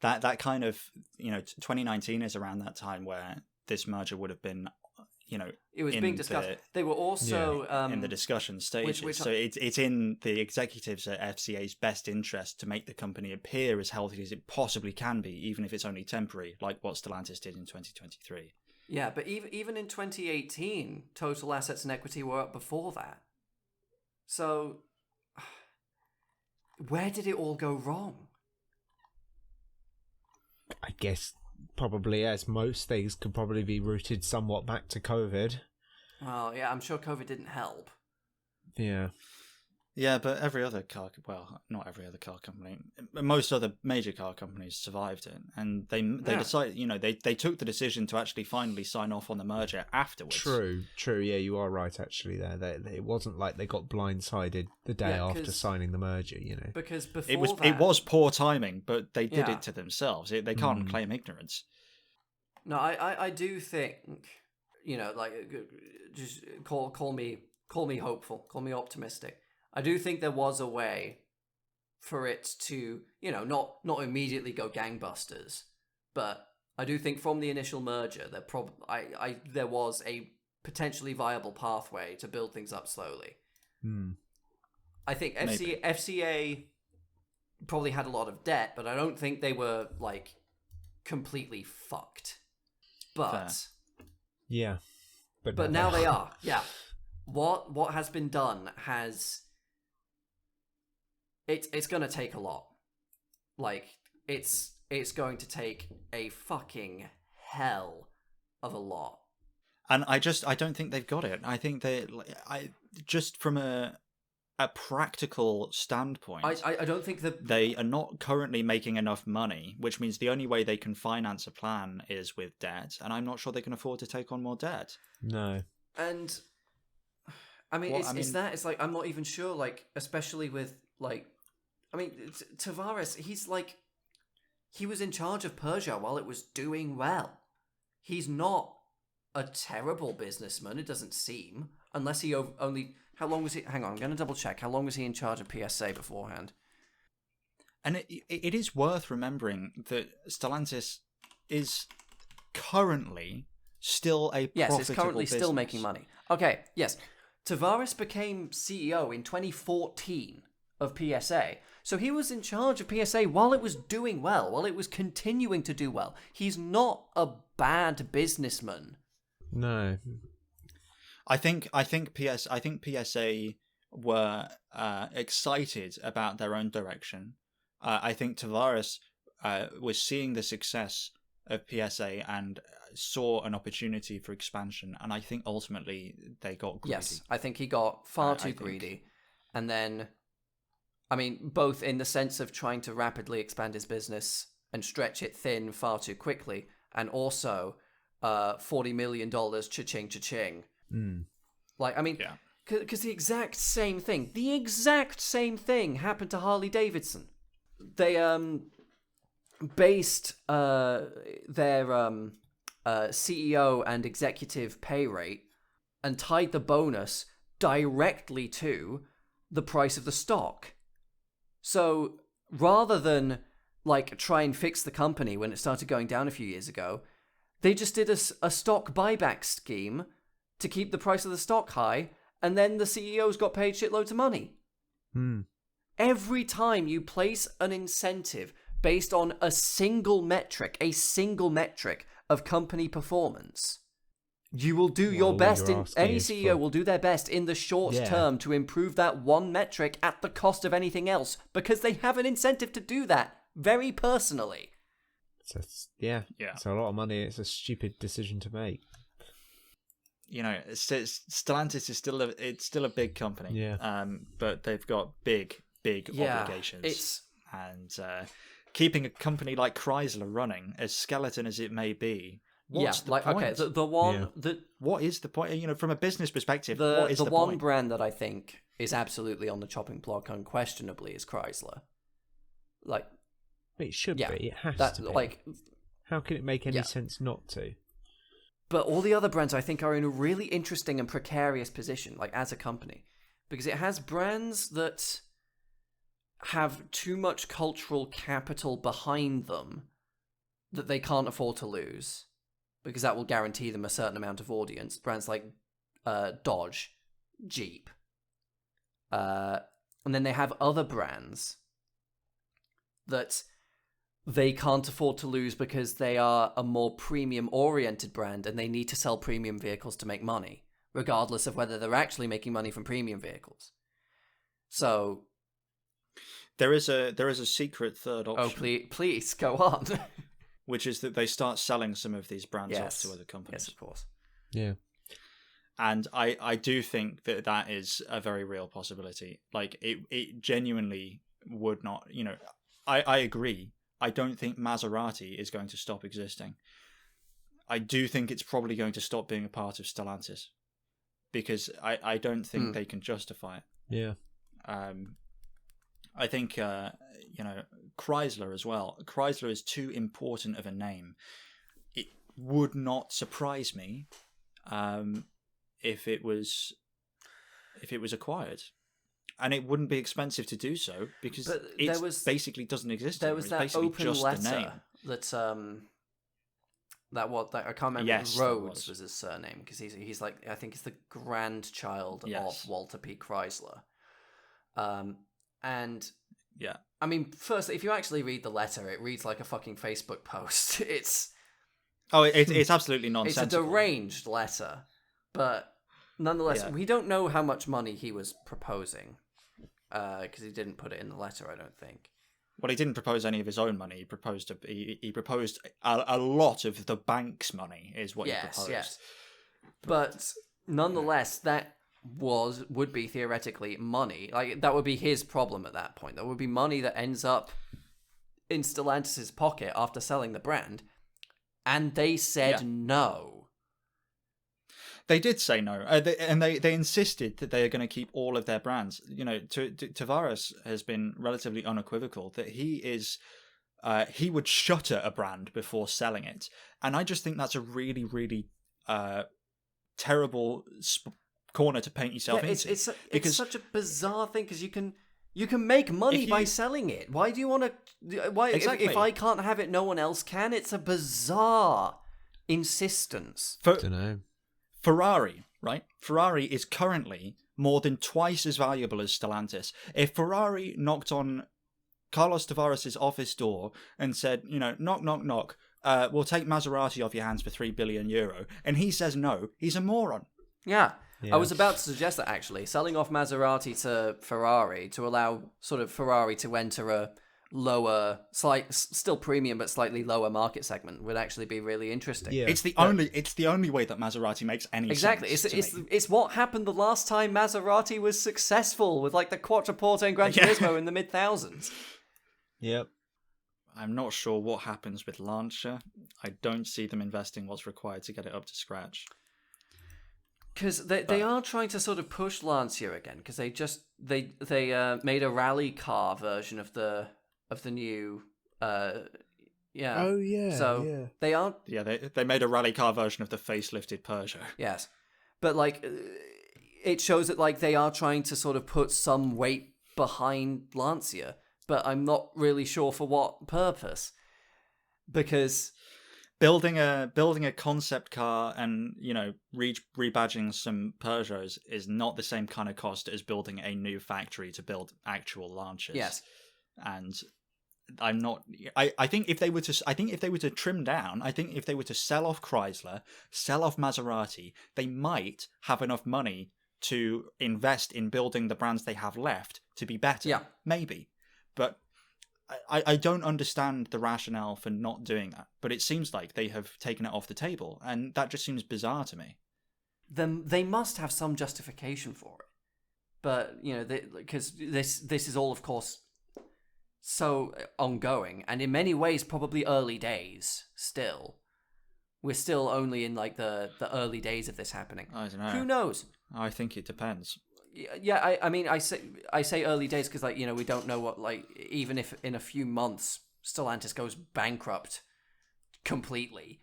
that kind of, 2019 is around that time where this merger would have been, It was being discussed. They were also in the discussion stages. So it's in the executives at FCA's best interest to make the company appear as healthy as it possibly can be, even if it's only temporary, like what Stellantis did in 2023. Yeah, but even in 2018, total assets and equity were up before that. So, where did it all go wrong? I guess probably, as most things, could probably be rooted somewhat back to COVID. Well, yeah, I'm sure COVID didn't help. Yeah. Yeah, but every other not every other car company, most other major car companies survived it, and they decided, they took the decision to actually finally sign off on the merger afterwards. True. Yeah, you are right. Actually, there, it wasn't like they got blindsided the day after signing the merger. Because before it was poor timing, but they did it to themselves. They can't claim ignorance. No, I do think, just call me hopeful, call me optimistic. I do think there was a way for it to, not immediately go gangbusters, but I do think from the initial merger, there was a potentially viable pathway to build things up slowly. I think FCA probably had a lot of debt, but I don't think they were completely fucked. But Fair. Yeah, but now they are. Yeah, what has been done has. It's going to take a lot. It's going to take a fucking hell of a lot. And I don't think they've got it. I think just from a practical standpoint, I don't think that they are not currently making enough money, which means the only way they can finance a plan is with debt, and I'm not sure they can afford to take on more debt. No. And it's like I'm not even sure, especially with Tavares, he was in charge of Peugeot while it was doing well. He's not a terrible businessman, it doesn't seem, unless he only... How long was he... Hang on, I'm going to double check. How long was he in charge of PSA beforehand? And it is worth remembering that Stellantis is currently still a profitable Yes, it's currently business. Still making money. Okay, yes. Tavares became CEO in 2014 of PSA. So he was in charge of PSA while it was doing well, while it was continuing to do well. He's not a bad businessman. No. I think PSA were excited about their own direction. I think Tavares was seeing the success of PSA and saw an opportunity for expansion, and I think ultimately they got greedy. Yes, I think he got far too greedy. And then, both in the sense of trying to rapidly expand his business and stretch it thin far too quickly, and also $40 million cha-ching, cha-ching. Yeah. Because the exact same thing happened to Harley Davidson. They based their CEO and executive pay rate and tied the bonus directly to the price of the stock. So rather than try and fix the company when it started going down a few years ago, they just did a stock buyback scheme to keep the price of the stock high, and then the CEOs got paid shitloads of money. Every time you place an incentive based on a single metric of company performance, you will do your best. Any CEO will do their best in the short term to improve that one metric at the cost of anything else, because they have an incentive to do that very personally. It's a lot of money. It's a stupid decision to make. Stellantis is still a big company, but they've got big obligations. And keeping a company like Chrysler running, as skeleton as it may be, what's the point? Okay, the one that what is the point? From a business perspective, what is the one point? brand that I think is absolutely on the chopping block, unquestionably, is Chrysler. It should be. It has to be. How can it make any sense not to? But all the other brands, I think, are in a really interesting and precarious position, like as a company, because it has brands that have too much cultural capital behind them that they can't afford to lose, because that will guarantee them a certain amount of audience. Brands like Dodge, Jeep. And then they have other brands that they can't afford to lose because they are a more premium-oriented brand and they need to sell premium vehicles to make money, regardless of whether they're actually making money from premium vehicles. So... There is a secret third option. Oh, please, go on. Which is that they start selling some of these brands off to other companies. Yes, of course. Yeah. And I do think that is a very real possibility. Like, it genuinely would not, I agree. I don't think Maserati is going to stop existing. I do think it's probably going to stop being a part of Stellantis, because I don't think they can justify it. Yeah. I think, Chrysler as well. Chrysler is too important of a name. It would not surprise me if it was acquired. And it wouldn't be expensive to do so, because it basically doesn't exist. There was that open letter that I can't remember. Yes, Rhodes was his surname, because he's like, I think he's the grandchild of Walter P. Chrysler. And yeah, I mean, first, if you actually read the letter, it reads like a fucking Facebook post. It's absolutely nonsensical. It's a deranged letter, but nonetheless, we don't know how much money he was proposing, because he didn't put it in the letter, I don't think. Well, he didn't propose any of his own money. He proposed a lot of the bank's money, is what he proposed. Yes. But nonetheless, that would be theoretically money. Like, that would be his problem at that point. That would be money that ends up in Stellantis' pocket after selling the brand, and they said no. They did say no, and they insisted that they are going to keep all of their brands. Tavares has been relatively unequivocal that he would shutter a brand before selling it, and I just think that's a really, really terrible corner to paint yourself into. It's such a bizarre thing, because you can make money by selling it. Why do you want to? Why exactly. If I can't have it, no one else can. It's a bizarre insistence. Don't know. Ferrari, right? Ferrari is currently more than twice as valuable as Stellantis. If Ferrari knocked on Carlos Tavares' office door and said, knock, knock, knock, we'll take Maserati off your hands for €3 billion, and he says no, he's a moron. Yeah. I was about to suggest that, actually. Selling off Maserati to Ferrari to allow sort of Ferrari to enter a lower, still premium but slightly lower market segment would actually be really interesting. Yeah. It's the only way that Maserati makes any sense. Exactly. It's what happened the last time Maserati was successful with like the Quattroporte and Gran Turismo in the mid-thousands. Yep. I'm not sure what happens with Lancia. I don't see them investing what's required to get it up to scratch. Because they are trying to sort of push Lancia again, because they made a rally car version of the new Oh yeah. So yeah. they are. Yeah, they made a rally car version of the facelifted Peugeot. Yes, but like it shows that like they are trying to sort of put some weight behind Lancia, but I'm not really sure for what purpose, because building a concept car and rebadging some Peugeots is not the same kind of cost as building a new factory to build actual Lancias. Yes, and I'm not. I think if they were to trim down, I think if they were to sell off Chrysler, sell off Maserati, they might have enough money to invest in building the brands they have left to be better. Yeah, maybe, but I don't understand the rationale for not doing that. But it seems like they have taken it off the table, and that just seems bizarre to me. Then they must have some justification for it, but because this is all, of course, so ongoing, and in many ways probably early days still. We're still only in like the early days of this happening. I don't know. Who knows? I think it depends. Yeah, I mean, I say early days because we don't know what, like, even if in a few months Stellantis goes bankrupt completely,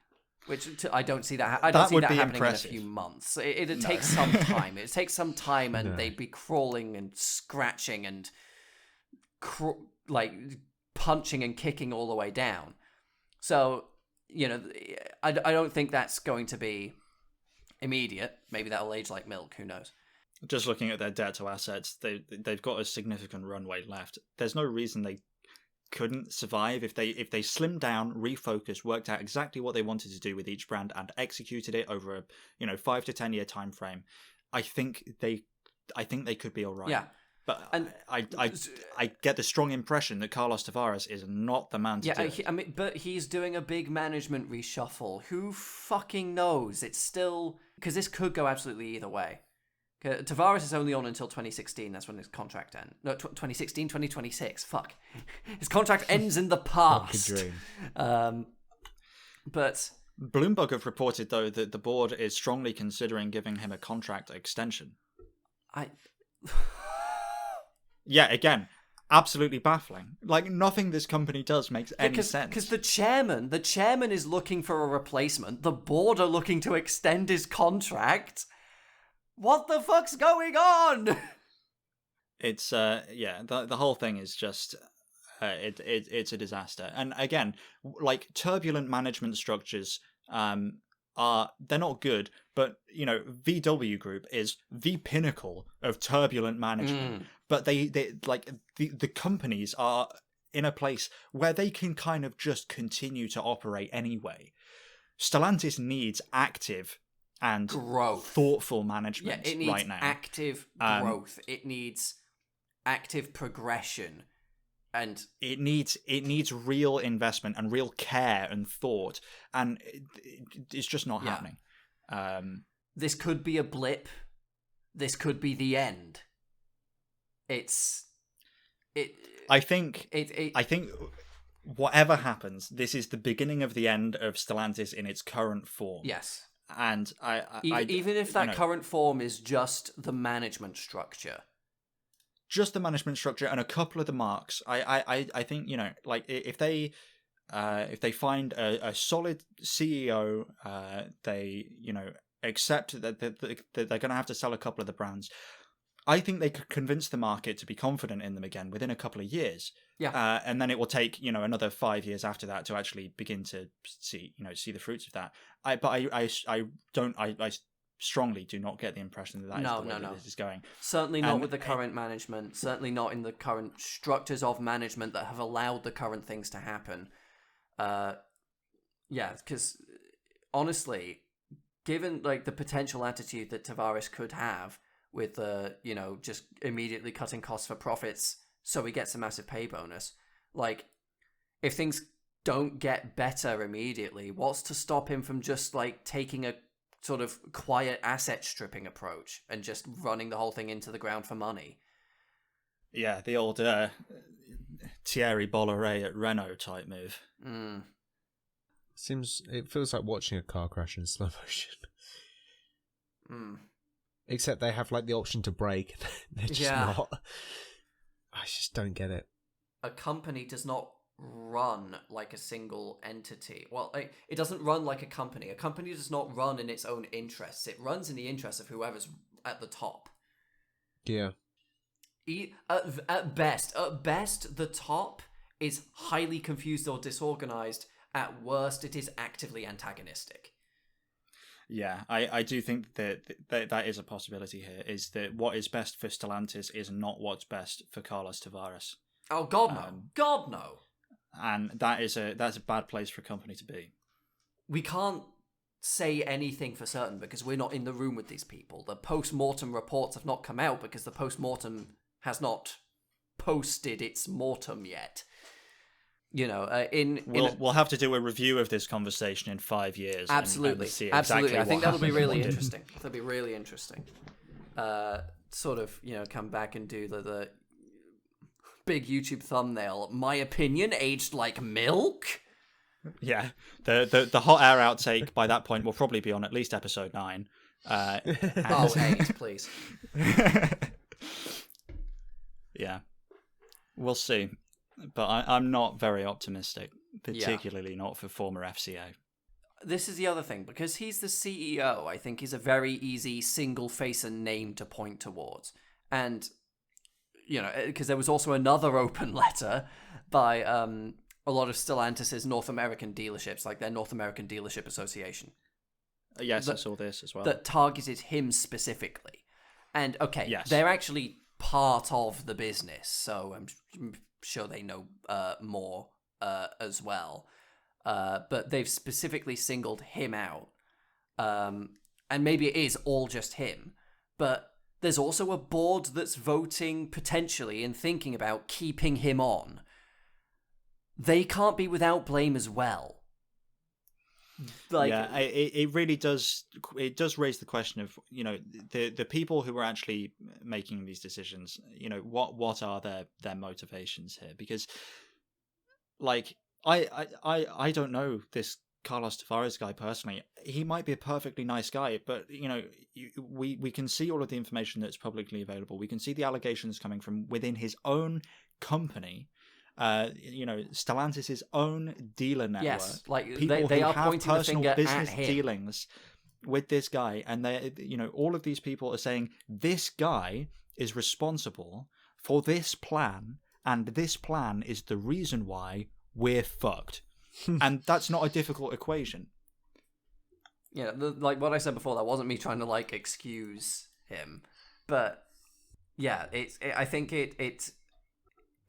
I don't see that. I don't That see would that be happening impressive. in a few months. It'd take some time. It'd take some time, and No. they'd be crawling and scratching and like punching and kicking all the way down. So, I don't think that's going to be immediate. Maybe that'll age like milk. Who knows? Just looking at their debt to assets, they've got a significant runway left. There's no reason they couldn't survive if they slimmed down, refocused, worked out exactly what they wanted to do with each brand, and executed it over a 5 to 10 year time frame. I think they could be all right. Yeah. But And I get the strong impression that Carlos Tavares is not the man to do it. I mean, but he's doing a big management reshuffle. Who fucking knows? It's still because this could go absolutely either way. Tavares is only on until 2016. That's when his contract ends. No, 2016, 2026. Fuck. His contract ends in the past. Dream. But Bloomberg have reported, though, that the board is strongly considering giving him a contract extension. Yeah, again, absolutely baffling. Like, nothing this company does makes any sense. Because the chairman is looking for a replacement. The board are looking to extend his contract. What the fuck's going on? It's the whole thing is just it's a disaster. And again, like, turbulent management structures they're not good, but VW Group is the pinnacle of turbulent management. But they like the companies are in a place where they can kind of just continue to operate anyway. Stellantis needs active and thoughtful management it needs right now. Active growth. It needs active progression, and it needs real investment and real care and thought, and it's just not happening. This could be a blip. This could be the end. I think whatever happens, this is the beginning of the end of Stellantis in its current form. Yes. And even if that current form is just the management structure, and a couple of the marks, I think like if they find a solid CEO, they accept that they're going to have to sell a couple of the brands. I think they could convince the market to be confident in them again within a couple of years. Yeah. And then it will take, another 5 years after that to actually begin to see the fruits of that. I strongly do not get the impression that is the way that this is going. Certainly not with the current management. Certainly not in the current structures of management that have allowed the current things to happen. Because honestly, given like the potential attitude that Tavares could have, with just immediately cutting costs for profits so he gets a massive pay bonus. Like, if things don't get better immediately, what's to stop him from just like taking a sort of quiet asset stripping approach and just running the whole thing into the ground for money? Yeah, the old Thierry Bolloré at Renault type move. It feels like watching a car crash in slow motion. Except they have like the option to brake. They're just not. I just don't get it. A company does not run like a single entity. Well, it doesn't run like a company. A company does not run in its own interests. It runs in the interests of whoever's at the top. Yeah. At best, the top is highly confused or disorganized. At worst, it is actively antagonistic. Yeah, I do think that is a possibility here, is that what is best for Stellantis is not what's best for Carlos Tavares. Oh, God, no. God, no. And that's a bad place for a company to be. We can't say anything for certain because we're not in the room with these people. The post-mortem reports have not come out because the post-mortem has not posted its mortem yet. We'll have to do a review of this conversation in 5 years. Absolutely, and see absolutely. Exactly I think that'll be really happened. interesting. That'll be really interesting. Sort of, come back and do the big YouTube thumbnail. My opinion, aged like milk. Yeah, the hot air outtake by that point will probably be on at least episode 9. 8, please. Yeah, we'll see. But I'm not very optimistic, particularly not for former FCA. this is the other thing, because he's the CEO, I think he's a very easy single face and name to point towards. And, because there was also another open letter by a lot of Stellantis' North American dealerships, like their North American Dealership Association. Yes, I saw this as well. That targeted him specifically. And, okay, Yes. they're actually part of the business, so I'm sure they know more as well. But they've specifically singled him out. And maybe it is all just him. But there's also a board that's voting potentially and thinking about keeping him on. They can't be without blame as well. It really does. It does raise the question of the people who are actually making these decisions. What are their motivations here? Because I don't know this Carlos Tavares guy personally. He might be a perfectly nice guy, but we can see all of the information that's publicly available. We can see the allegations coming from within his own company. Stellantis' own dealer network. Yes, like people they who are have pointing the personal finger business at him. dealings with this guy, and they, all of these people are saying this guy is responsible for this plan, and this plan is the reason why we're fucked. And that's not a difficult equation. Yeah, like what I said before, that wasn't me trying to excuse him, but yeah, I think it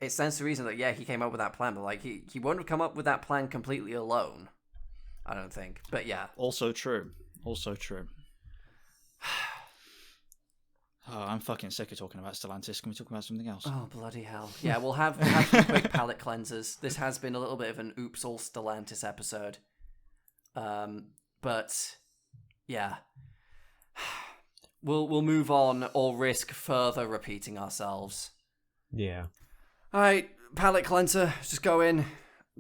stands to reason that he came up with that plan, but he wouldn't have come up with that plan completely alone, I don't think. But yeah, also true. Oh, I'm fucking sick of talking about Stellantis. Can we talk about something else? Oh, bloody hell. Yeah, we'll have some quick palate cleansers. This has been a little bit of an oops all Stellantis episode. But yeah. We'll move on or risk further repeating ourselves. Yeah. All right, palate cleanser. Just go in.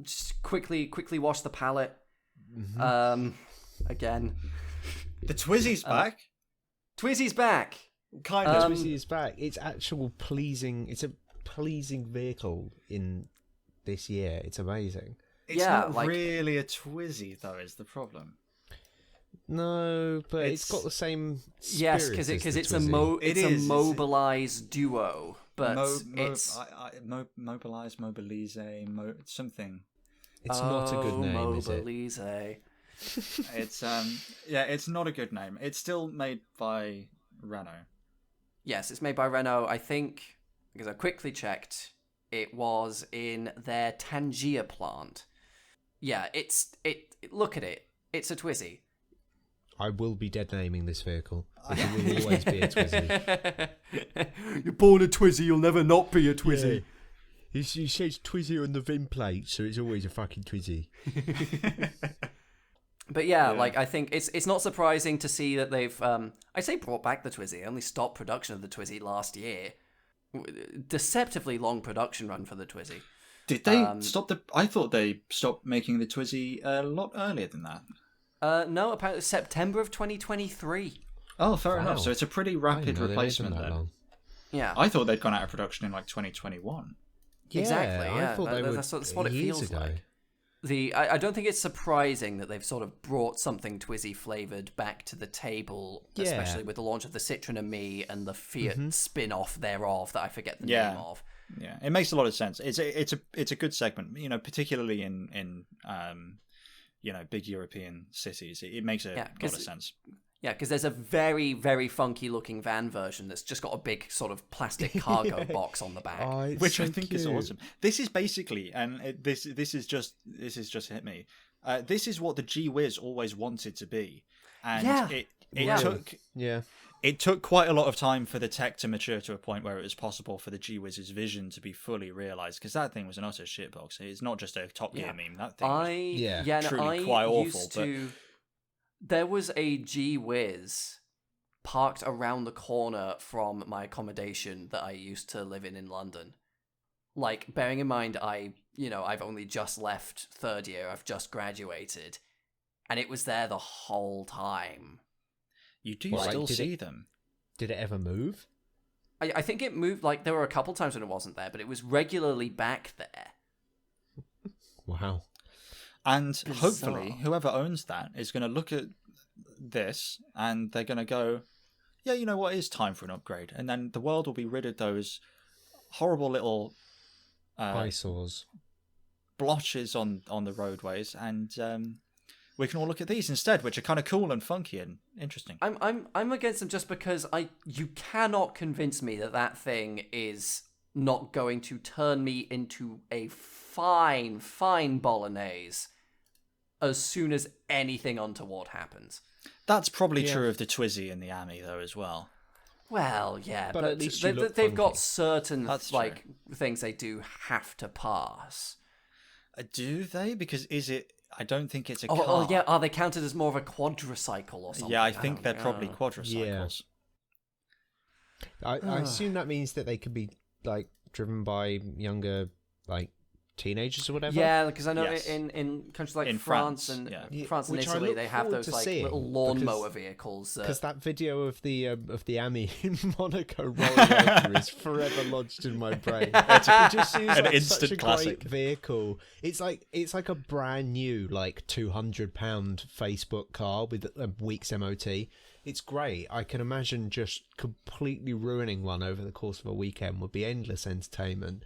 Just quickly wash the palate. Mm-hmm. Again. The Twizzy's back. Twizzy's back. Kind of. Twizy is back. It's It's a pleasing vehicle in this year. It's amazing. It's not really a Twizzy, though, is the problem. No, but it's got the same spirit. Yes, because it's a mobilized duo, but it's mobilize, something. It's not a good name, is it? Mobilize. It's not a good name. It's still made by Renault. Yes, it's made by Renault. I think, because I quickly checked, it was in their Tangier plant. Yeah, look at it. It's a Twizy. I will be dead naming this vehicle. It will always be a Twizy. You're born a Twizy, you'll never not be a Twizy. Yeah. He says Twizy on the VIN plate, so it's always a fucking Twizy. But yeah, I think it's not surprising to see that they've, I say brought back the Twizy, only stopped production of the Twizy last year. Deceptively long production run for the Twizy. Did they stop I thought they stopped making the Twizy a lot earlier than that. No, apparently September of 2023. Oh, fair enough. So it's a pretty rapid replacement then. Long. Yeah. I thought they'd gone out of production in 2021. Yeah, exactly. Yeah, I thought they that's what it feels like. I don't think it's surprising that they've sort of brought something Twizy flavored back to the table, especially with the launch of the Citroen and Me and the Fiat spin-off thereof that I forget the name of. Yeah, it makes a lot of sense. It's a good segment, particularly in big European cities. It makes a lot of sense. Yeah, because there's a very, very funky looking van version that's just got a big sort of plastic cargo box on the back, which I think is awesome. This is basically, and this has just hit me. This is what the G-Wiz always wanted to be, and it took quite a lot of time for the tech to mature to a point where it was possible for the G-Wiz's vision to be fully realized. Because that thing was an utter shitbox. It's not just a Top Gear meme. That thing was truly quite awful. There was a G-Wiz parked around the corner from my accommodation that I used to live in London. Like, bearing in mind, I've only just left third year, I've just graduated, and it was there the whole time. You do still see them. Did it ever move? I think it moved, there were a couple times when it wasn't there, but it was regularly back there. Wow. And Bizarre. hopefully, whoever owns that is going to look at this and they're going to go, yeah, you know what, it is time for an upgrade. And then the world will be rid of those horrible little eyesores, blotches on the roadways, and we can all look at these instead, which are kind of cool and funky and interesting. I'm against them just because you cannot convince me that thing is not going to turn me into a fine bolognese as soon as anything untoward happens. That's probably true of the Twizy and the Ami though as well. Well, yeah, but at least they've got certain That's like things they do have to pass. Do they? Because I don't think it's a Oh, car. oh yeah, are they counted as more of a quadricycle or something? Yeah, I think they're probably quadricycles. I assume that means that they could be like driven by younger like teenagers or whatever. Yeah, because I know Yes. in countries like In France France, and yeah. France and Which I Italy, look they have forward those to like seeing, little lawnmower vehicles. Because that video of the Ami in Monaco rolling over is forever lodged in my brain. It just seems an like instant such a classic. great vehicle. It's like a brand new like £200 Facebook car with a week's MOT. It's great. I can imagine just completely ruining one over the course of a weekend would be endless entertainment.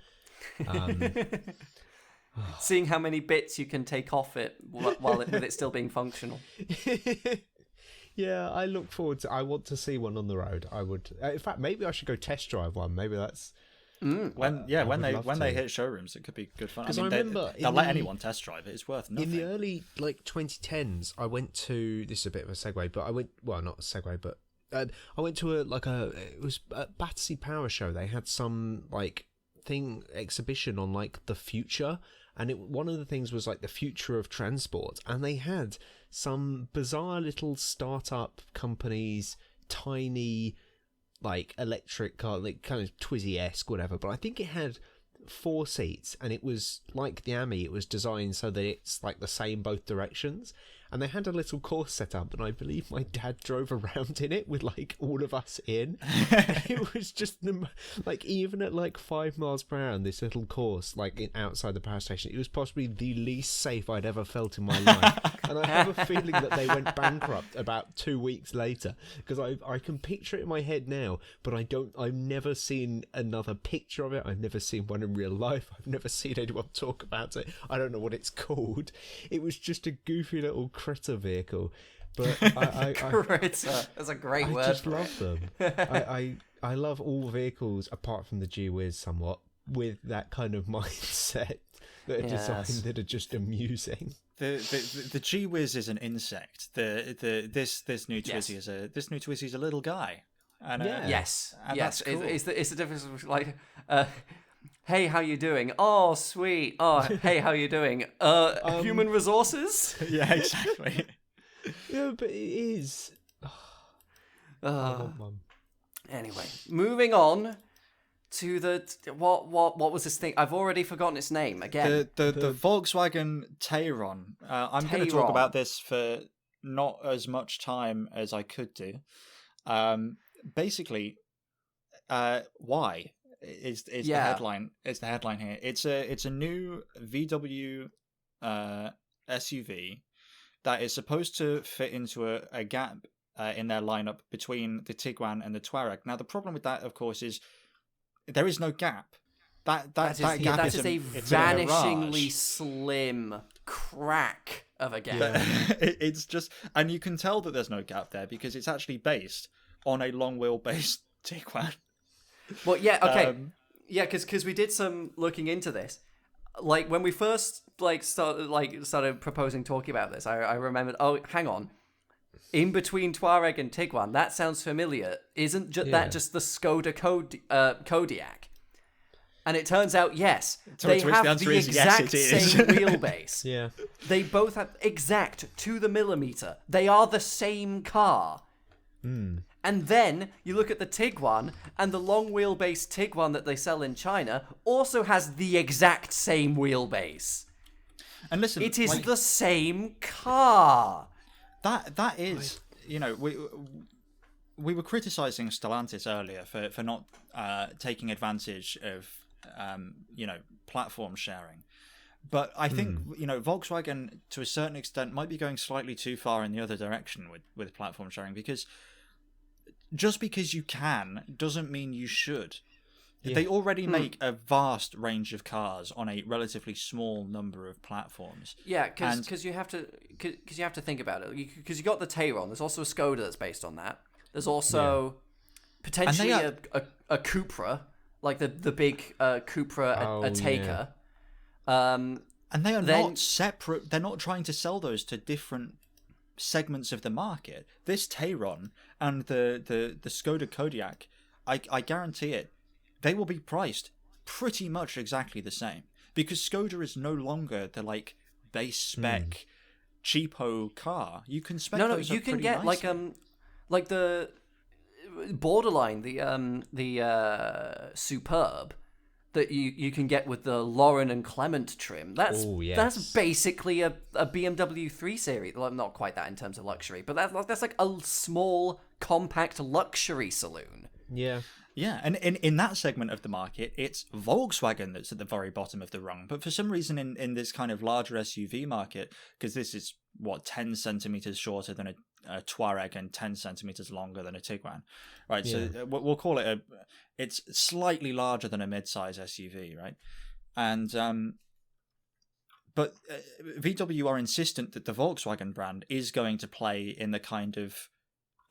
Seeing how many bits you can take off it with it still being functional. Yeah, I look forward to. I want to see one on the road. I would. In fact, maybe I should go test drive one. Maybe that's When they hit showrooms, it could be good fun. 'Cause I I mean, remember they'll in let the- anyone test drive it. It's worth nothing. in the early like 2010s. I went to. This is a bit of a segue, but I went. Well, not a segue, but I went to it was a Battersea Power Show. They had some like exhibition on like the future. And one of the things was like the future of transport, and they had some bizarre little startup companies, tiny, like electric car, like kind of Twizy-esque, whatever. But I think it had 4 seats, and it was like the Ami. It was designed so that it's like the same both directions. And they had a little course set up, and I believe my dad drove around in it with like all of us in. It was just like even at like 5 miles per hour on this little course, like outside the power station, it was possibly the least safe I'd ever felt in my life. And I have a feeling that they went bankrupt about 2 weeks later, because I can picture it in my head now, but I've never seen another picture of it. I've never seen one in real life. I've never seen anyone talk about it. I don't know what it's called. It was just a goofy little critter vehicle, but Critter. That's a great word. I just for love it. them. I love all vehicles apart from the G-Wiz somewhat, with that kind of mindset that are designed that are just amusing. The G-Wiz is an insect. This new Twizy is a little guy. And, Yes. and Yes. that's cool. It's the difference between like, hey, how you doing? Oh, sweet. Oh, hey, how you doing? Human resources? Yeah, exactly. Yeah, but it is. I want one. Anyway, moving on to the what was this thing? I've already forgotten its name again. The Volkswagen Tayron. I'm going to talk Tayron. about this for not as much time as I could do. Basically, why is the headline? Is the headline here? It's a new VW SUV that is supposed to fit into a gap in their lineup between the Tiguan and the Touareg. Now, the problem with that, of course, is there is no gap. That gap is a it's a mirage. vanishingly slim crack of a gap. It's just, and you can tell that there's no gap there because it's actually based on a long wheelbase Tiguan. Well, yeah, okay, yeah, because we did some looking into this. Like when we first started talking about this, I remembered. Oh, hang on. In between Touareg and Tiguan, that sounds familiar. Isn't that just the Skoda Kodiaq? And it turns out, yes, they have the exact same wheelbase. Yeah. They both have exact to the millimeter. They are the same car. And then you look at the Tiguan, and the long wheelbase Tiguan that they sell in China also has the exact same wheelbase. And listen, it is the same car. That is, we were criticizing Stellantis earlier for not taking advantage of platform sharing, But I think Volkswagen to a certain extent might be going slightly too far in the other direction with platform sharing, because just because you can doesn't mean you should. Yeah. They already make a vast range of cars on a relatively small number of platforms. Yeah, because you have to think about it. Because you got the Tayron. There's also a Skoda that's based on that. There's also potentially a Cupra, like the big Cupra Ateca. Yeah. And they are not separate. They're not trying to sell those to different segments of the market. This Tayron and the Skoda Kodiaq, I guarantee it, they will be priced pretty much exactly the same, because Skoda is no longer the like base spec cheapo car. You can spec those you up can pretty get nicely. like the borderline, the Superb that you can get with the Lauren and Clement trim. That's basically a BMW 3 Series. Well, not quite that in terms of luxury, but that's like a small compact luxury saloon. Yeah. Yeah, and in that segment of the market, it's Volkswagen that's at the very bottom of the rung. But for some reason in this kind of larger SUV market, because this is, 10 centimeters shorter than a Touareg and 10 centimeters longer than a Tiguan, right? Yeah. So we'll call it it's slightly larger than a mid-size SUV, right? And but VW are insistent that the Volkswagen brand is going to play in the kind of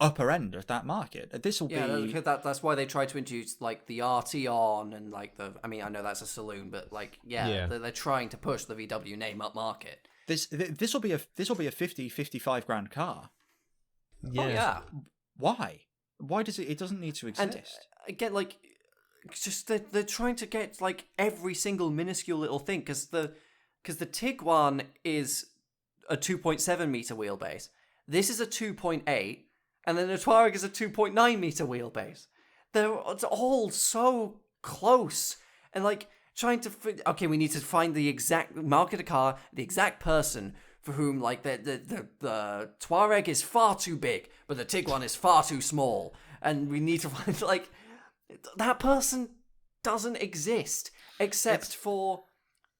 upper end of that market. This will be that's why they try to introduce like the Arteon and like I know that's a saloon, but like they're trying to push the VW name up market. This will be a 50-55 grand car. Yeah. Oh yeah. Why does it doesn't need to exist? And again, like, just they're trying to get like every single minuscule little thing, because the Tiguan is a 2.7 meter wheelbase. This is a 2.8. And then the Touareg is a 2.9 meter wheelbase. They're all so close. And like trying to... we need to market a car, the exact person for whom like the Touareg is far too big, but the Tiguan is far too small. And we need to find like... That person doesn't exist. Except for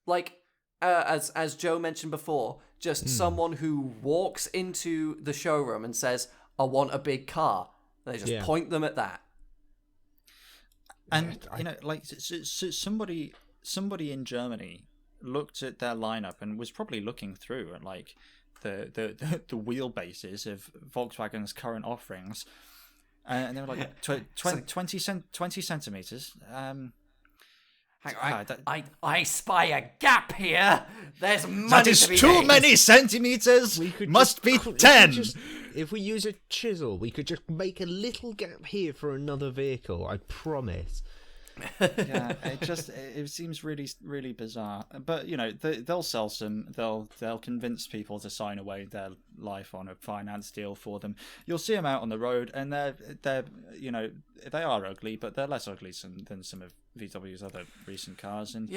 like... as Joe mentioned before, just someone who walks into the showroom and says, I want a big car. They just point them at that. And somebody in Germany looked at their lineup and was probably looking through at like the wheelbases of Volkswagen's current offerings, and they were like 20 centimeters. I spy a gap here. There's money that is to be too made. Many centimeters. Must be 10. If we use a chisel, we could just make a little gap here for another vehicle. I promise. Yeah, it seems really, really bizarre. But they'll sell some. They'll convince people to sign away their life on a finance deal for them. You'll see them out on the road, and they're they are ugly, but they're less ugly than some of VW's other recent cars. And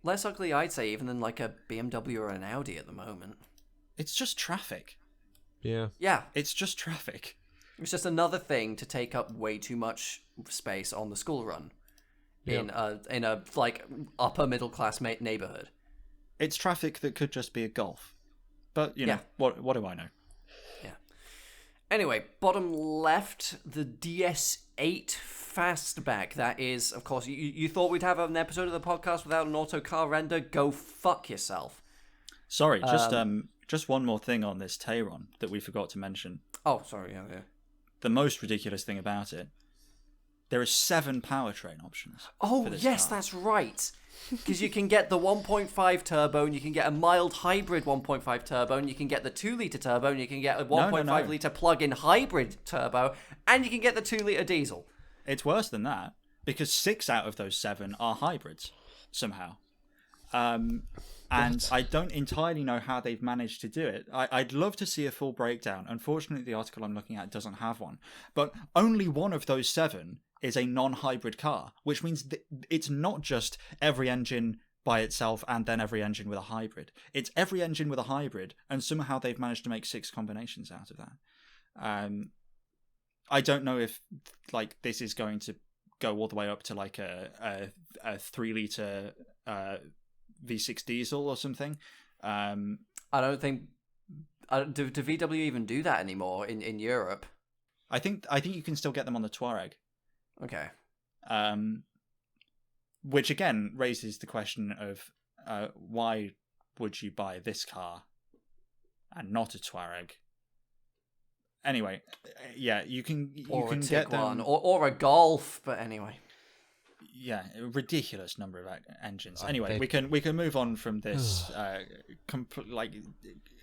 less ugly, I'd say, even than like a BMW or an Audi at the moment. It's just traffic. Yeah. It's just traffic. It's just another thing to take up way too much space on the school run in a like upper middle class neighborhood. It's traffic that could just be a Golf, but what do I know? Yeah. Anyway, bottom left, the DS8 Fastback. That is, of course, you thought we'd have an episode of the podcast without an auto car render? Go fuck yourself. Sorry, just one more thing on this Tayron that we forgot to mention. Oh, sorry. Yeah. The most ridiculous thing about it, there are 7 powertrain options. Oh, yes, car. That's right. Because you can get the 1.5 turbo, and you can get a mild hybrid 1.5 turbo, and you can get the 2-litre turbo, and you can get a 1.5 litre plug-in hybrid turbo, and you can get the 2-litre diesel. It's worse than that, because 6 out of those 7 are hybrids, somehow. And I don't entirely know how they've managed to do it. I'd love to see a full breakdown. Unfortunately, the article I'm looking at doesn't have one. But only one of those 7 is a non-hybrid car, which means it's not just every engine by itself and then every engine with a hybrid. It's every engine with a hybrid, and somehow they've managed to make 6 combinations out of that. I don't know if this is going to go all the way up to like a 3-liter V6 diesel or something. I don't think do VW even do that anymore in Europe? I think you can still get them on the Touareg. Okay. Which again raises the question of why would you buy this car and not a Touareg? Anyway, yeah, you can get them, or a Golf, but anyway. Yeah, a ridiculous number of engines. Anyway, we can move on from this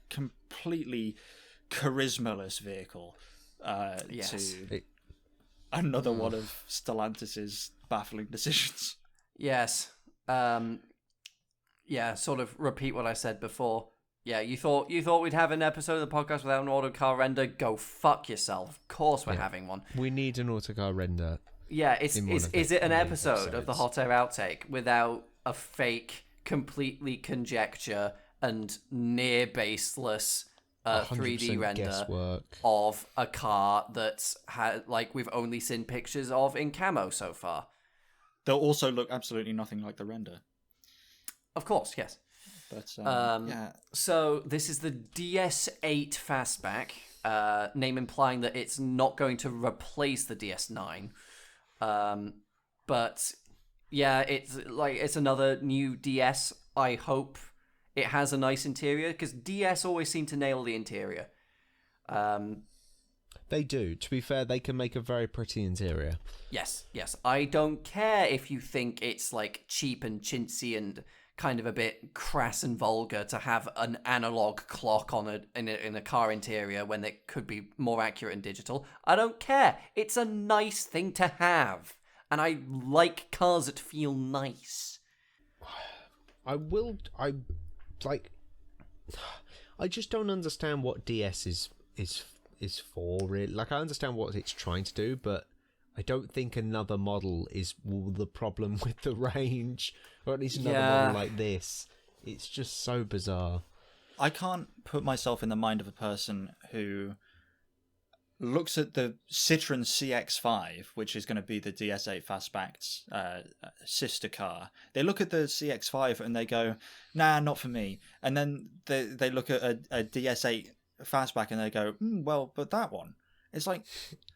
completely charismaless vehicle to another one of Stellantis's baffling decisions. Yes. Sort of repeat what I said before. Yeah, you thought we'd have an episode of the podcast without an autocar render? Go fuck yourself. Of course we're having one. We need an autocar render. Yeah, is it an episode of the Hot Air Outtake without a fake, completely conjecture and near baseless 3D render guesswork of a car that's we've only seen pictures of in camo so far? They'll also look absolutely nothing like the render. Of course, yes. But So this is the DS8 Fastback, name implying that it's not going to replace the DS9. But yeah, it's another new DS. I hope it has a nice interior, because DS always seem to nail the interior. They do. To be fair, they can make a very pretty interior. Yes. I don't care if you think it's like cheap and chintzy and kind of a bit crass and vulgar to have an analog clock in a car interior when it could be more accurate and digital. I don't care. It's a nice thing to have, and I like cars that feel nice. I just don't understand what DS is for, really. Like, I understand what it's trying to do, but I don't think another model is the problem with the range, or at least another model like this. It's just so bizarre. I can't put myself in the mind of a person who looks at the Citroen CX-5, which is going to be the DS8 Fastback's sister car. They look at the CX-5 and they go, nah, not for me. And then they look at a DS8 Fastback and they go, well, but that one. It's like,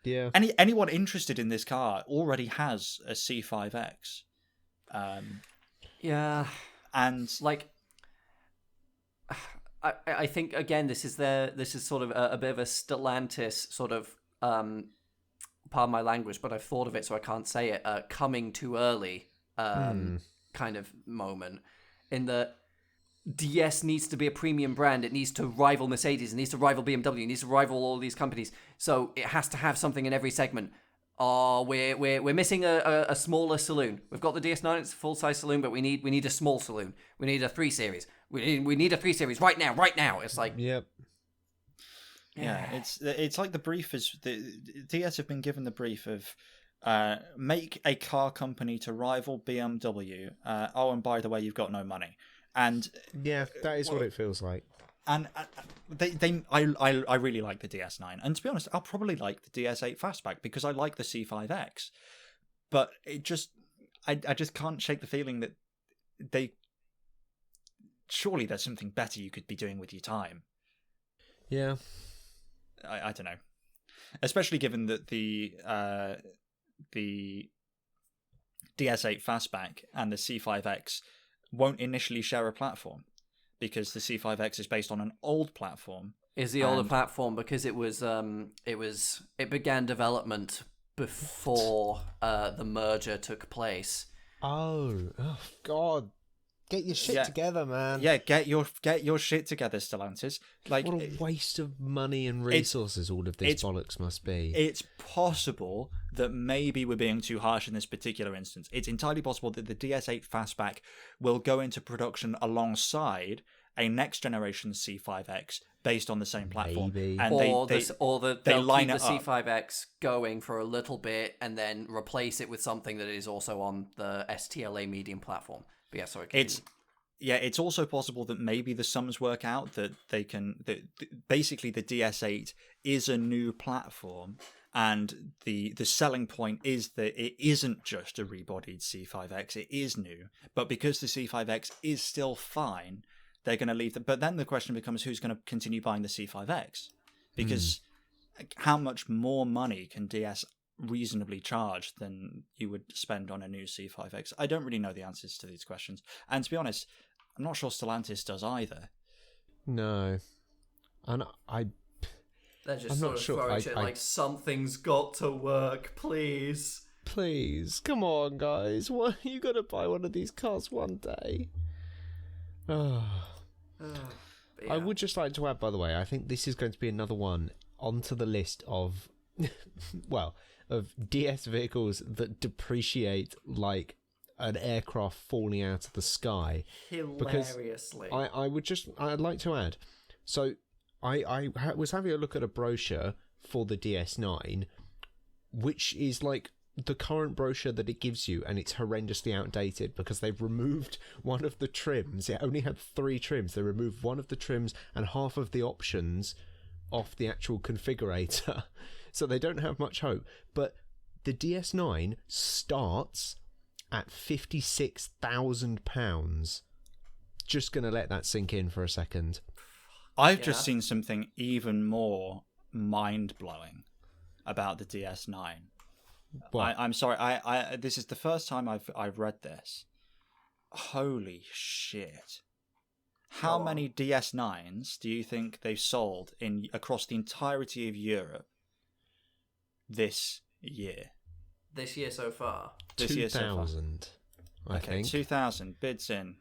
yeah. Anyone interested in this car already has a C5X. Yeah. And like, I think again this is sort of a bit of a Stellantis sort of pardon my language, but I've thought of it so I can't say it, coming too early kind of moment, in that DS needs to be a premium brand. It needs to rival Mercedes. It needs to rival BMW. It needs to rival all these companies. So it has to have something in every segment. Oh, we're missing a smaller saloon. We've got the DS9. It's a full size saloon, but we need a small saloon. We need a 3 Series. We need a 3 Series right now. It's like, yep. Yeah, it's like the brief is the DS have been given the brief of make a car company to rival BMW. Oh, and by the way, you've got no money. And yeah, that is what it feels like. And I really like the DS9, and to be honest, I'll probably like the DS8 Fastback because I like the C5X. But I just can't shake the feeling that surely there's something better you could be doing with your time. Yeah, I don't know, especially given that the DS8 Fastback and the C5X won't initially share a platform, because the C5X is based on an old platform. Is the older platform because it began development before the merger took place. Oh God. Get your shit together, man. Yeah, get your shit together, Stellantis. Like, what a waste of money and resources all of this bollocks must be. It's possible that maybe we're being too harsh in this particular instance. It's entirely possible that the DS8 Fastback will go into production alongside a next generation C5X based on the same platform. Maybe. And they'll they keep line the it up. C5X going for a little bit and then replace it with something that is also on the STLA medium platform. But yeah, sorry. It's also possible that maybe the sums work out that basically the DS8 is a new platform, And the selling point is that it isn't just a rebodied C5X, it is new. But because the C5X is still fine, they're going to leave But then the question becomes, who's going to continue buying the C5X? Because how much more money can DS reasonably charge than you would spend on a new C5X? I don't really know the answers to these questions. And to be honest, I'm not sure Stellantis does either. No. And They're just I'm sort not of sure. throwing shit like, something's got to work, please. Please, come on, guys. What, you got to buy one of these cars one day. Oh. Yeah. I would just like to add, by the way, I think this is going to be another one onto the list of, of DS vehicles that depreciate like an aircraft falling out of the sky. Hilariously. I'd like to add, so I was having a look at a brochure for the DS9, which is like the current brochure that it gives you, and it's horrendously outdated because they've removed one of the trims. It only had 3 trims. They removed one of the trims and half of the options off the actual configurator. So they don't have much hope. But the DS9 starts at £56,000. Just going to let that sink in for a second. I've just seen something even more mind-blowing about the DS9. I'm sorry. I this is the first time I've read this. Holy shit! How many DS9s do you think they've sold across the entirety of Europe this year? This year so far. 2,000. I think 2,000 bids in.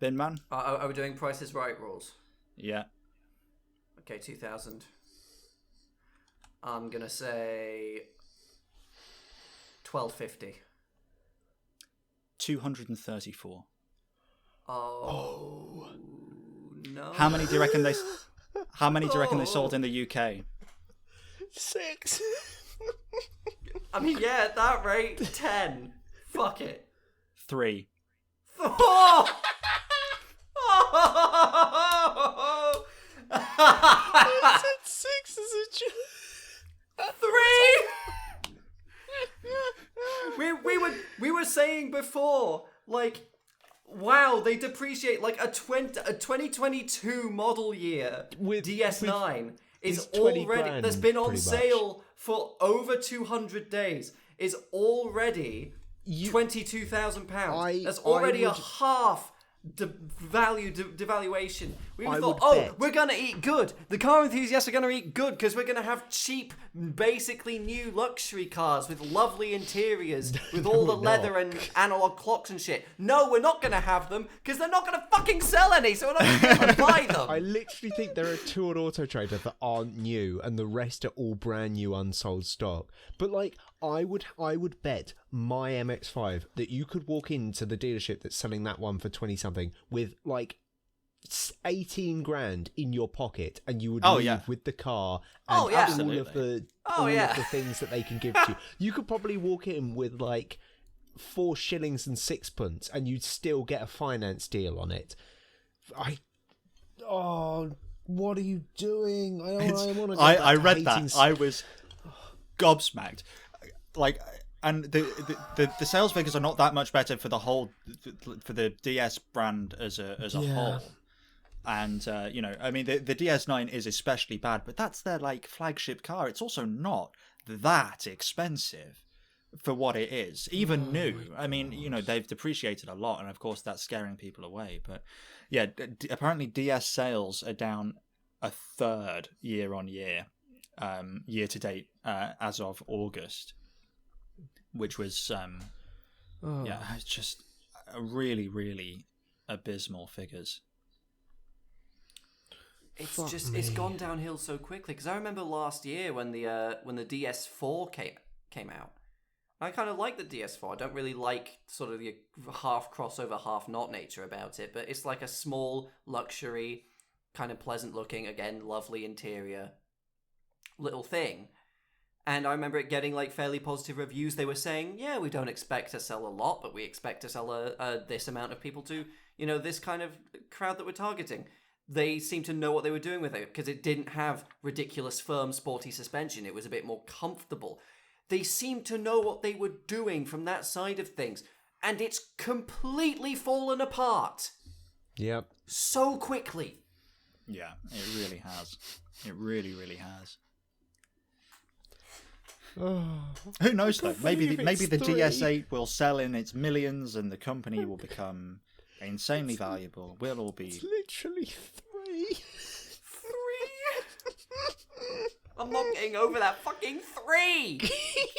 Bin man. Are we doing Price is Right rules? Yeah. Okay, 2,000. I'm gonna say 1,250. 234. Oh no! How many do you reckon they? How many do you reckon they sold in the UK? 6. I mean, yeah, at that rate, 10. Fuck it. 3. Oh! I said 6 as a joke. 3. We were saying before, like, wow, they depreciate like a 2022 model year With DS9 is 20 already grand, that's been on pretty sale for over 200 days is already £22,000. That's already a half devaluation. We thought, we're gonna eat good. The car enthusiasts are gonna eat good because we're gonna have cheap, basically new luxury cars with lovely interiors, with all the leather and analog clocks and shit. No, we're not gonna have them because they're not gonna fucking sell any, so we're not gonna be able to buy them. I literally think there are 2 on Auto Trader that aren't new, and the rest are all brand new unsold stock. But like, I would bet my MX-5 that you could walk into the dealership that's selling that one for 20 something with like 18 grand in your pocket, and you would leave with the car and all of the things that they can give to you. You could probably walk in with like 4 shillings and 6pence, and you'd still get a finance deal on it. What are you doing? I read that. I was gobsmacked. Like, and the sales figures are not that much better for the DS brand as a whole. And I mean, the DS9 is especially bad, but that's their like flagship car. It's also not that expensive for what it is, even new. I mean, they've depreciated a lot, and of course that's scaring people away. But yeah, apparently DS sales are down a third year on year, year to date, as of August. Which was, it's just really, really abysmal figures. It's gone downhill so quickly. Because I remember last year when the DS4 came out. I kind of like the DS4. I don't really like sort of the half crossover, half not nature about it. But it's like a small luxury, kind of pleasant looking, again, lovely interior little thing. And I remember it getting like fairly positive reviews. They were saying, yeah, we don't expect to sell a lot, but we expect to sell this amount of people to, this kind of crowd that we're targeting. they seemed to know what they were doing with it because it didn't have ridiculous firm sporty suspension. It was a bit more comfortable. They seemed to know what they were doing from that side of things, and it's completely fallen apart. Yep. So quickly. Yeah, it really has. It really, really has. Who knows though? Maybe the DS8 will sell in its millions, and the company will become insanely valuable. We'll all be. It's literally 3. 3. I'm not getting over that fucking 3.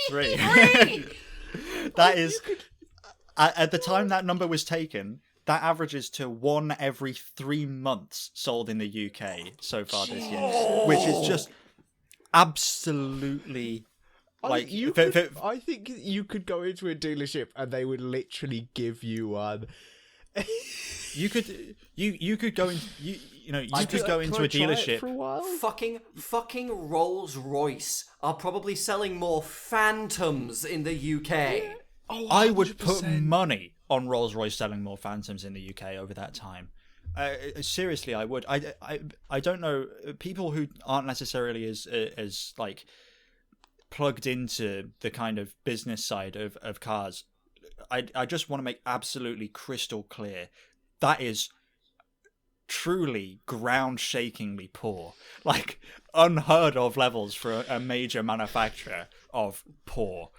3. 3. That is. At the time that number was taken, that averages to 1 every 3 months sold in the UK so far this year, which is just absolutely. Like I think you could go into a dealership and they would literally give you one. You could go in. You could go into a dealership. For a while? Fucking Rolls Royce are probably selling more Phantoms in the UK. Yeah. Oh, I would put money on Rolls Royce selling more Phantoms in the UK over that time. Seriously, I would. I don't know people who aren't necessarily as like plugged into the kind of business side of cars. I just want to make absolutely crystal clear that is truly ground-shakingly poor, like unheard of levels for a major manufacturer of poor.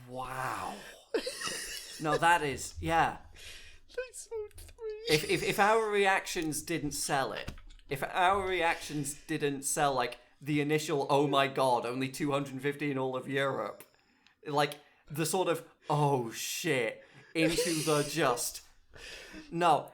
Wow. No, that is, yeah. If our reactions didn't sell it, if our reactions didn't sell like the initial, oh my god, only 250 in all of Europe, like the sort of, oh shit, into the just, no,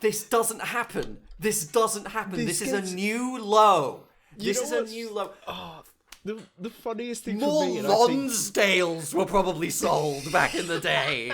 this doesn't happen. This doesn't happen. This is a new low. This is a new low. Oh, the funniest thing More for me... Lonsdales were probably sold back in the day.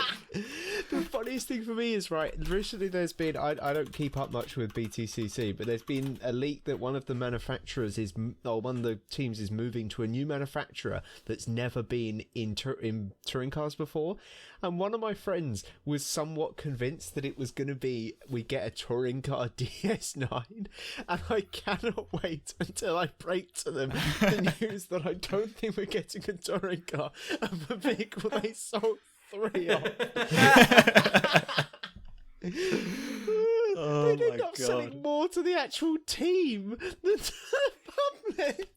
The funniest thing for me is, right, recently there's been, I don't keep up much with BTCC, but there's been a leak that one of the manufacturers one of the teams is moving to a new manufacturer that's never been in touring cars before. And one of my friends was somewhat convinced that it was going to be, we get a touring car DS9, and I cannot wait until I break to them the news that I don't think we're getting a touring car of a vehicle they sold 3 of. Oh they my end up God. selling more to the actual team than to the public.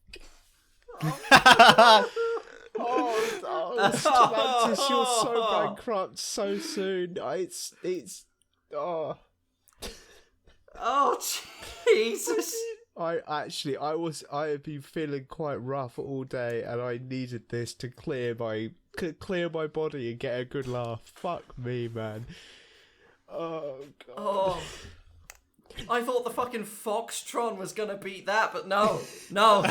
Stellantis, you're so bankrupt so soon. Oh, Jesus. I have been feeling quite rough all day, and I needed this to clear my body and get a good laugh. Fuck me, man. Oh god. Oh. I thought the fucking Foxtron was gonna beat that, but no. God,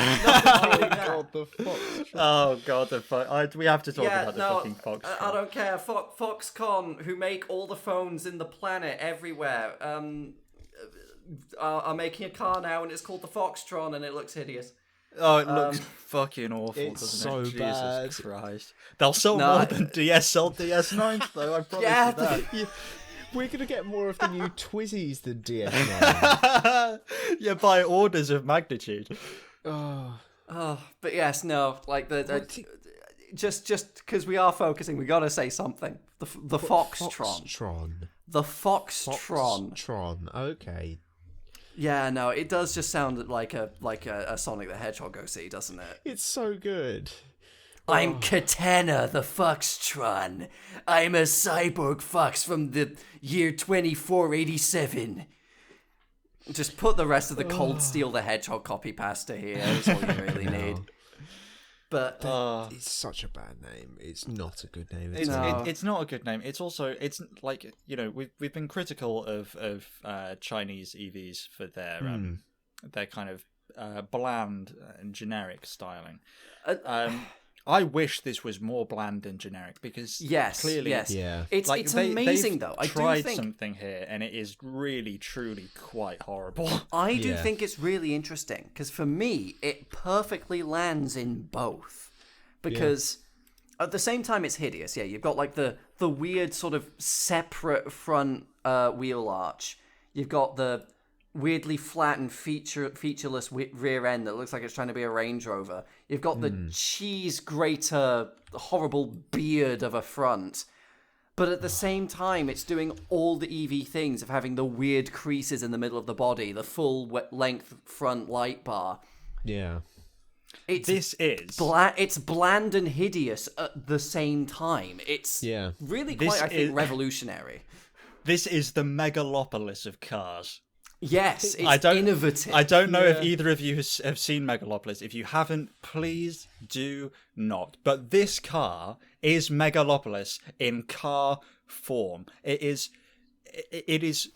the Fox. Oh god, the fuck! We have to talk about the fucking Fox. I don't care. Foxconn, who make all the phones in the planet everywhere, are making a car now, and it's called the Foxtron, and it looks hideous. Oh, it looks fucking awful, it's doesn't it? so bad. Jesus Christ. They'll sell more than DS sold DS9s, though, I promise you that. We're going to get more of the new Twizzies than DS9. Yeah, by orders of magnitude. Oh, but yes, no, like just because we are focusing, we got to say something. The Foxtron. The Foxtron. Foxtron, okay. Yeah, no, it does just sound like a Sonic the Hedgehog OC, doesn't it? It's so good. I'm Katana the Foxtron. I'm a cyborg fox from the year 2487. Just put the rest of the Cold Steel the Hedgehog copy pasta here. That's all you really need. But it's such a bad name. It's not a good name. It's not a good name. It's also, it's like, we've been critical of Chinese EVs for their kind of bland and generic styling. I wish this was more bland and generic because clearly, it's amazing though. I tried do think something here, and it is really, truly quite horrible. I do think it's really interesting because for me, it perfectly lands in both. Because at the same time, it's hideous. Yeah, you've got like the weird sort of separate front wheel arch. You've got the weirdly flattened, featureless rear end that looks like it's trying to be a Range Rover. You've got the cheese grater, horrible beard of a front. But at the same time, it's doing all the EV things of having the weird creases in the middle of the body, the full length front light bar. Yeah. It's bland and hideous at the same time. It's really quite, I think, revolutionary. This is the megalopolis of cars. Yes, it's innovative. I don't know if either of you have seen Megalopolis. If you haven't, please do not. But this car is Megalopolis in car form. It is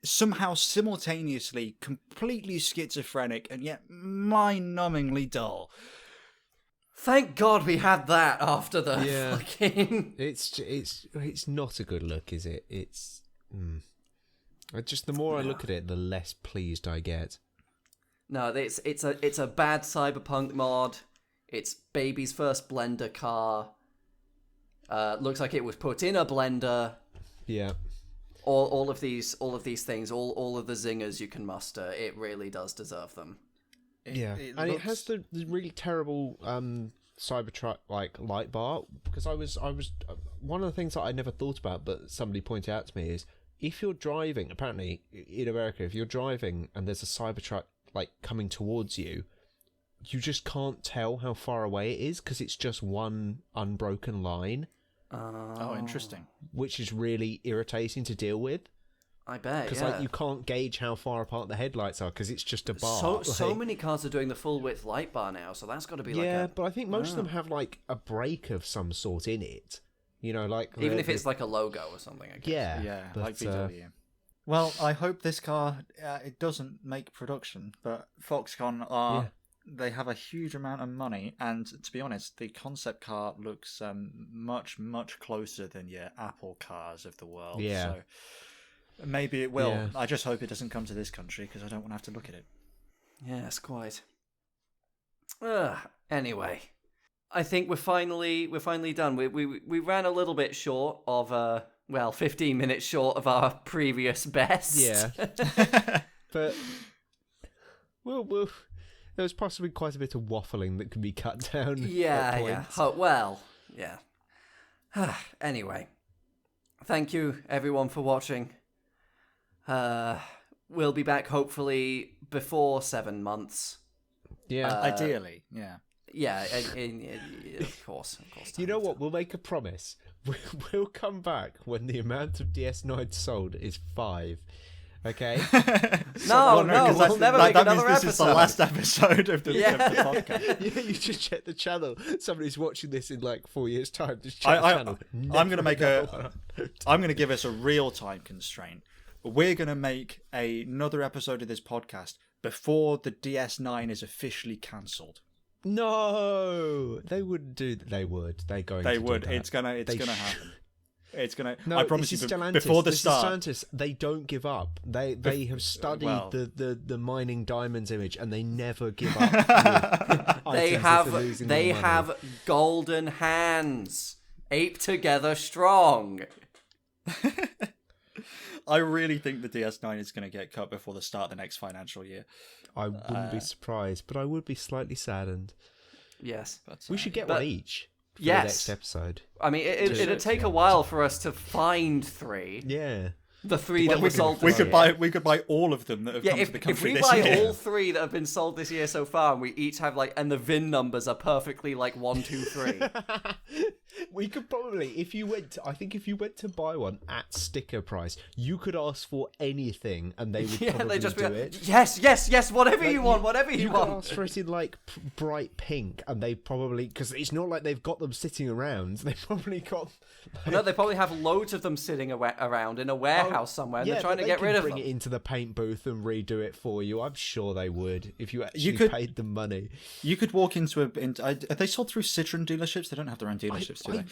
somehow simultaneously completely schizophrenic and yet mind-numbingly dull. Thank God we had that after the fucking... It's not a good look, is it? It's... Just the more I look at it, the less pleased I get. No, it's a bad cyberpunk mod. It's baby's first blender car. Looks like it was put in a blender. Yeah. All of these things, all of the zingers you can muster. It really does deserve them. It has the really terrible Cybertruck like light bar, because I was one of the things that I never thought about, but somebody pointed out to me is, if you're driving, apparently in America, if you're driving and there's a Cybertruck like coming towards you, you just can't tell how far away it is because it's just one unbroken line. Oh, interesting. Which is really irritating to deal with. I bet, because like you can't gauge how far apart the headlights are because it's just a bar. So many cars are doing the full width light bar now, so that's got to be but I think most of them have like a brake of some sort in it. You know, like even if it's like a logo or something, I guess. Yeah, but, like VW. Well, I hope this car it doesn't make production, but Foxconn are they have a huge amount of money, and to be honest, the concept car looks much closer than your Apple cars of the world. Yeah. So maybe it will. Yeah. I just hope it doesn't come to this country because I don't want to have to look at it. Yes, quite. Anyway. I think we're finally done. We ran a little bit short of 15 minutes short of our previous best. Yeah. But well, there was possibly quite a bit of waffling that could be cut down. Yeah. Oh, well, yeah. Anyway, thank you everyone for watching. We'll be back hopefully before 7 months. Yeah. Ideally, yeah. Yeah, of course. You know what? We'll make a promise. We'll come back when the amount of DS9 sold is 5. Okay? No, we'll never make another episode. This is the last episode of the podcast. Yeah, you just check the channel. Somebody's watching this in like 4 years' time. Just check the channel. I'm going to give us a real time constraint. We're going to make another episode of this podcast before the DS9 is officially cancelled. No, they wouldn't do that. They would. They're going. They would. Do that. It's gonna happen. It's gonna. No, I promise you. Stellantis. Before the this start, Stellantis, they don't give up. They have studied the mining diamonds image, and they never give up. They have golden hands. Ape together strong. I really think the DS9 is going to get cut before the start of the next financial year. I wouldn't be surprised, but I would be slightly saddened. Yes. We should get one each for the next episode. I mean, it'd take a while for us to find 3. Yeah. The 3 that were sold this year. We could buy all of them that have come to the country this year. If we buy all 3 that have been sold this year so far, and we each have and the VIN numbers are perfectly 1, 2, 3. We could probably, if you went to buy one at sticker price, you could ask for anything and they would probably do it. Yes, whatever you want. You could ask for it in bright pink, and they probably, because it's not like they've got them sitting around, they probably got... No, they probably have loads of them sitting around in a warehouse somewhere, and they're trying to get rid of them. Bring it into the paint booth and redo it for you. I'm sure they would, if you actually paid them money. You could walk into are they sold through Citroen dealerships? They don't have their own dealerships, do they?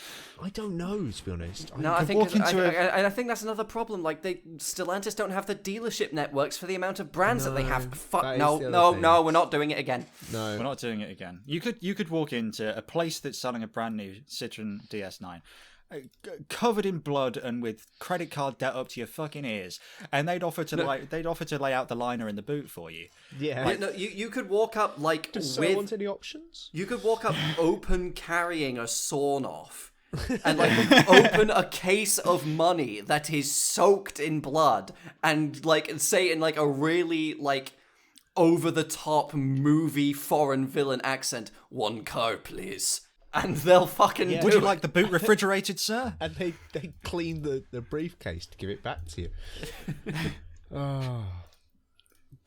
I don't know, to be honest. I think that's another problem. Stellantis don't have the dealership networks for the amount of brands that they have. No, we're not doing it again. No, we're not doing it again. You could walk into a place that's selling a brand new Citroen DS9, covered in blood and with credit card debt up to your fucking ears, and they'd offer to lay out the liner in the boot for you. Yeah. Yeah, no, you could walk up like Does with. someone want any options? You could walk up open carrying a sawn off. And like open a case of money that is soaked in blood and like say in like a really like over the top movie foreign villain accent, 1 car please. And they'll fucking do Would you it. like the boot refrigerated, sir? And they clean the briefcase to give it back to you. Oh.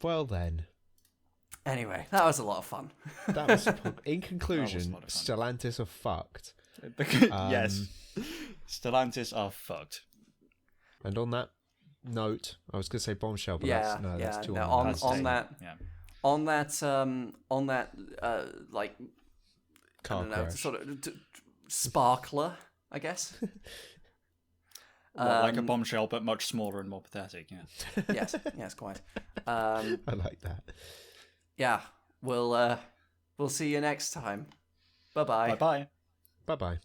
Well then. Anyway, that was a lot of fun. That was in conclusion, lot of fun. Stellantis are fucked. Yes. Stellantis are fucked. And on that note, I was going to say bombshell, but Yeah, that's too no, on on that like car I don't know, crash. sort of sparkler, I guess. Well, like a bombshell, but much smaller and more pathetic. Yeah. yes, quite. I like that. Yeah, we'll see you next time. Bye bye. Bye bye. Bye bye.